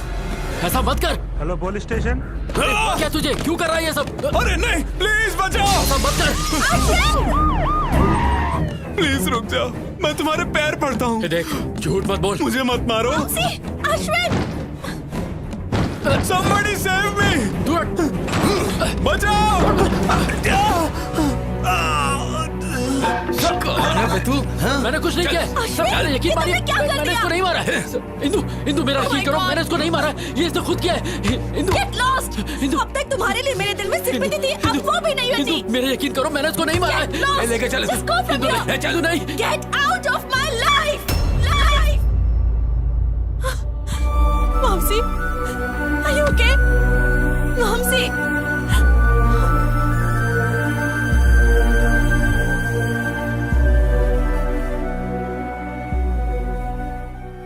ऐसा मत कर। Hello police station. क्या तुझे क्यों कर रहा है ये सब? अरे नहीं, प्लीज बचाओ! ऐसा मत कर। प्लीज रुक जाओ, मैं तुम्हारे पैर पड़ता हूँ। देख, झूठ मत बोल। मुझे मत मारो। अश्विन! Somebody save me! बचाओ! कौन है बे तू? मैंने कुछ नहीं किया। मैंने यकीन मानिए, मैंने इसको नहीं मारा है। इंदु मेरा यकीन करो, मैंने इसको नहीं मारा, ये इसने खुद किया है। Indu Get lost! अब तक तुम्हारे लिए मेरे दिल में सिंपैथी थी, अब वो भी नहीं होती। मेरे यकीन करो, मैंने इसको नहीं मारा है। लेके चल, Just go from here. चल नहीं। Get out of my life! Vamsi, are you okay? Vamsi!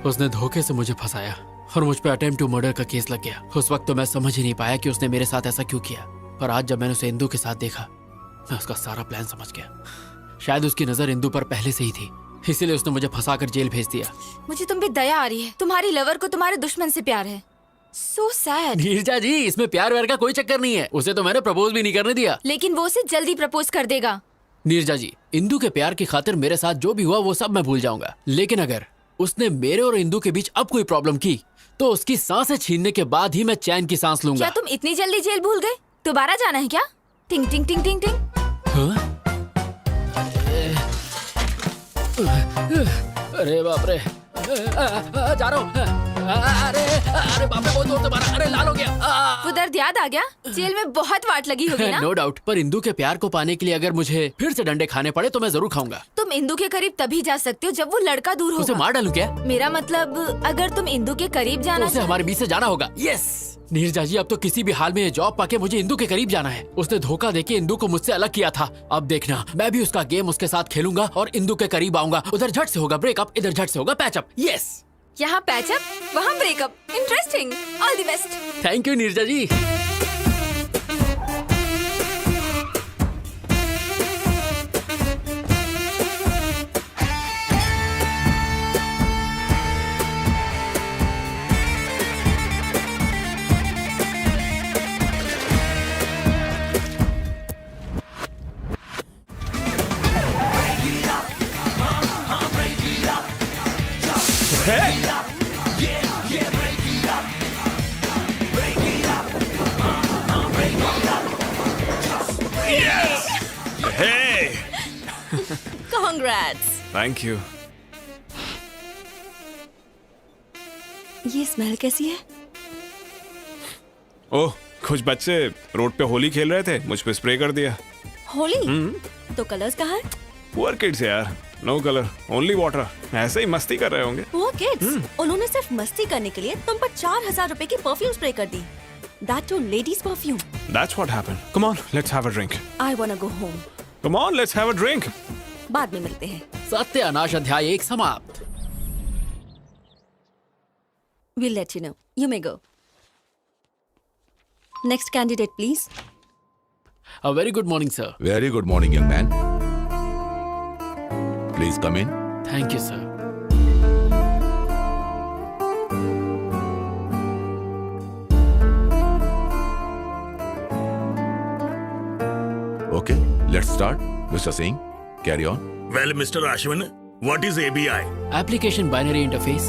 उसने धोखे से मुझे फंसाया और मुझ पे अटेम्प्ट टू मर्डर का केस लग गया। उस वक्त तो मैं समझ ही नहीं पाया कि उसने मेरे साथ ऐसा क्यों किया, पर आज जब मैंने उसे इंदु के साथ देखा, मैं उसका सारा प्लान समझ गया। शायद उसकी नजर इंदु पर पहले से ही थी, इसीलिए उसने मुझे फंसाकर जेल भेज दिया। मुझे तुम पे दया आ रही है, तुम्हारी लवर को तुम्हारे दुश्मन से प्यार है। So sad. नीरजा जी, इसमें प्यार व्यार का कोई चक्कर नहीं है, उसे तो मैंने प्रपोज भी नहीं करने दिया। लेकिन वो उसे जल्दी प्रपोज कर देगा। नीरजा जी, इंदु के प्यार की खातिर मेरे साथ जो भी हुआ वो सब मैं भूल जाऊंगा, लेकिन अगर उसने मेरे और इंदु के बीच अब कोई प्रॉब्लम की तो उसकी सांसें छीनने के बाद ही मैं चैन की सांस लूंगा। क्या तुम इतनी जल्दी जेल भूल गए? दोबारा जाना है क्या? टिंग टिंग टिंग टिंग टिंग। अरे बाप रे, जा रहा हूँ। अरे अरे बाप रे, बहुत जोर से मारा। अरे लाल हो गया। वो दर्द याद आ गया? जेल में बहुत वाट लगी होगी ना? नो डाउट, पर इंदू के प्यार को पाने के लिए अगर मुझे फिर से डंडे खाने पड़े तो मैं जरूर खाऊंगा। तुम इंदू के करीब तभी जा सकते हो जब वो लड़का दूर उसे होगा। मार डालूं क्या? मेरा मतलब अगर तुम इंदू के करीब जाना उसे हमारे बीच से जाना होगा। यस नीरजा जी, अब तो किसी भी हाल में ये जॉब पाके मुझे इंदू के करीब जाना है। उसने धोखा देके इंदू को मुझसे अलग किया था। अब देखना, मैं भी उसका गेम उसके साथ खेलूंगा और इंदू के करीब आऊंगा। उधर झट से होगा ब्रेकअप, इधर झट से होगा पैचअप। यस, यहाँ पैचअप, वहाँ breakup. Interesting. All the best. Thank you Neerja ji. Hey! Congrats. Thank you. ये स्मेल कैसी है? ओह, कुछ बच्चे रोड पे होली खेल रहे थे, मुझ पे स्प्रे कर दिया। होली? तो कलर्स कहाँ हैं? पुअर किड्स यार, नो कलर, ओनली वाटर। ऐसे ही मस्ती कर रहे होंगे। वो किड्स, उन्होंने सिर्फ मस्ती करने के लिए तुम पर 4000 रुपए की परफ्यूम स्प्रे कर दी। That too, ladies perfume. That's what happened. Come on, let's have a drink. I wanna go home. Come on, let's have a drink. बाद में मिलते हैं। सत्यानाश अध्याय 1 समाप्त। We'll let you know. You may go. Next candidate, please. A very good morning, sir. Very good morning, young man. Please come in. Thank you, sir. Okay, let's start. Mr. Singh, carry on. Well, Mr. Ashwin, what is ABI? Application Binary Interface.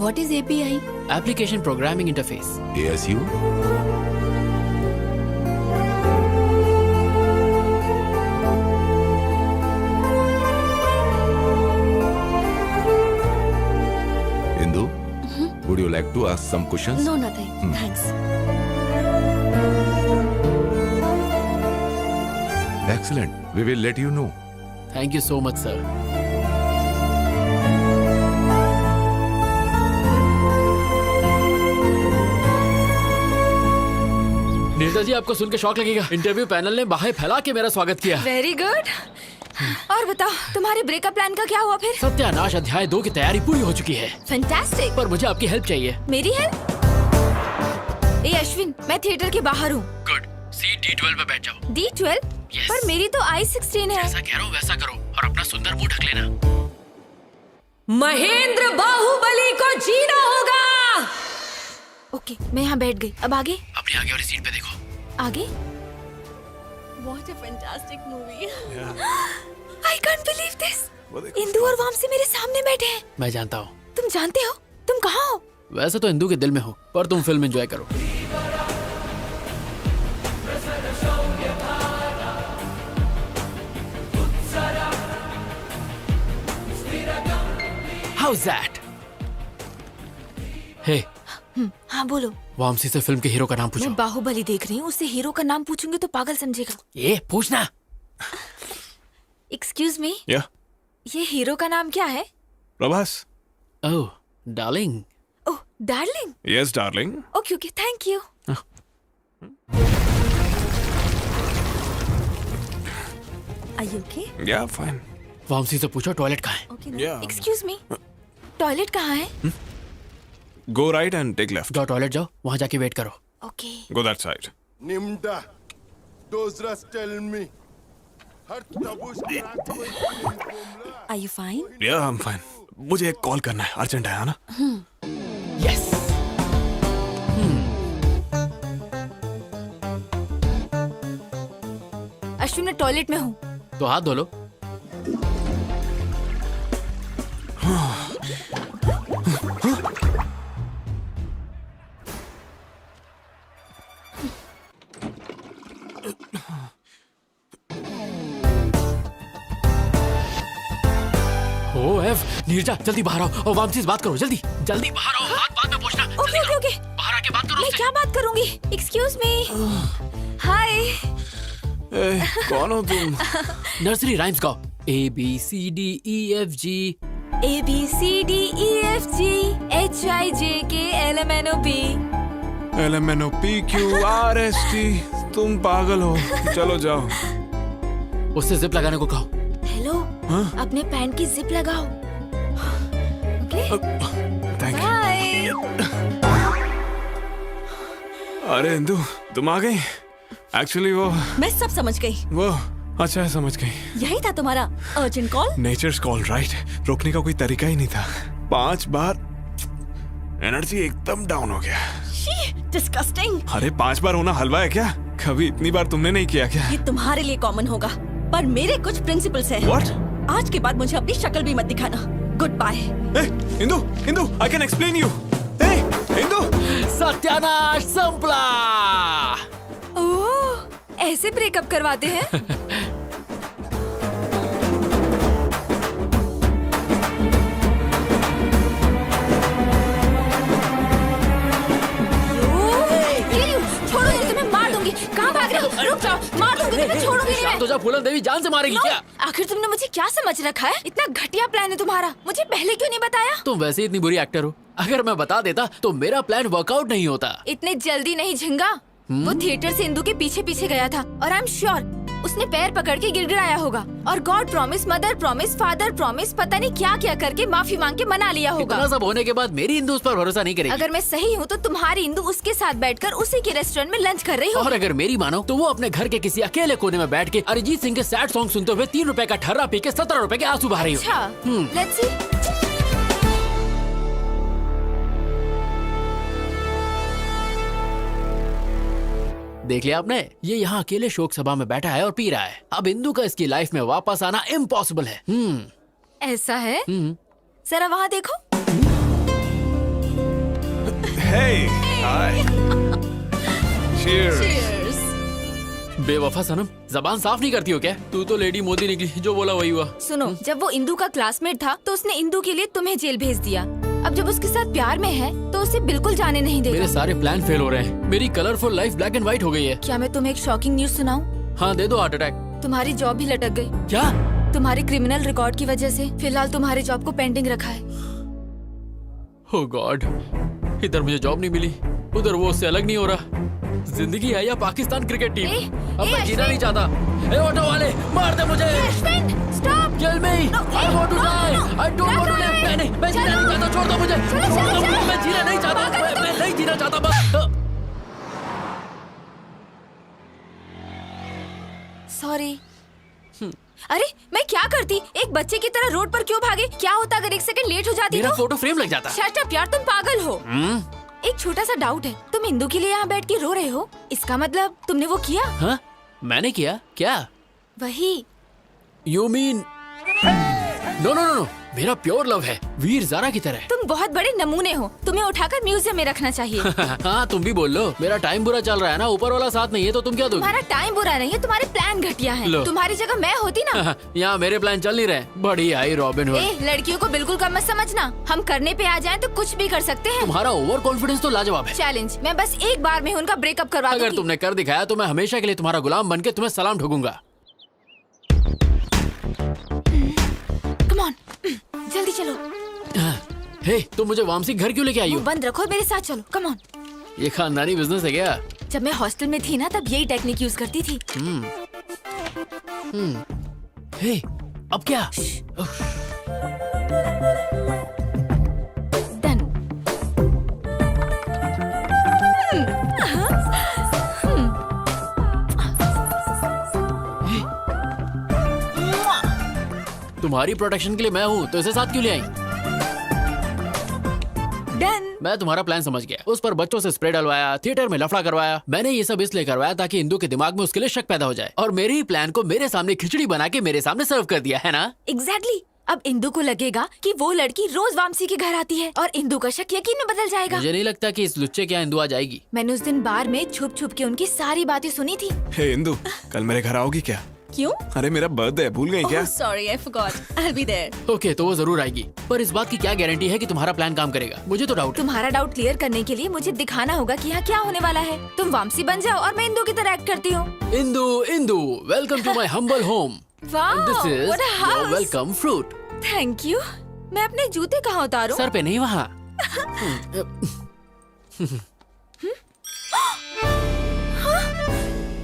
What is API? Application Programming Interface. ASU. Indu, would you like to ask some questions? No, nothing. Thanks. Excellent. We will let you know. Thank you so much, sir. Neerja जी, आपको सुन के शौक लगेगा। इंटरव्यू पैनल ने बाहें फैला के मेरा स्वागत किया। Very good. और बताओ, तुम्हारे ब्रेकअप प्लान का क्या हुआ फिर? सत्यानाश अध्याय 2 की तैयारी पूरी हो चुकी है। फैंटास्टिक। पर मुझे आपकी हेल्प चाहिए। मेरी हेल्प? ए अश्विन, मैं थिएटर के बाहर हूँ। गुड, सीट D12 पे बैठ जाओ। D12? Yes. पर मेरी तो I16 है। जैसा कह रहा हूँ वैसा करो और अपना सुंदर मुंह ढक लेना। महेंद्र बाहुबली को जीना होगा। ओके, मैं यहाँ बैठ गई। अब आगे? अपनी आगे वाली सीट पे देखो। आगे? What a fantastic movie. I can't believe this. Indu और वामसी मेरे सामने बैठे हैं। मैं जानता हूँ। तुम जानते हो? तुम कहाँ हो? वैसे तो इंदू के दिल में हो, पर तुम फिल्म एंजॉय करो। How's that? Hey, हाँ बोलो। वामसी से फिल्म के हीरो का नाम पूछो। मैं बाहुबली देख रही हूँ, उससे हीरो का नाम पूछूंगी तो पागल समझेगा। ये पूछना। एक्सक्यूज मी, Yeah, ये हीरो का नाम क्या है? Prabhas. Oh, darling. Oh, darling. Yes, darling. Okay okay, thank you. Are you okay? Yeah, fine. Vamsi से पूछो टॉयलेट कहाँ है। Okay. Yeah. Excuse me, toilet कहाँ है? Go right and take left. जाओ टॉयलेट जाओ, वहाँ जाके वेट करो। Okay. Go that side. Nimda. Those rust tell me. Are you fine? Yeah, I'm fine. मुझे एक कॉल करना है, अर्जेंट है ना? Yes. अश्विन, मैं टॉयलेट में हूँ। तो हाथ धो लो। ओ एफ, नीरजा जल्दी बाहर आओ और वामसी से बात करो, जल्दी जल्दी बाहर आओ, बात बाद में पूछना। ओके ओके ओके, बाहर आके बात करो मैं उससे। क्या बात करूंगी? Excuse me. हाय। कौन हो तुम? नर्सरी राइम्स गाओ। ABCDEFG ABCDEFG HIJKLMNOP। LMNOPQRST। तुम पागल हो, चलो जाओ। उससे जिप लगाने को कहो। हेलो, अपने पैंट की जिप लगाओ। Okay, thank you. बाय। अरे इंदु, तुम आ गई? एक्चुअली मैं सब समझ गई। वो अच्छा है, समझ गई। यही था तुम्हारा urgent call? Nature's call, right? रोकने का कोई तरीका ही नहीं था। 5 बार एनर्जी एकदम डाउन हो गया। डिस्गस्टिंग। अरे 5 बार होना हलवा है क्या? कभी इतनी बार तुमने नहीं किया क्या? ये तुम्हारे लिए कॉमन होगा, पर मेरे कुछ प्रिंसिपल्स हैं। What? आज के बाद मुझे अपनी शक्ल भी मत दिखाना। Good bye. Indu, Indu, I can explain you. Indu, सत्यानाश संपला। ओह, ऐसे ब्रेकअप करवाते हैं? छोड़ो नहीं, तुम्हें मार दूंगी। कहाँ भाग रहे हो? रुक जाओ, मार दूंगी तुम्हें, छोड़ूंगी नहीं मैं। तो जा, फूलन देवी जान से मारेगी क्या? आखिर तुमने मुझे क्या समझ रखा है? इतना घटिया प्लान है तुम्हारा, मुझे पहले क्यों नहीं बताया? तुम वैसे ही इतनी बुरी एक्टर हो, अगर मैं बता देता तो मेरा प्लान वर्कआउट नहीं होता। इतने जल्दी नहीं झिंगा। वो थिएटर से इंदु के पीछे पीछे गया था और आई एम श्योर उसने पैर पकड़ के गिड़गिड़ाया होगा और God promise, mother promise, father promise, पता नहीं क्या क्या करके माफी मांग के मना लिया होगा। इतना सब होने के बाद मेरी इंदु उस पर भरोसा नहीं करेगी। अगर मैं सही हूँ तो तुम्हारी इंदु उसके साथ बैठकर उसी के रेस्टोरेंट में लंच कर रही हो। और अगर मेरी मानो तो वो अपने घर के किसी अकेले कोने में बैठ के अरिजीत सिंह के सैड सॉन्ग सुनते हुए 3 रुपए का ठर्रा पी के 17 रुपए के आंसू बहा रही हो। अच्छा, लेट्स सी। देख लिया आपने, ये यहाँ अकेले शोक सभा में बैठा है और पी रहा है। अब इंदु का इसकी लाइफ में वापस आना इम्पॉसिबल है। ऐसा है? जरा वहाँ देखो। Hey, hi. Cheers. बेवफा सनम, जबान साफ नहीं करती हो क्या? तू तो लेडी मोदी निकली, जो बोला वही हुआ। सुनो, जब वो इंदु का क्लासमेट था तो उसने इंदु के लिए तुम्हें जेल भेज दिया। अब जब उसके साथ प्यार में है तो उसे बिल्कुल जाने नहीं देगा। मेरे सारे प्लान फेल हो रहे हैं। मेरी colourful life black and white हो गई है। क्या मैं तुम्हें एक शॉकिंग न्यूज सुनाऊं? हाँ दे दो, हार्ट अटैक। तुम्हारी जॉब भी लटक गई। क्या? तुम्हारे क्रिमिनल रिकॉर्ड की वजह से फिलहाल तुम्हारे जॉब को पेंडिंग रखा है। ओह गॉड, इधर मुझे जॉब नहीं मिली, उधर वो उससे अलग नहीं हो रहा। जिंदगी है या पाकिस्तान क्रिकेट टीम? अब मैं जीना नहीं चाहता। ए ऑटो वाले, मार दे मुझे। Stop. Kill me. I want to die. I don't want to live. मैं जीना नहीं चाहता, छोड़ दो मुझे। छोड़ दो मुझे, मैं जीना नहीं चाहता। मैं नहीं जीना चाहता बस। सॉरी। अरे मैं क्या करती? एक बच्चे की तरह रोड पर क्यों भागे? क्या होता अगर 1 सेकंड लेट हो जाती मेरा तो? फोटो फ्रेम लग जाता। शट अप यार, तुम पागल हो। एक छोटा सा डाउट है, तुम इंदु के लिए यहाँ बैठ के रो रहे हो, इसका मतलब तुमने वो किया? हाँ, मैंने किया क्या? वही। You mean? No no no, मेरा प्योर लव है, वीर ज़ारा की तरह। तुम बहुत बड़े नमूने हो, तुम्हें उठाकर म्यूजियम में रखना चाहिए। हाँ तुम भी बोल लो, मेरा टाइम बुरा चल रहा है ना, ऊपर वाला साथ नहीं है तो तुम क्या दोगे? तुम्हारा टाइम बुरा नहीं है, तुम्हारे प्लान घटिया हैं। तुम्हारी जगह मैं होती ना। यहाँ मेरे प्लान चल नहीं रहे। बड़ी आई रॉबिन हुड। लड़कियों को बिल्कुल कम मत समझना, हम करने पे आ जाएं तो कुछ भी कर सकते हैं। तुम्हारा ओवर कॉन्फिडेंस तो लाजवाब है। चैलेंज, मैं बस एक बार में उनका ब्रेकअप करवा दूंगी। अगर तुमने कर दिखाया तो मैं हमेशा के लिए तुम्हारा गुलाम बन के तुम्हें सलाम ठोकूंगा। कम ऑन, जल्दी चलो। हे, तुम मुझे वामसी घर क्यों लेके आई हो? बंद रखो, मेरे साथ चलो। Come on. ये खानदानी बिजनेस है क्या? जब मैं हॉस्टल में थी ना तब यही टेक्निक यूज करती थी। हे, अब क्या? डन। तुम्हारी प्रोटेक्शन के लिए मैं हूँ तो इसे साथ क्यों ले आई? डन। मैं तुम्हारा प्लान समझ गया। उस पर बच्चों से स्प्रे डलवाया, थिएटर में लफड़ा करवाया। मैंने ये सब इसलिए करवाया ताकि इंदु के दिमाग में उसके लिए शक पैदा हो जाए और मेरे ही प्लान को मेरे सामने खिचड़ी बना के मेरे सामने सर्व कर दिया है ना? एग्जैक्टली। अब इंदु को लगेगा कि वो लड़की रोज वामसी के घर आती है और इंदु का शक यकीन में बदल जाएगा। मुझे नहीं लगता कि इस लुच्चे के यहाँ इंदु आ जाएगी। मैंने उस दिन बार में छुप छुप के उनकी सारी बातें सुनी थी। हे इंदु, कल मेरे घर आओगी क्या? क्यों? अरे मेरा बर्थडे है, भूल गई क्या? Sorry I forgot, I will be there. Okay, तो वो जरूर आएगी, पर इस बात की क्या गारंटी है कि तुम्हारा प्लान काम करेगा? मुझे तो डाउट है। तुम्हारा डाउट क्लियर करने के लिए मुझे दिखाना होगा कि यहाँ क्या होने वाला है। तुम वामसी बन जाओ और मैं इंदू की तरह एक्ट करती हूँ। Indu, welcome to my humble home. Wow, this is what a house. Welcome fruit. Thank you. मैं अपने जूते कहाँ उतारूं? सर पे नहीं, वहाँ।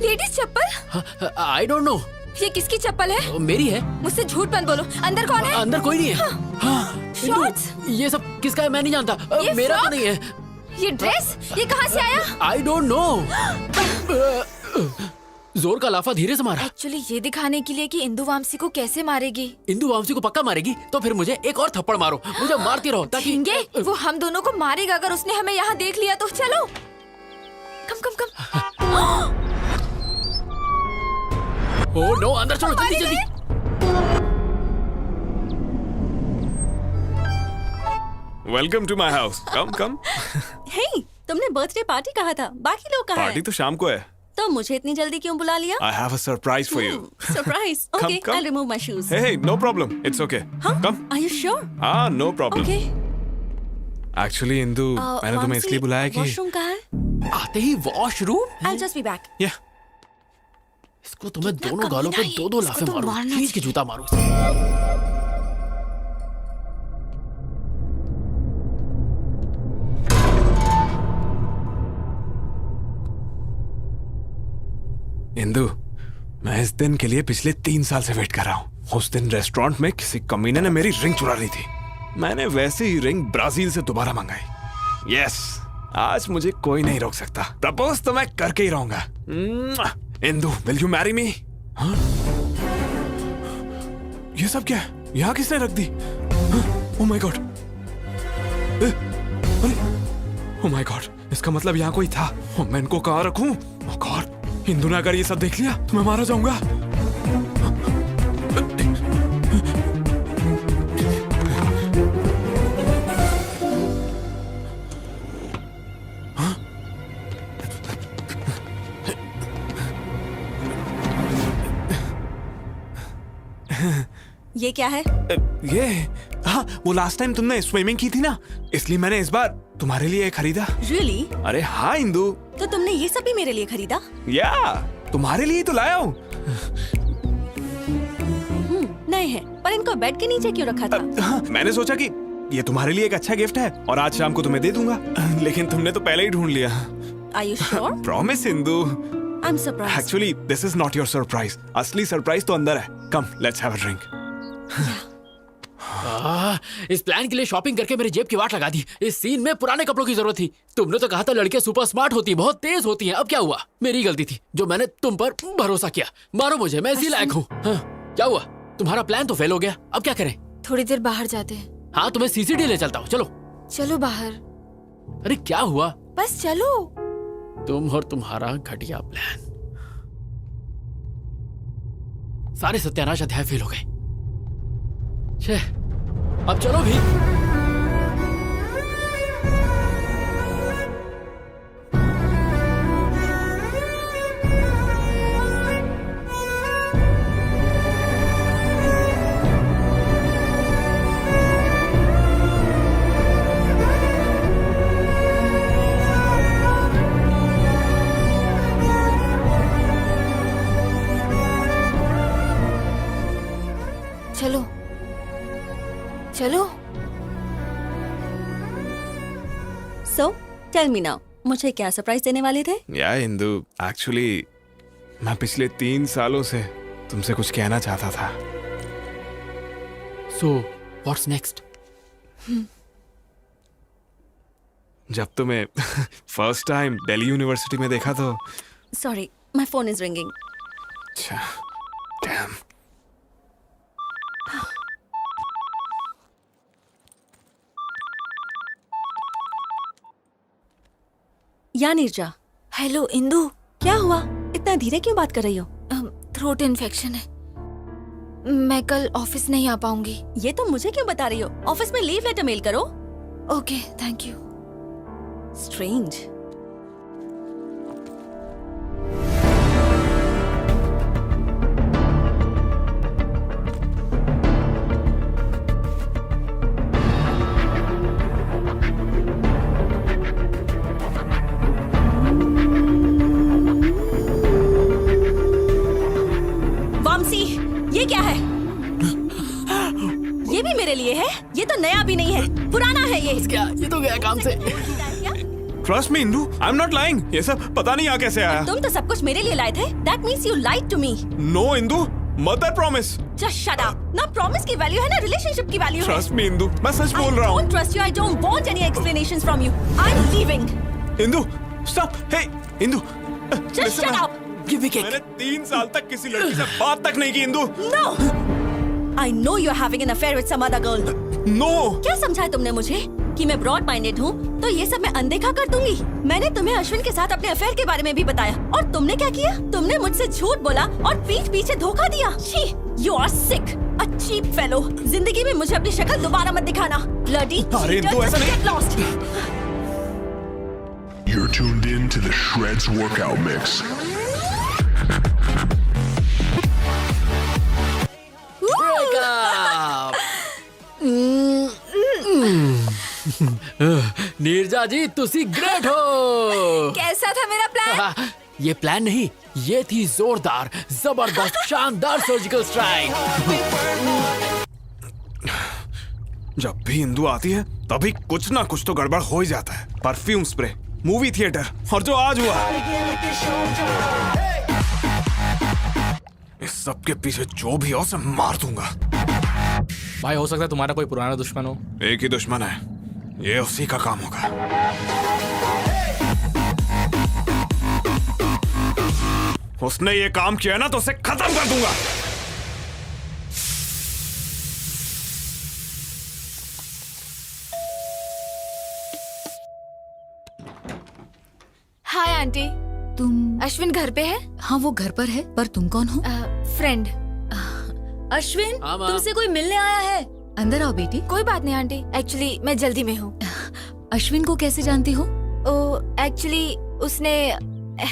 लेडीज चप्पल? I don't know. ये किसकी चप्पल है? मेरी है। मुझसे झूठ मत बोलो। अंदर कौन है? अंदर कोई नहीं है। हाँ, शॉर्ट्स? ये सब किसका है मैं नहीं जानता। ये मेरा तो फ्रॉक? नहीं है। ये ड्रेस? ये कहाँ से आया? आई डोंट नो। जोर का लाफा धीरे से मारा। एक्चुअली ये दिखाने के लिए कि इंदु वामसी को कैसे मारेगी। इंदु वामसी को पक्का मारेगी, तो फिर मुझे एक और थप्पड़ मारो, मुझे मारती रहो ताकि झिंगे, वो हम दोनों को मारेगा अगर उसने हमें यहाँ देख लिया तो। चलो कम कम कम। ओह नो, अंदर चलो जल्दी जल्दी। वेलकम टू माय हाउस, कम कम। हे, तुमने बर्थडे पार्टी कहा था, बाकी लोग कहाँ पार्टी हैं? तो शाम को है। तो मुझे इतनी जल्दी क्यों बुला लिया? I have a surprise for you. Surprise. Come, okay, come. I'll remove my shoes. Hey, no problem. It's okay. Come. Are you sure? No problem. Okay. Actually, Indu, मैंने तुम्हें इसलिए बुलाया कि वॉशरूम कहाँ है? आते ही washroom. I'll just be back. Yeah. इसको तो मैं दोनों गालों पे कमीना है, दो इसको लाफे तो मारूं, मारना खींच के जूता मारूं इसे। इंदु, मैं इस दिन के लिए पिछले 3 साल से वेट कर रहा हूँ। उस दिन रेस्टोरेंट में किसी कमीने ने मेरी रिंग चुरा ली थी। मैंने वैसे ही रिंग ब्राजील से दोबारा मंगाई। यस, आज मुझे कोई नहीं रोक सकता। प्रपोज तो मैं करके ही रहूंगा। Indu, will you marry me? ये सब क्या है? यहाँ किसने रख दी? Oh my god! Oh my god! इसका मतलब यहाँ कोई था। मैं इनको कहाँ रखूं? ओह गॉड! इंदु ने अगर ये सब देख लिया तो मैं मारा जाऊंगा। ये क्या है? ये हाँ, वो लास्ट टाइम तुमने स्विमिंग की थी ना, इसलिए मैंने इस बार तुम्हारे लिए खरीदा। Really? अरे हाँ इंदु। तो तुमने ये सब भी मेरे लिए खरीदा? या, तुम्हारे लिए तो लाया हूँ। नए हैं, पर इनको बेड के नीचे क्यों रखा था? हाँ, मैंने सोचा कि ये तुम्हारे लिए एक अच्छा गिफ्ट है और आज शाम को तुम्हें दे दूंगा। लेकिन तुमने तो पहले ही ढूंढ लिया। Are you sure? Promise Indu. I'm surprised. Actually this is not your surprise. असली सरप्राइज तो अंदर है। कम, लेट्स हैव अ ड्रिंक। इस प्लान के लिए शॉपिंग करके मेरी जेब की वाट लगा दी। इस सीन में पुराने कपड़ों की जरूरत थी। तुमने तो कहा था लड़कियां सुपर स्मार्ट होती हैं, बहुत तेज होती हैं। अब क्या हुआ? मेरी गलती थी जो मैंने तुम पर भरोसा किया। मारो मुझे, मैं इसी लायक हूँ। हाँ, क्या हुआ? तुम्हारा प्लान तो फेल हो गया। अब क्या करें? थोड़ी देर बाहर जाते हैं। हाँ, तुम्हें सीसीडी ले चलता हूँ, चलो। चलो बाहर। अरे क्या हुआ? बस चलो। तुम और तुम्हारा घटिया प्लान। सारे सत्यानाश अध्याय फेल हो गए। छे, अब चलो भी। चलो चलो। So, tell me now, मुझे क्या सरप्राइज देने वाले थे? या इंदु, एक्चुअली मैं पिछले 3 सालों से तुमसे कुछ कहना चाहता था। So, what's next? जब तुम्हें फर्स्ट टाइम दिल्ली यूनिवर्सिटी में देखा तो Sorry, my phone is ringing. अच्छा, डैम। या नीरजा। हेलो इंदु। क्या हुआ? इतना धीरे क्यों बात कर रही हो? थ्रोट इन्फेक्शन है, मैं कल ऑफिस नहीं आ पाऊंगी। ये तो मुझे क्यों बता रही हो? ऑफिस में लीव लेटर मेल करो। Okay, thank you. स्ट्रेंज। मेरे लिए है? ये तो नया भी नहीं है, पुराना है ये। क्या ये तो गया काम से। Trust me Indu, I am not lying. ये सब पता नहीं यहाँ कैसे आया। तुम तो सब कुछ मेरे लिए लाए थे। That means you lied to me. No Indu, mother promise. Just shut up. ना प्रॉमिस की वैल्यू है ना रिलेशनशिप की वैल्यू है। ट्रस्ट मी इंदू, मैं सच बोल रहा हूँ। I don't trust you. I don't want any explanations from you. I'm leaving. Indu, stop. Hey, Indu. Just shut up. Give me cake. मैंने 3 साल तक किसी लड़की से बात तक नहीं की Indu. No. I know you're having an affair with some other girl. No. क्या समझा है तुमने मुझे कि मैं ब्रॉड माइंडेड हूँ तो ये सब मैं अनदेखा कर दूंगी? मैंने तुम्हें अश्विन के साथ अपने अफेयर के बारे में भी बताया और तुमने क्या किया? तुमने मुझसे झूठ बोला और पीठ पीछे धोखा दिया। छी, you are sick, a cheap fellow. जिंदगी में मुझे अपनी शक्ल दोबारा मत दिखाना। Bloody अरे cheater, तो ऐसा just नहीं। get lost. You're tuned in to the Shreds Workout Mix. Neerja जी तुसी ग्रेट हो। कैसा था मेरा प्लान? ये प्लान नहीं, ये थी जोरदार, जबरदस्त, शानदार सर्जिकल स्ट्राइक। जब भी इंदू आती है तभी कुछ ना कुछ तो गड़बड़ हो ही जाता है। परफ्यूम स्प्रे, मूवी थिएटर और जो आज हुआ, इस सब के पीछे जो भी हो उसे मार दूंगा। भाई हो सकता है तुम्हारा कोई पुराना दुश्मन हो। एक ही दुश्मन है, ये उसी का काम होगा। उसने ये काम किया ना तो उसे खत्म कर दूंगा। Hi aunty. तुम? अश्विन घर पे है? हाँ वो घर पर है, पर तुम कौन हो? फ्रेंड। अश्विन, हाँ, माँ। तुमसे कोई मिलने आया है। अंदर आओ बेटी। कोई बात नहीं आंटी, एक्चुअली मैं जल्दी में हूँ। अश्विन को कैसे जानती हो? एक्चुअली उसने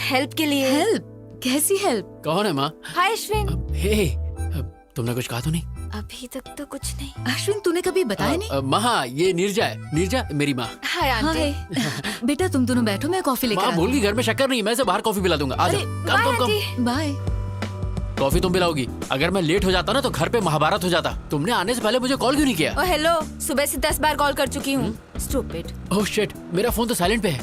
हेल्प के लिए। हेल्प? कैसी हेल्प? कौन है माँ? हाय अश्विन। हे, तुमने कुछ कहा तो नहीं? अभी तक तो कुछ नहीं। अश्विन तूने कभी बताया नहीं? माँ ये नीरजा है, नीरजा मेरी माँ। Hi aunty. बेटा तुम दोनों बैठो, मैं कॉफी लेकर माँ भूल गई घर में शक्कर नहीं, मैं इसे बाहर कॉफी पिला दूंगा। आ जाओ। कम कम कम। बाय। कॉफी तुम पिलाओगी? अगर मैं लेट हो जाता ना तो घर पे महाभारत हो जाता। तुमने आने से पहले मुझे कॉल क्यों नहीं किया? ओ हेलो, सुबह से 10 बार कॉल कर चुकी हूँ। स्टूपिड। ओह शिट, मेरा फोन तो साइलेंट पे है।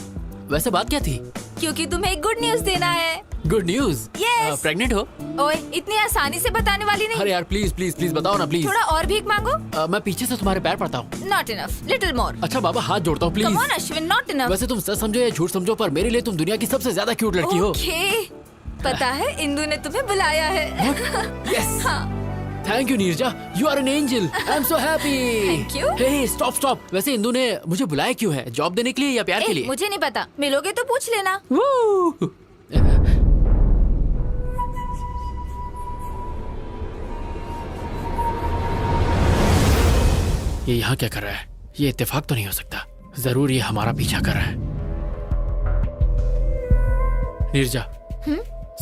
वैसे बात क्या थी? क्योंकि तुम्हें एक गुड न्यूज देना है। Good news? Yes. प्रेग्नेंट हो? ओए, इतनी आसानी से बताने वाली नहीं। अरे यार प्लीज प्लीज प्लीज बताओ ना प्लीज। थोड़ा और भीख मांगो। मैं पीछे से तुम्हारे पैर पड़ता हूँ। Not enough, little more. अच्छा बाबा हाथ जोड़ता हूँ please. Come on Ashwin, not enough. वैसे तुम सच समझो या झूठ समझो पर मेरे लिए तुम दुनिया की सबसे ज्यादा क्यूट लड़की हो। ओके, पता है इंदू ने तुम्हें बुलाया है। यस। हाँ। Thank you Neerja, you are an angel. I am so happy. Thank you. Hey stop stop. वैसे इंदू ने मुझे बुलाया क्यों है? जॉब देने के लिए या प्यार के लिए? मुझे नहीं पता, मिलोगे तो पूछ लेना। ये यहाँ क्या कर रहा है? ये इत्तेफाक तो नहीं हो सकता। जरूर ये हमारा पीछा कर रहा है। नीरजा,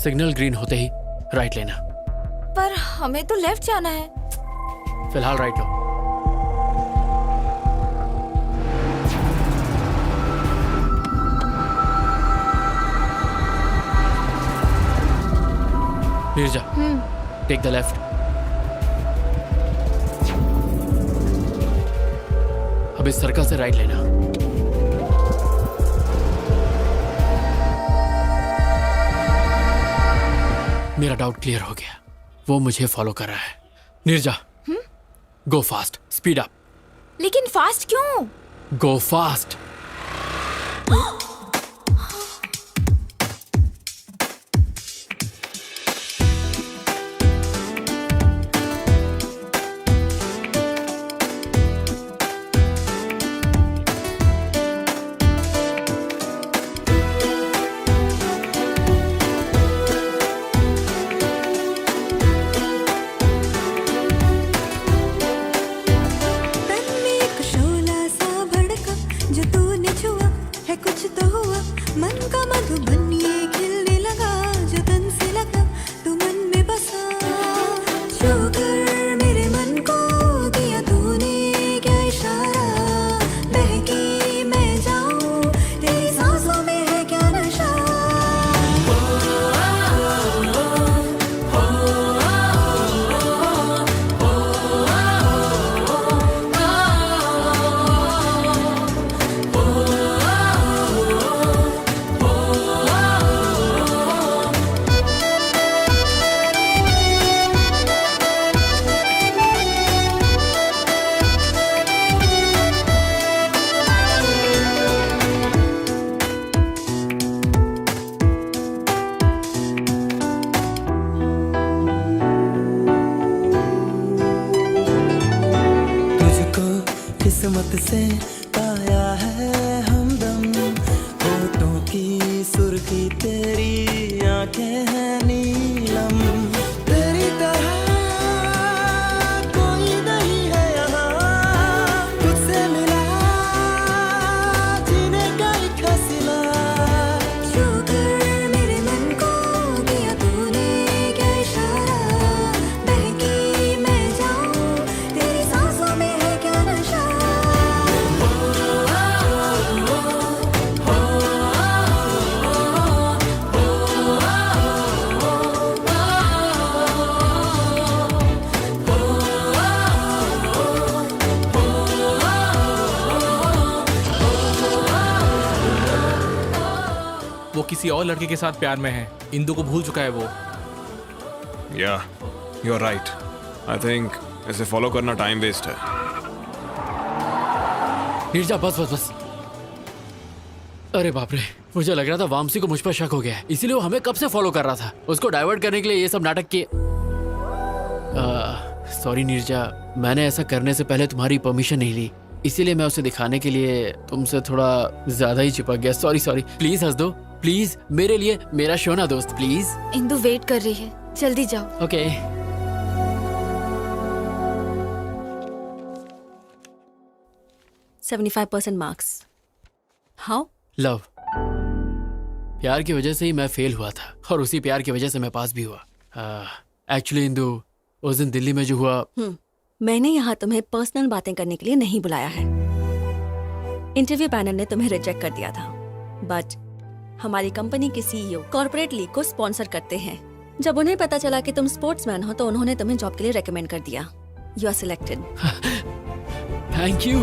सिग्नल ग्रीन होते ही राइट लेना। पर हमें तो लेफ्ट जाना है। फिलहाल राइट लो। Neerja, take the left. अब इस सर्कल से राइट लेना। मेरा डाउट क्लियर हो गया, वो मुझे फॉलो कर रहा है। नीरजा, गो फास्ट, स्पीड अप। लेकिन फास्ट क्यों? गो फास्ट। तन में एक शोला सा भड़का, जो तूने छुआ है कुछ किस्मत से पाया है हमदम, होठों की सुर्खी तेरी आंखें हैं नीलम, तेरी तरह कोई नहीं है यहाँ, तुझसे मिला जीने का एक हसीला, शुक्र मेरे मन को दिया तूने क्या इशारा, बहकी मैं जाऊं तेरी सांसों में है क्या नशा। वो किसी और लड़के के साथ प्यार में है, इंदु को भूल चुका है वो। Yeah you are right. I think इसे फॉलो करना टाइम वेस्ट है। नीरजा बस बस बस। अरे बाप रे, मुझे लग रहा था वामसी को मुझ पर शक हो गया है, इसीलिए वो हमें कब से फॉलो कर रहा था। उसको डाइवर्ट करने के लिए ये सब नाटक किए। सॉरी नीरजा, मैंने ऐसा करने से पहले तुम्हारी परमिशन नहीं ली, इसीलिए मैं उसे दिखाने के लिए तुमसे थोड़ा ज्यादा ही चिपक गया। Sorry sorry. प्लीज हंस दो प्लीज, मेरे लिए, मेरा शो ना दोस्त प्लीज। इंदु वेट कर रही है, जल्दी जाओ। ओके। 75% मार्क्स। हाउ? लव। प्यार की वजह से ही मैं फेल हुआ था और उसी प्यार की वजह से मैं पास भी हुआ। एक्चुअली इंदु, उस दिन दिल्ली में जो हुआ। मैंने यहाँ तुम्हें पर्सनल बातें करने के लिए नहीं बुलाया है। इंटरव्यू पैनल ने तुम्हें रिजेक्ट कर दिया था, बट हमारी कंपनी के सीईओ कॉर्पोरेट लीग को स्पॉन्सर करते हैं। जब उन्हें पता चला कि तुम स्पोर्ट्समैन हो तो उन्होंने तुम्हें जॉब के लिए रेकमेंड कर दिया। You are selected. Thank you.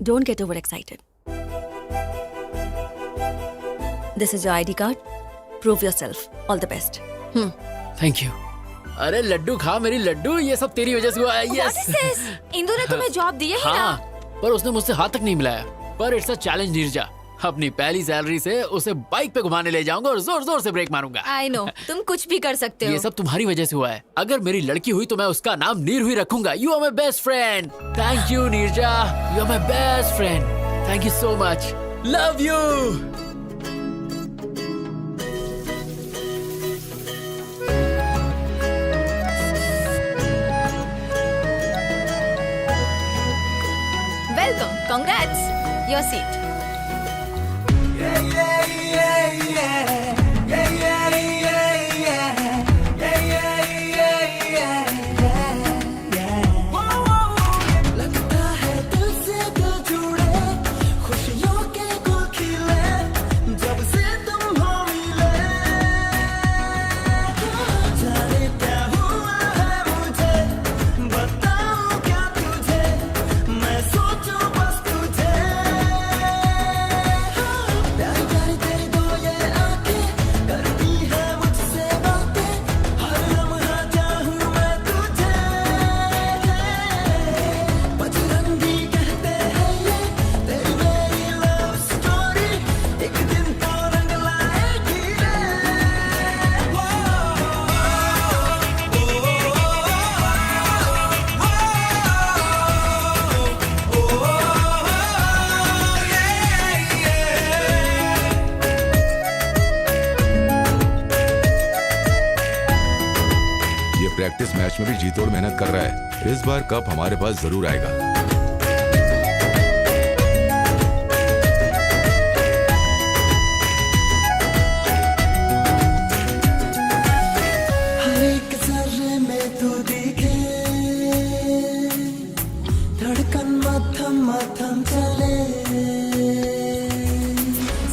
Don't get over excited. This is your ID card. Prove yourself. All the best. Thank you. अरे लड्डू खा मेरी लड्डू, ये सब तेरी वजह से हुआ है। What is this? इंदु ने तुम्हें जॉब दी है ही हाँ, ना? पर उसने मुझसे हाथ तक नहीं मिलाया। पर इट्स अ चैलेंज नीरजा। अपनी पहली सैलरी से उसे बाइक पे घुमाने ले जाऊंगा और जोर जोर से ब्रेक मारूंगा। I know, तुम कुछ भी कर सकते हो। ये सब तुम्हारी वजह से हुआ है। अगर मेरी लड़की हुई तो मैं उसका नाम नीर ही रखूंगा। You are my best friend. Thank you Neerja, you are my best friend. Thank you so much. Love you. Welcome, congrats. Your seat. लगता है दिल से दिल जुड़े, खुशियों के गुल खिले, जब से तुम हो मिले। जाने क्या हुआ है मुझे, बताऊं क्या तुझे, मैं सोचूं बस तुझे। प्यारी प्यारी तेरी दो ये आंखें करती है मुझसे बातें, हर लम्हा चाहूं मैं तुझे। बजरंगी कहते हैं ये तेरी मेरी लव स्टोरी, एक दिन तो रंग लाएगी रे। ये प्रैक्टिस मैच में भी जी तोड़ मेहनत कर रहा है। इस बार कप हमारे पास जरूर आएगा। हर एक जर्रे में तू दिखे, धड़कन मथम मथम चले,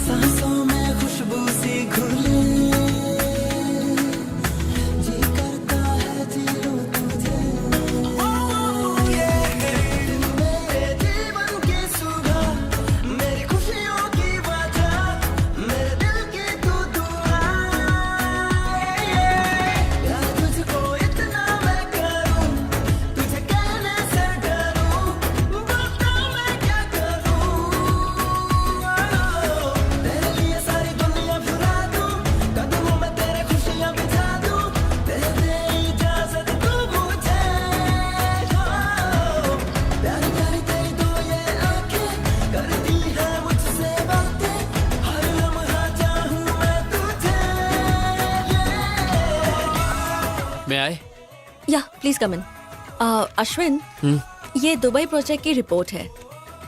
सांसों में खुशबू सी घुले, जी करता है जी लूं तुझे। प्लीज कम इन। अश्विन, ये दुबई प्रोजेक्ट की रिपोर्ट है।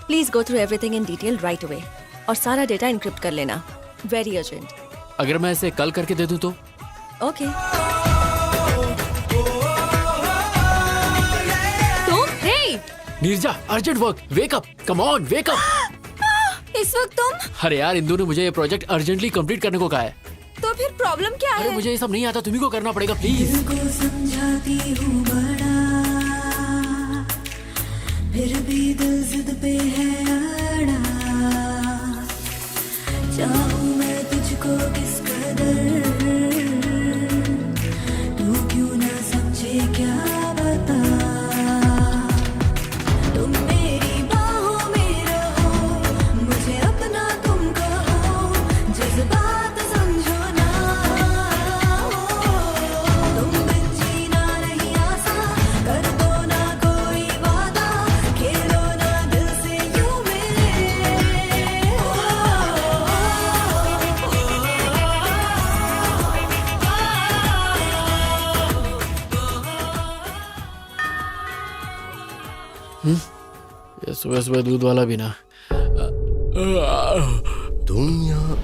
Please go through everything in detail right away और सारा डेटा इनक्रिप्ट कर लेना। Very urgent. अगर मैं इसे कल करके दे दूं तो? Okay. Neerja, urgent work, wake up, come on, wake up. इस वक्त तुम? अरे यार, इंदु ने मुझे ये प्रोजेक्ट अर्जेंटली कंप्लीट करने को कहा है। तो फिर प्रॉब्लम क्या है? अरे मुझे ये सब नहीं आता, तुम्ही को करना पड़ेगा प्लीज। समझाती हूँ बड़ा, फिर भी दिल जिद पे है अड़ा। चाहूँ मैं तुझको किस कदर, तू क्यों ना समझे क्या बता। ये सुबह सुबह दूध वाला भी ना। तुम यहाँ?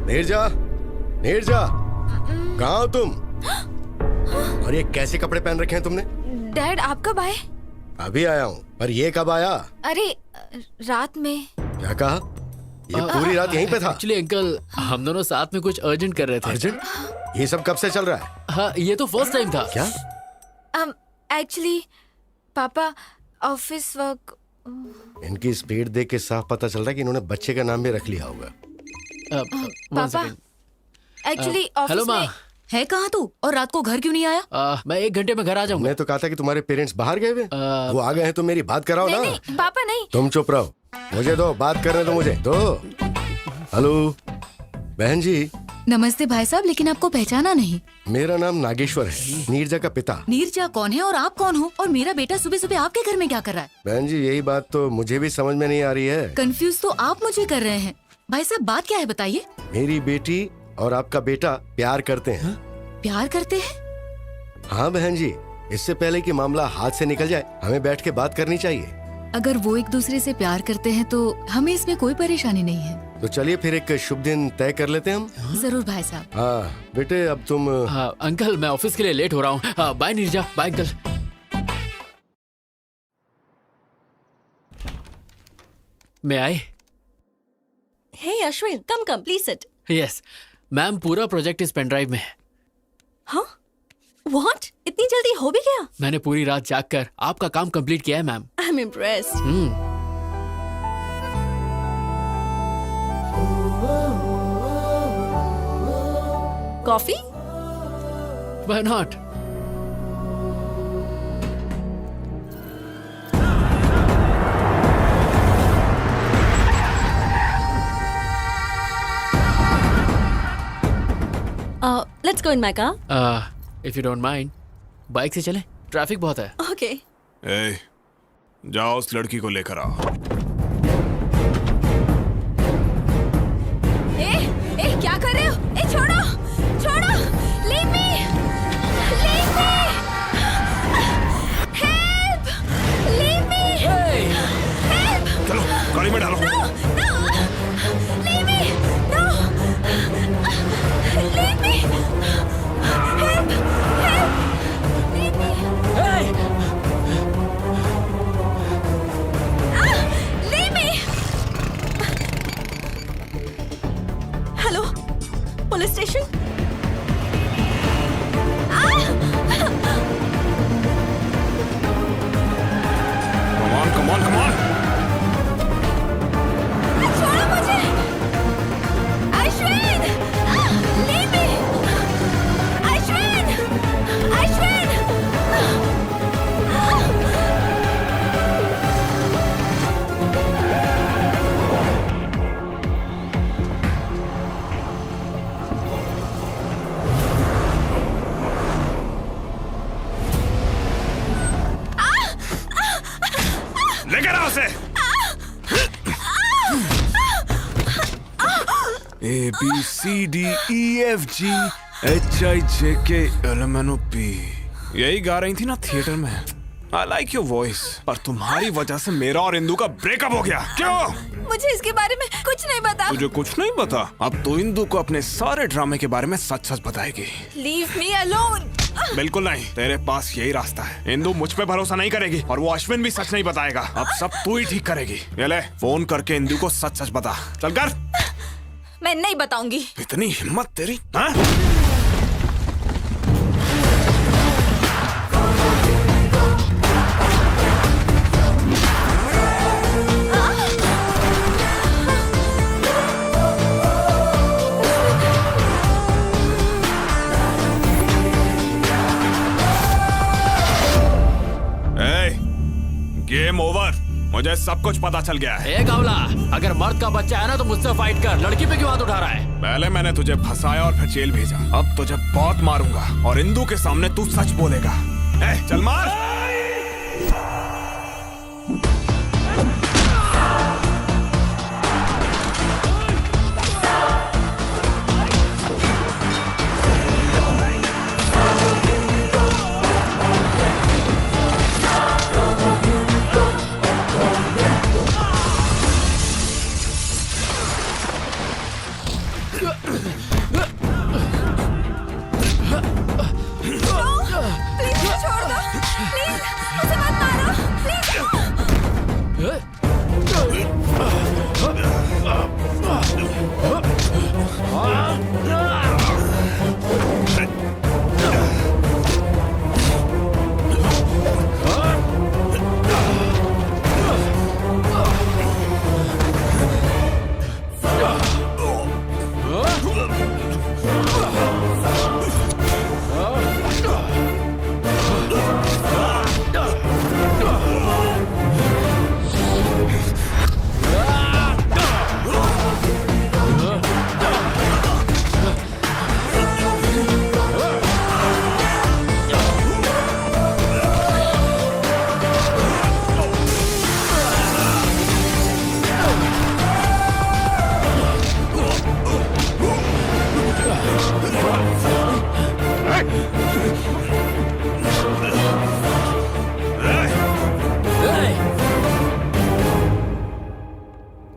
नीरजा, नीरजा, कहाँ हो तुम? और ये कैसे कपड़े पहन रखे हैं तुमने? डैड, आप कब आए? अभी आया हूँ, पर ये कब आया? अरे रात में। क्या कहा? ये पूरी रात यहीं पे था? एक्चुअली अंकल, हम दोनों साथ में कुछ अर्जेंट कर रहे थे। अर्जेंट? ये सब कब से चल रहा है? हाँ, ये तो फर्स्ट टाइम था। क्या? एक्चुअली पापा ऑफिस वर्क। इनकी स्पीड देख के साफ पता चल रहा है कि इन्होंने बच्चे का नाम भी रख लिया होगा। पापा एक्चुअली हेलो माँ, है कहाँ तू? और रात को घर क्यों नहीं आया? मैं 1 घंटे में घर आ जाऊंगा। मैं तो कहा था कि तुम्हारे पेरेंट्स बाहर गए हुए। वो आ गए हैं तो मेरी बात कराओ ना। नहीं, पापा नहीं। तुम चुप रहो, मुझे दो, बात करने दो मुझे दो। हेलो बहन जी। नमस्ते भाई साहब, लेकिन आपको पहचाना नहीं। मेरा नाम नागेश्वर है, नीरजा का पिता। नीरजा कौन है और आप कौन हो? और मेरा बेटा सुबह सुबह आपके घर में क्या कर रहा है? बहन जी, यही बात तो मुझे भी समझ में नहीं आ रही है। कंफ्यूज तो आप मुझे कर रहे हैं। भाई साहब, बात क्या है बताइए। मेरी बेटी और आपका बेटा प्यार करते हैं। प्यार करते हैं? हाँ बहन जी, इससे पहले कि मामला हाथ से निकल जाए, हमें बैठ के बात करनी चाहिए। अगर वो एक दूसरे से प्यार करते हैं तो हमें इसमें कोई परेशानी नहीं है। तो चलिए फिर एक शुभ दिन तय कर लेते हैं हम। जरूर भाई साहब। हाँ बेटे, अब तुम। हाँ अंकल, मैं ऑफिस के लिए लेट हो रहा हूँ। हाँ, बाय नीरजा, बाय अंकल। मैं आए? Hey Ashwin, come come, please sit. Yes ma'am, पूरा प्रोजेक्ट इस पेन ड्राइव में है। हाँ? व्हाट? इतनी जल्दी हो भी गया? मैंने पूरी रात जागकर आपका काम कंप्लीट किया है ma'am. I am impressed. Coffee? Why not? Let's go in my car. If you don't mind, bike से चलें? ट्रैफिक बहुत है। Okay. ए, जाओ उस लड़की को लेकर आओ। ए, क्या कर रहे हो? ए, छोड़ो, छोड़ो, leave me, leave me, help, leave me, help. चलो गाड़ी में डालो। No, no, leave me, no, leave me, help, help, leave me. Hey! Leave me. Hello, police station? Come on, come on. छोड़ो मुझे, अश्विन, leave me, अश्विन, अश्विन. लेकर आओ उसे। A B C D E F G HIJKLMNOP यही गा रही थी ना थिएटर में। I like your voice, पर तुम्हारी वजह से मेरा और इंदु का ब्रेकअप हो गया। क्यों? मुझे इसके बारे में कुछ नहीं पता। तुझे कुछ नहीं पता? अब तो इंदु को अपने सारे ड्रामे के बारे में सच सच बताएगी। Leave me alone। बिल्कुल नहीं, तेरे पास यही रास्ता है। इंदु मुझ पे भरोसा नहीं करेगी और वो अश्विन भी सच नहीं बताएगा। अब सब तू ही ठीक करेगी। ये ले, फोन करके इंदु को सच सच बता। चल कर। मैं नहीं बताऊंगी। इतनी हिम्मत तेरी? हाँ? Game over. मुझे सब कुछ पता चल गया है। कावला, अगर मर्द का बच्चा है ना तो मुझसे फाइट कर। लड़की पे क्यों हाथ उठा रहा है? पहले मैंने तुझे फंसाया और फिर जेल भेजा। अब तुझे बहुत मारूंगा और इंदु के सामने तू सच बोलेगा। चल मार।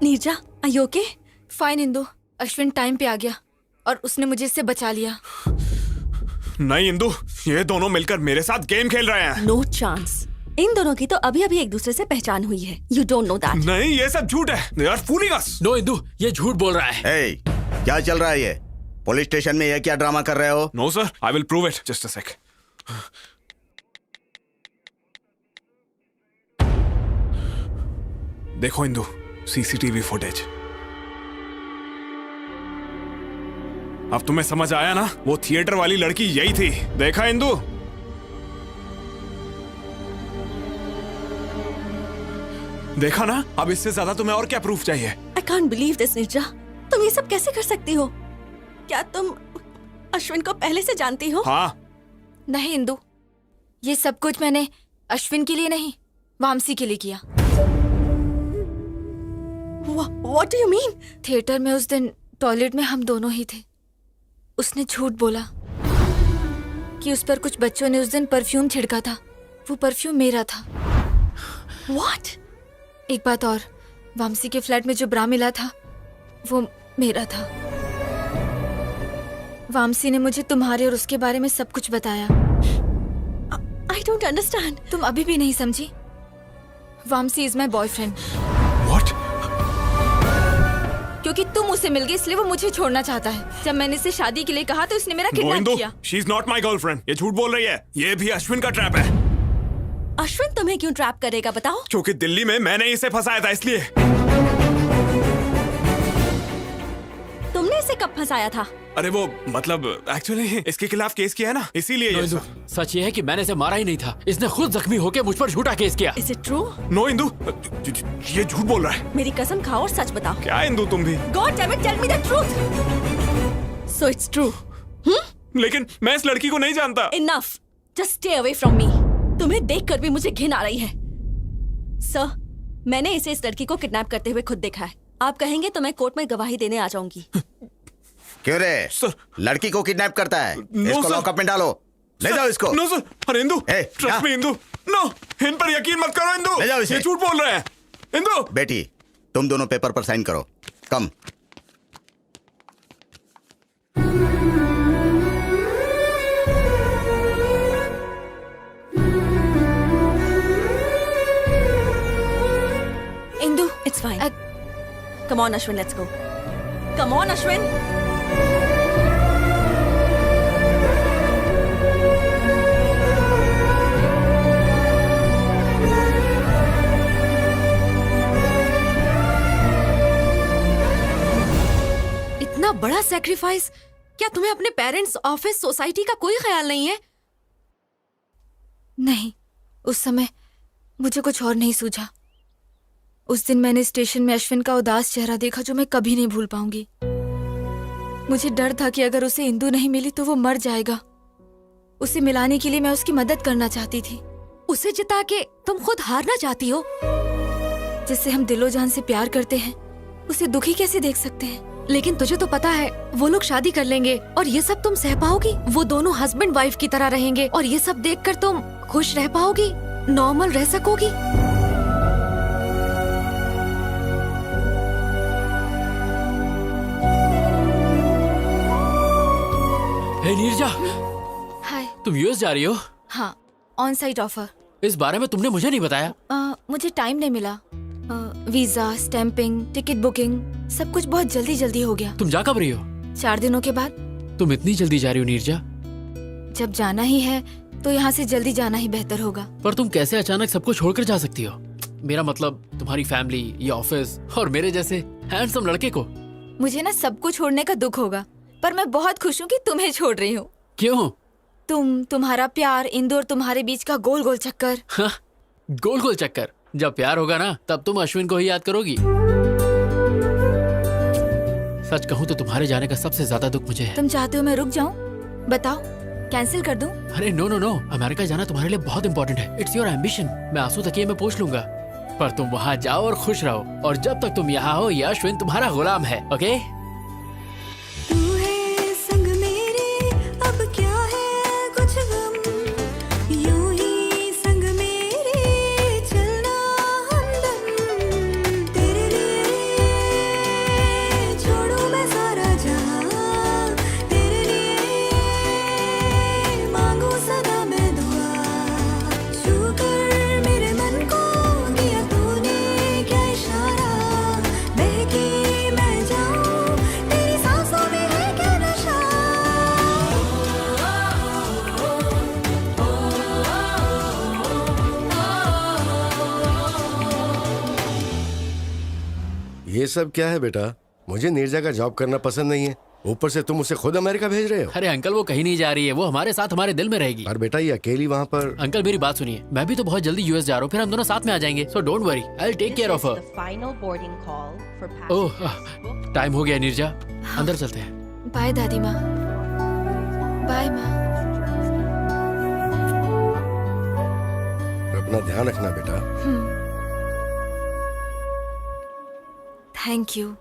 Neerja, are you okay? Fine Indu, Ashwin time पे आ गया और उसने मुझे इससे बचा लिया। नहीं इंदु, ये दोनों मिलकर मेरे साथ गेम खेल रहे हैं। No chance. इन दोनों की तो अभी अभी एक दूसरे से पहचान हुई है। You don't know that. नहीं, ये सब झूठ है। They are fooling us. No Indu, ये झूठ बोल रहा है। Hey, क्या चल रहा है ये? पुलिस स्टेशन में ये क्या ड्रामा कर रहे हो? No sir, I will prove it. Just a sec. देखो इंदु, CCTV फुटेज। अब तुम्हें समझ आया ना? वो थिएटर वाली लड़की यही थी। देखा इंदु? देखा ना? अब इससे ज्यादा तुम्हें और क्या प्रूफ चाहिए? I can't believe this, Neerja. तुम ये सब कैसे कर सकती हो? क्या तुम अश्विन को पहले से जानती हो? हाँ। नहीं इंदु, ये सब कुछ मैंने अश्विन के लिए नहीं, वामसी के लिए किया। What do you mean? Theatre में उस दिन टॉयलेट में हम दोनों ही थे। उसने झूठ बोला कि उस पर कुछ बच्चों ने उस दिन परफ्यूम छिड़का था। वो परफ्यूम मेरा था। What? एक बात और, वामसी के फ्लैट में जो ब्रा मिला था वो मेरा था। वामसी ने मुझे तुम्हारे और उसके बारे में सब कुछ बताया। I don't understand. तुम अभी भी नहीं समझी? Vamsi is my boyfriend. क्योंकि तुम उससे मिल गई इसलिए वो मुझे छोड़ना चाहता है। जब मैंने इसे शादी के लिए कहा तो उसने मेरा किडनैप किया। She is not my girlfriend. ये झूठ बोल रही है। ये भी अश्विन का ट्रैप है। अश्विन तुम्हें क्यों ट्रैप करेगा बताओ? क्योंकि दिल्ली में मैंने इसे फंसाया था इसलिए। तुमने इसे कब फंसाया था? अरे वो मतलब एक्चुअली इसके खिलाफ केस किया है ना, इसीलिए ये सब। सच ये है कि मैंने इसे मारा ही नहीं था। इसने खुद जख्मी होकर मुझ पर झूठा केस किया। Is it true? No Indu, ये झूठ बोल रहा है। मेरी कसम खाओ और सच बताओ। क्या इंदु तुम भी? God damn it, tell me the truth. So it's true. लेकिन मैं इस लड़की को नहीं जानता। Enough. Just stay away from me. तुम्हें देखकर भी मुझे घिन आ रही है। सर, मैंने इसे इस लड़की को किडनैप करते हुए खुद देखा है। आप कहेंगे तो मैं कोर्ट में गवाही देने आ जाऊंगी। क्यों रे? सर। लड़की को किडनैप करता है, इसको सर। लॉकअप में डालो। ले जाओ इसको। No sir. अरे इंदु, ए, ट्रस्ट मी इंदु। नो, इन पर यकीन मत करो इंदु। ले जाओ इसे। ये झूठ बोल रहे हैं। इंदु। बेटी, तुम दोनों पेपर पर साइन करो। Come. Indu, it's fine. Come on Ashwin, let's go. Come on Ashwin. इतना बड़ा सैक्रिफाइस, क्या तुम्हें अपने पेरेंट्स, ऑफिस, सोसाइटी का कोई ख्याल नहीं है? नहीं, उस समय मुझे कुछ और नहीं सूझा। उस दिन मैंने स्टेशन में अश्विन का उदास चेहरा देखा जो मैं कभी नहीं भूल पाऊंगी। मुझे डर था कि अगर उसे इंदु नहीं मिली तो वो मर जाएगा। उसे मिलाने के लिए मैं उसकी मदद करना चाहती थी। उसे जिता के तुम खुद हारना चाहती हो? जिससे हम दिलो जान से प्यार करते हैं उसे दुखी कैसे देख सकते हैं? लेकिन तुझे तो पता है वो लोग शादी कर लेंगे और ये सब तुम सह पाओगी? वो दोनों हस्बैंड वाइफ की तरह रहेंगे और ये सब देखकर तुम खुश रह पाओगी, नॉर्मल रह सकोगी? हे नीरजा, हाय। तुम यूएस जा रही हो? हाँ, ऑन साइट ऑफर। इस बारे में तुमने मुझे नहीं बताया। मुझे टाइम नहीं मिला। वीजा, स्टैंपिंग, टिकट बुकिंग, सब कुछ बहुत जल्दी जल्दी हो गया। तुम जा कब रही हो? 4 दिनों के बाद। तुम इतनी जल्दी जा रही हो नीरजा? जब जाना ही है तो यहाँ से जल्दी जाना ही बेहतर होगा। पर तुम कैसे अचानक सबको छोड़कर जा सकती हो? मेरा मतलब तुम्हारी फैमिली, ये ऑफिस और मेरे जैसे हैंडसम लड़के को। मुझे ना सबको छोड़ने का दुख होगा, पर मैं बहुत खुश हूँ कि तुम्हें छोड़ रही हूँ। क्यों? तुम्हारा प्यार, इंदु और तुम्हारे बीच का गोल गोल चक्कर। हाँ, गोल गोल चक्कर। जब प्यार होगा ना तब तुम अश्विन को ही याद करोगी। सच कहूँ तो तुम्हारे जाने का सबसे ज्यादा दुख मुझे है। तुम चाहते हो मैं रुक जाऊँ? बताओ, कैंसिल कर दूं? अरे नो नो नो, अमेरिका जाना तुम्हारे लिए बहुत इंपॉर्टेंट है। It's your ambition. मैं आंसू तकिए में पोंछ लूंगा, पर तुम वहाँ जाओ और खुश रहो। और जब तक तुम यहाँ हो, ये अश्विन तुम्हारा गुलाम है। ओके? ये सब क्या है बेटा? मुझे नीरजा का जॉब करना पसंद नहीं है, ऊपर से तुम उसे खुद अमेरिका भेज रहे हो। अरे अंकल, वो कहीं नहीं जा रही है, वो हमारे साथ हमारे दिल में रहेगी। और बेटा ये अकेली वहाँ पर। अंकल मेरी बात सुनिए, मैं भी तो बहुत जल्दी यूएस जा रहा हूँ, फिर हम दोनों साथ में आ जाएंगे। So don't worry, I will take care of her. Oh, time हो गया नीरजा, अंदर चलते हैं। बाय दादी माँ। बाय माँ। अपना ध्यान रखना बेटा। Thank you.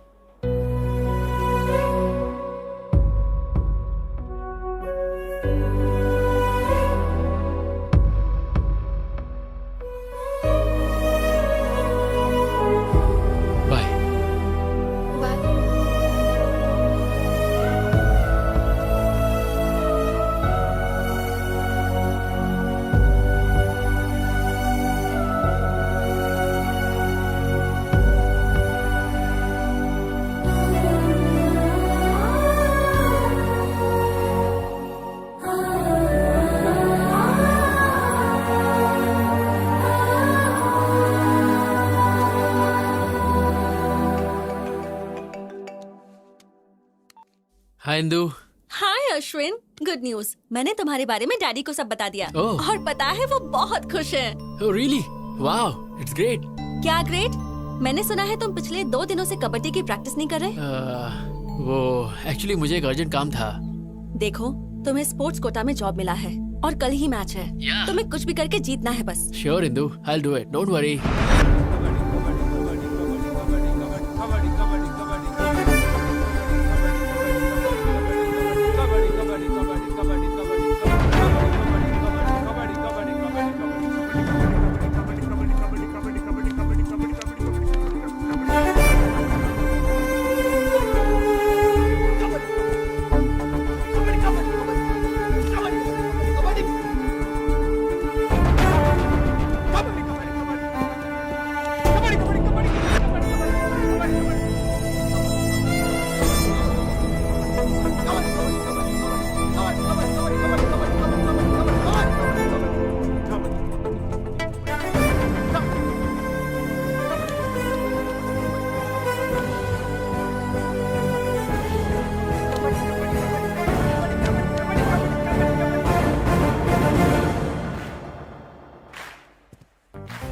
Hi Indu. Hi Ashwin, good news. मैंने तुम्हारे बारे में डैडी को सब बता दिया। ओह। और पता है वो बहुत खुश है। Oh really? Wow, it's great. क्या ग्रेट? मैंने सुना है तुम पिछले 2 दिनों से कबड्डी की प्रैक्टिस नहीं कर रहे। वो एक्चुअली मुझे एक अर्जेंट काम था। देखो, तुम्हें स्पोर्ट्स कोटा में जॉब मिला है और कल ही मैच है। तुम्हें कुछ भी करके जीतना है बस। Sure Indu, I will do it, don't worry.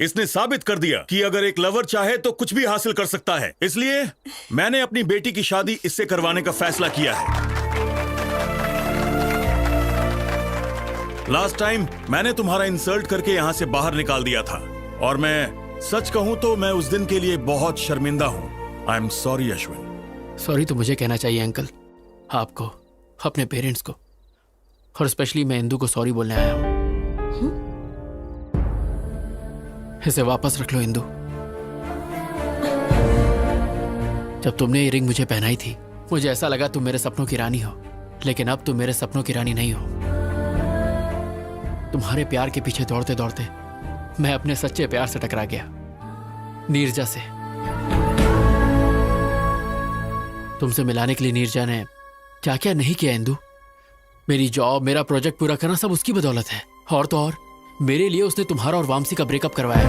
इसने साबित कर दिया कि अगर एक लवर चाहे तो कुछ भी हासिल कर सकता है। इसलिए मैंने अपनी बेटी की शादी इससे करवाने का फैसला किया है। लास्ट टाइम मैंने तुम्हारा इंसल्ट करके यहां से बाहर निकाल दिया था, और मैं सच कहूं तो मैं उस दिन के लिए बहुत शर्मिंदा हूं। I am sorry Ashwin. Sorry तो मुझे कहना चाहिए अंकल, आपको, अपने पेरेंट्स को, और स्पेशली मैं इंदू को सॉरी बोलने आया हूं। इसे वापस रख लो इंदू। जब तुमने ये रिंग मुझे पहनाई थी, मुझे ऐसा लगा तुम मेरे सपनों की रानी हो, लेकिन अब तुम मेरे सपनों की रानी नहीं हो। तुम्हारे प्यार के पीछे दौड़ते दौड़ते मैं अपने सच्चे प्यार से टकरा गया, नीरजा से। तुमसे मिलाने के लिए नीरजा ने क्या क्या नहीं किया इंदू। मेरी जॉब, मेरा प्रोजेक्ट पूरा करना सब उसकी बदौलत है। और तो और मेरे लिए उसने तुम्हारा और वामसी का ब्रेकअप करवाया।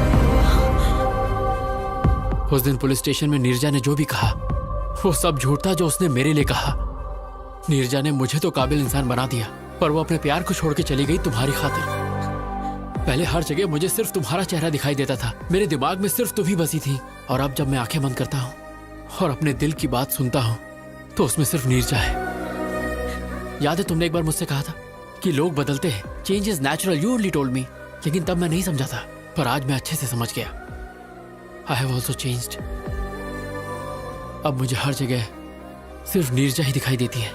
उस दिन पुलिस स्टेशन में नीरजा ने जो भी कहा वो सब झूठ था जो उसने मेरे लिए कहा। नीरजा ने मुझे तो काबिल इंसान बना दिया, पर वो अपने प्यार को छोड़ के चली गई तुम्हारी खातिर। पहले हर जगह मुझे सिर्फ तुम्हारा चेहरा दिखाई देता था, मेरे दिमाग में सिर्फ तुम ही बसी थी। और अब जब मैं आंखें बंद करता हूँ और अपने दिल की बात सुनता हूँ तो उसमें सिर्फ नीरजा है। याद है तुमने एक बार मुझसे कहा था कि लोग बदलते हैं, change is natural, you only told me. लेकिन तब मैं नहीं समझा था, पर आज मैं अच्छे से समझ गया। I have also changed. अब मुझे हर जगह सिर्फ नीरजा ही दिखाई देती है।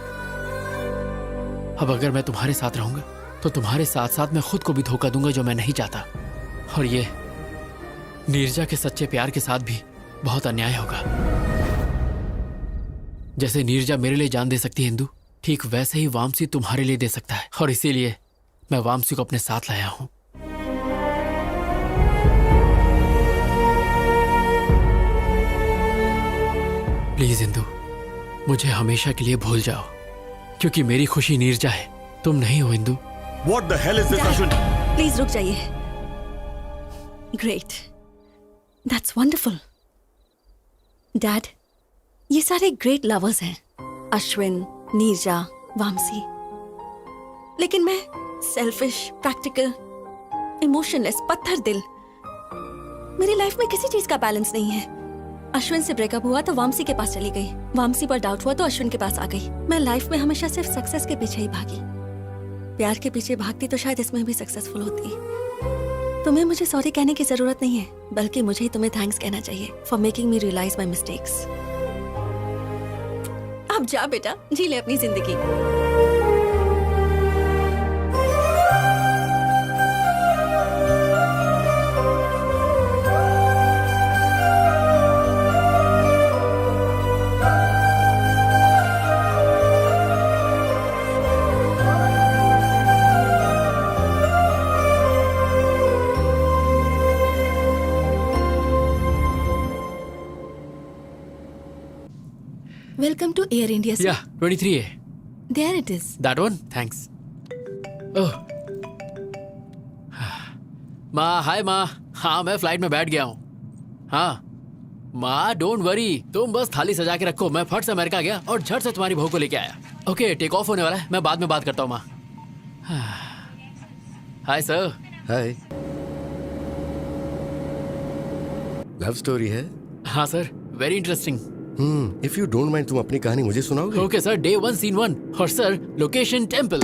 अब अगर मैं तुम्हारे साथ रहूंगा तो तुम्हारे साथ साथ मैं खुद को भी धोखा दूंगा, जो मैं नहीं चाहता। और ये नीरजा के सच्चे प्यार के साथ भी बहुत अन्याय होगा। जैसे नीरजा मेरे लिए जान दे सकती है इंदू, ठीक वैसे ही वामसी तुम्हारे लिए दे सकता है। और इसीलिए मैं वामसी को अपने साथ लाया हूं। प्लीज इंदू, मुझे हमेशा के लिए भूल जाओ, क्योंकि मेरी खुशी नीरजा है, तुम नहीं हो Indu. What the hell is this, Ashwin? Please रुक जाइए। Great, that's wonderful. डैड, ये सारे ग्रेट लवर्स हैं, अश्विन, नीरजा, वामसी। लेकिन मैं सेल्फिश, प्रैक्टिकल, इमोशनलेस, पत्थर दिल। मेरी लाइफ में किसी चीज का बैलेंस नहीं है। अश्विन से ब्रेकअप हुआ तो वामसी के पास चली गई, वामसी पर डाउट हुआ तो अश्विन के पास आ गई। मैं लाइफ में हमेशा सिर्फ सक्सेस के पीछे ही भागी। प्यार के पीछे भागती तो शायद इसमें भी सक्सेसफुल होती। तुम्हें मुझे सॉरी कहने की जरूरत नहीं है, बल्कि मुझे ही तुम्हें थैंक्स कहना चाहिए for making me realise my mistakes. अब जा बेटा, जी ले अपनी जिंदगी। Welcome to Air India, sir. Yeah, 23A. There it is. That one? Thanks. Oh. माँ, हाय माँ। हाँ, मैं फ्लाइट में बैठ गया हूँ। हाँ माँ, डोंट वरी, तुम बस थाली सजा के रखो। मैं फट से अमेरिका गया और झट से तुम्हारी बहू को लेके आया। ओके, टेक ऑफ होने वाला है, मैं बाद में बात करता हूँ माँ। Hi sir. Hi. Love story है? हाँ sir, very interesting. If you don't mind, तुम अपनी कहानी मुझे सुनाओगे? Okay sir, day 1 scene 1। और सर, लोकेशन टेम्पल।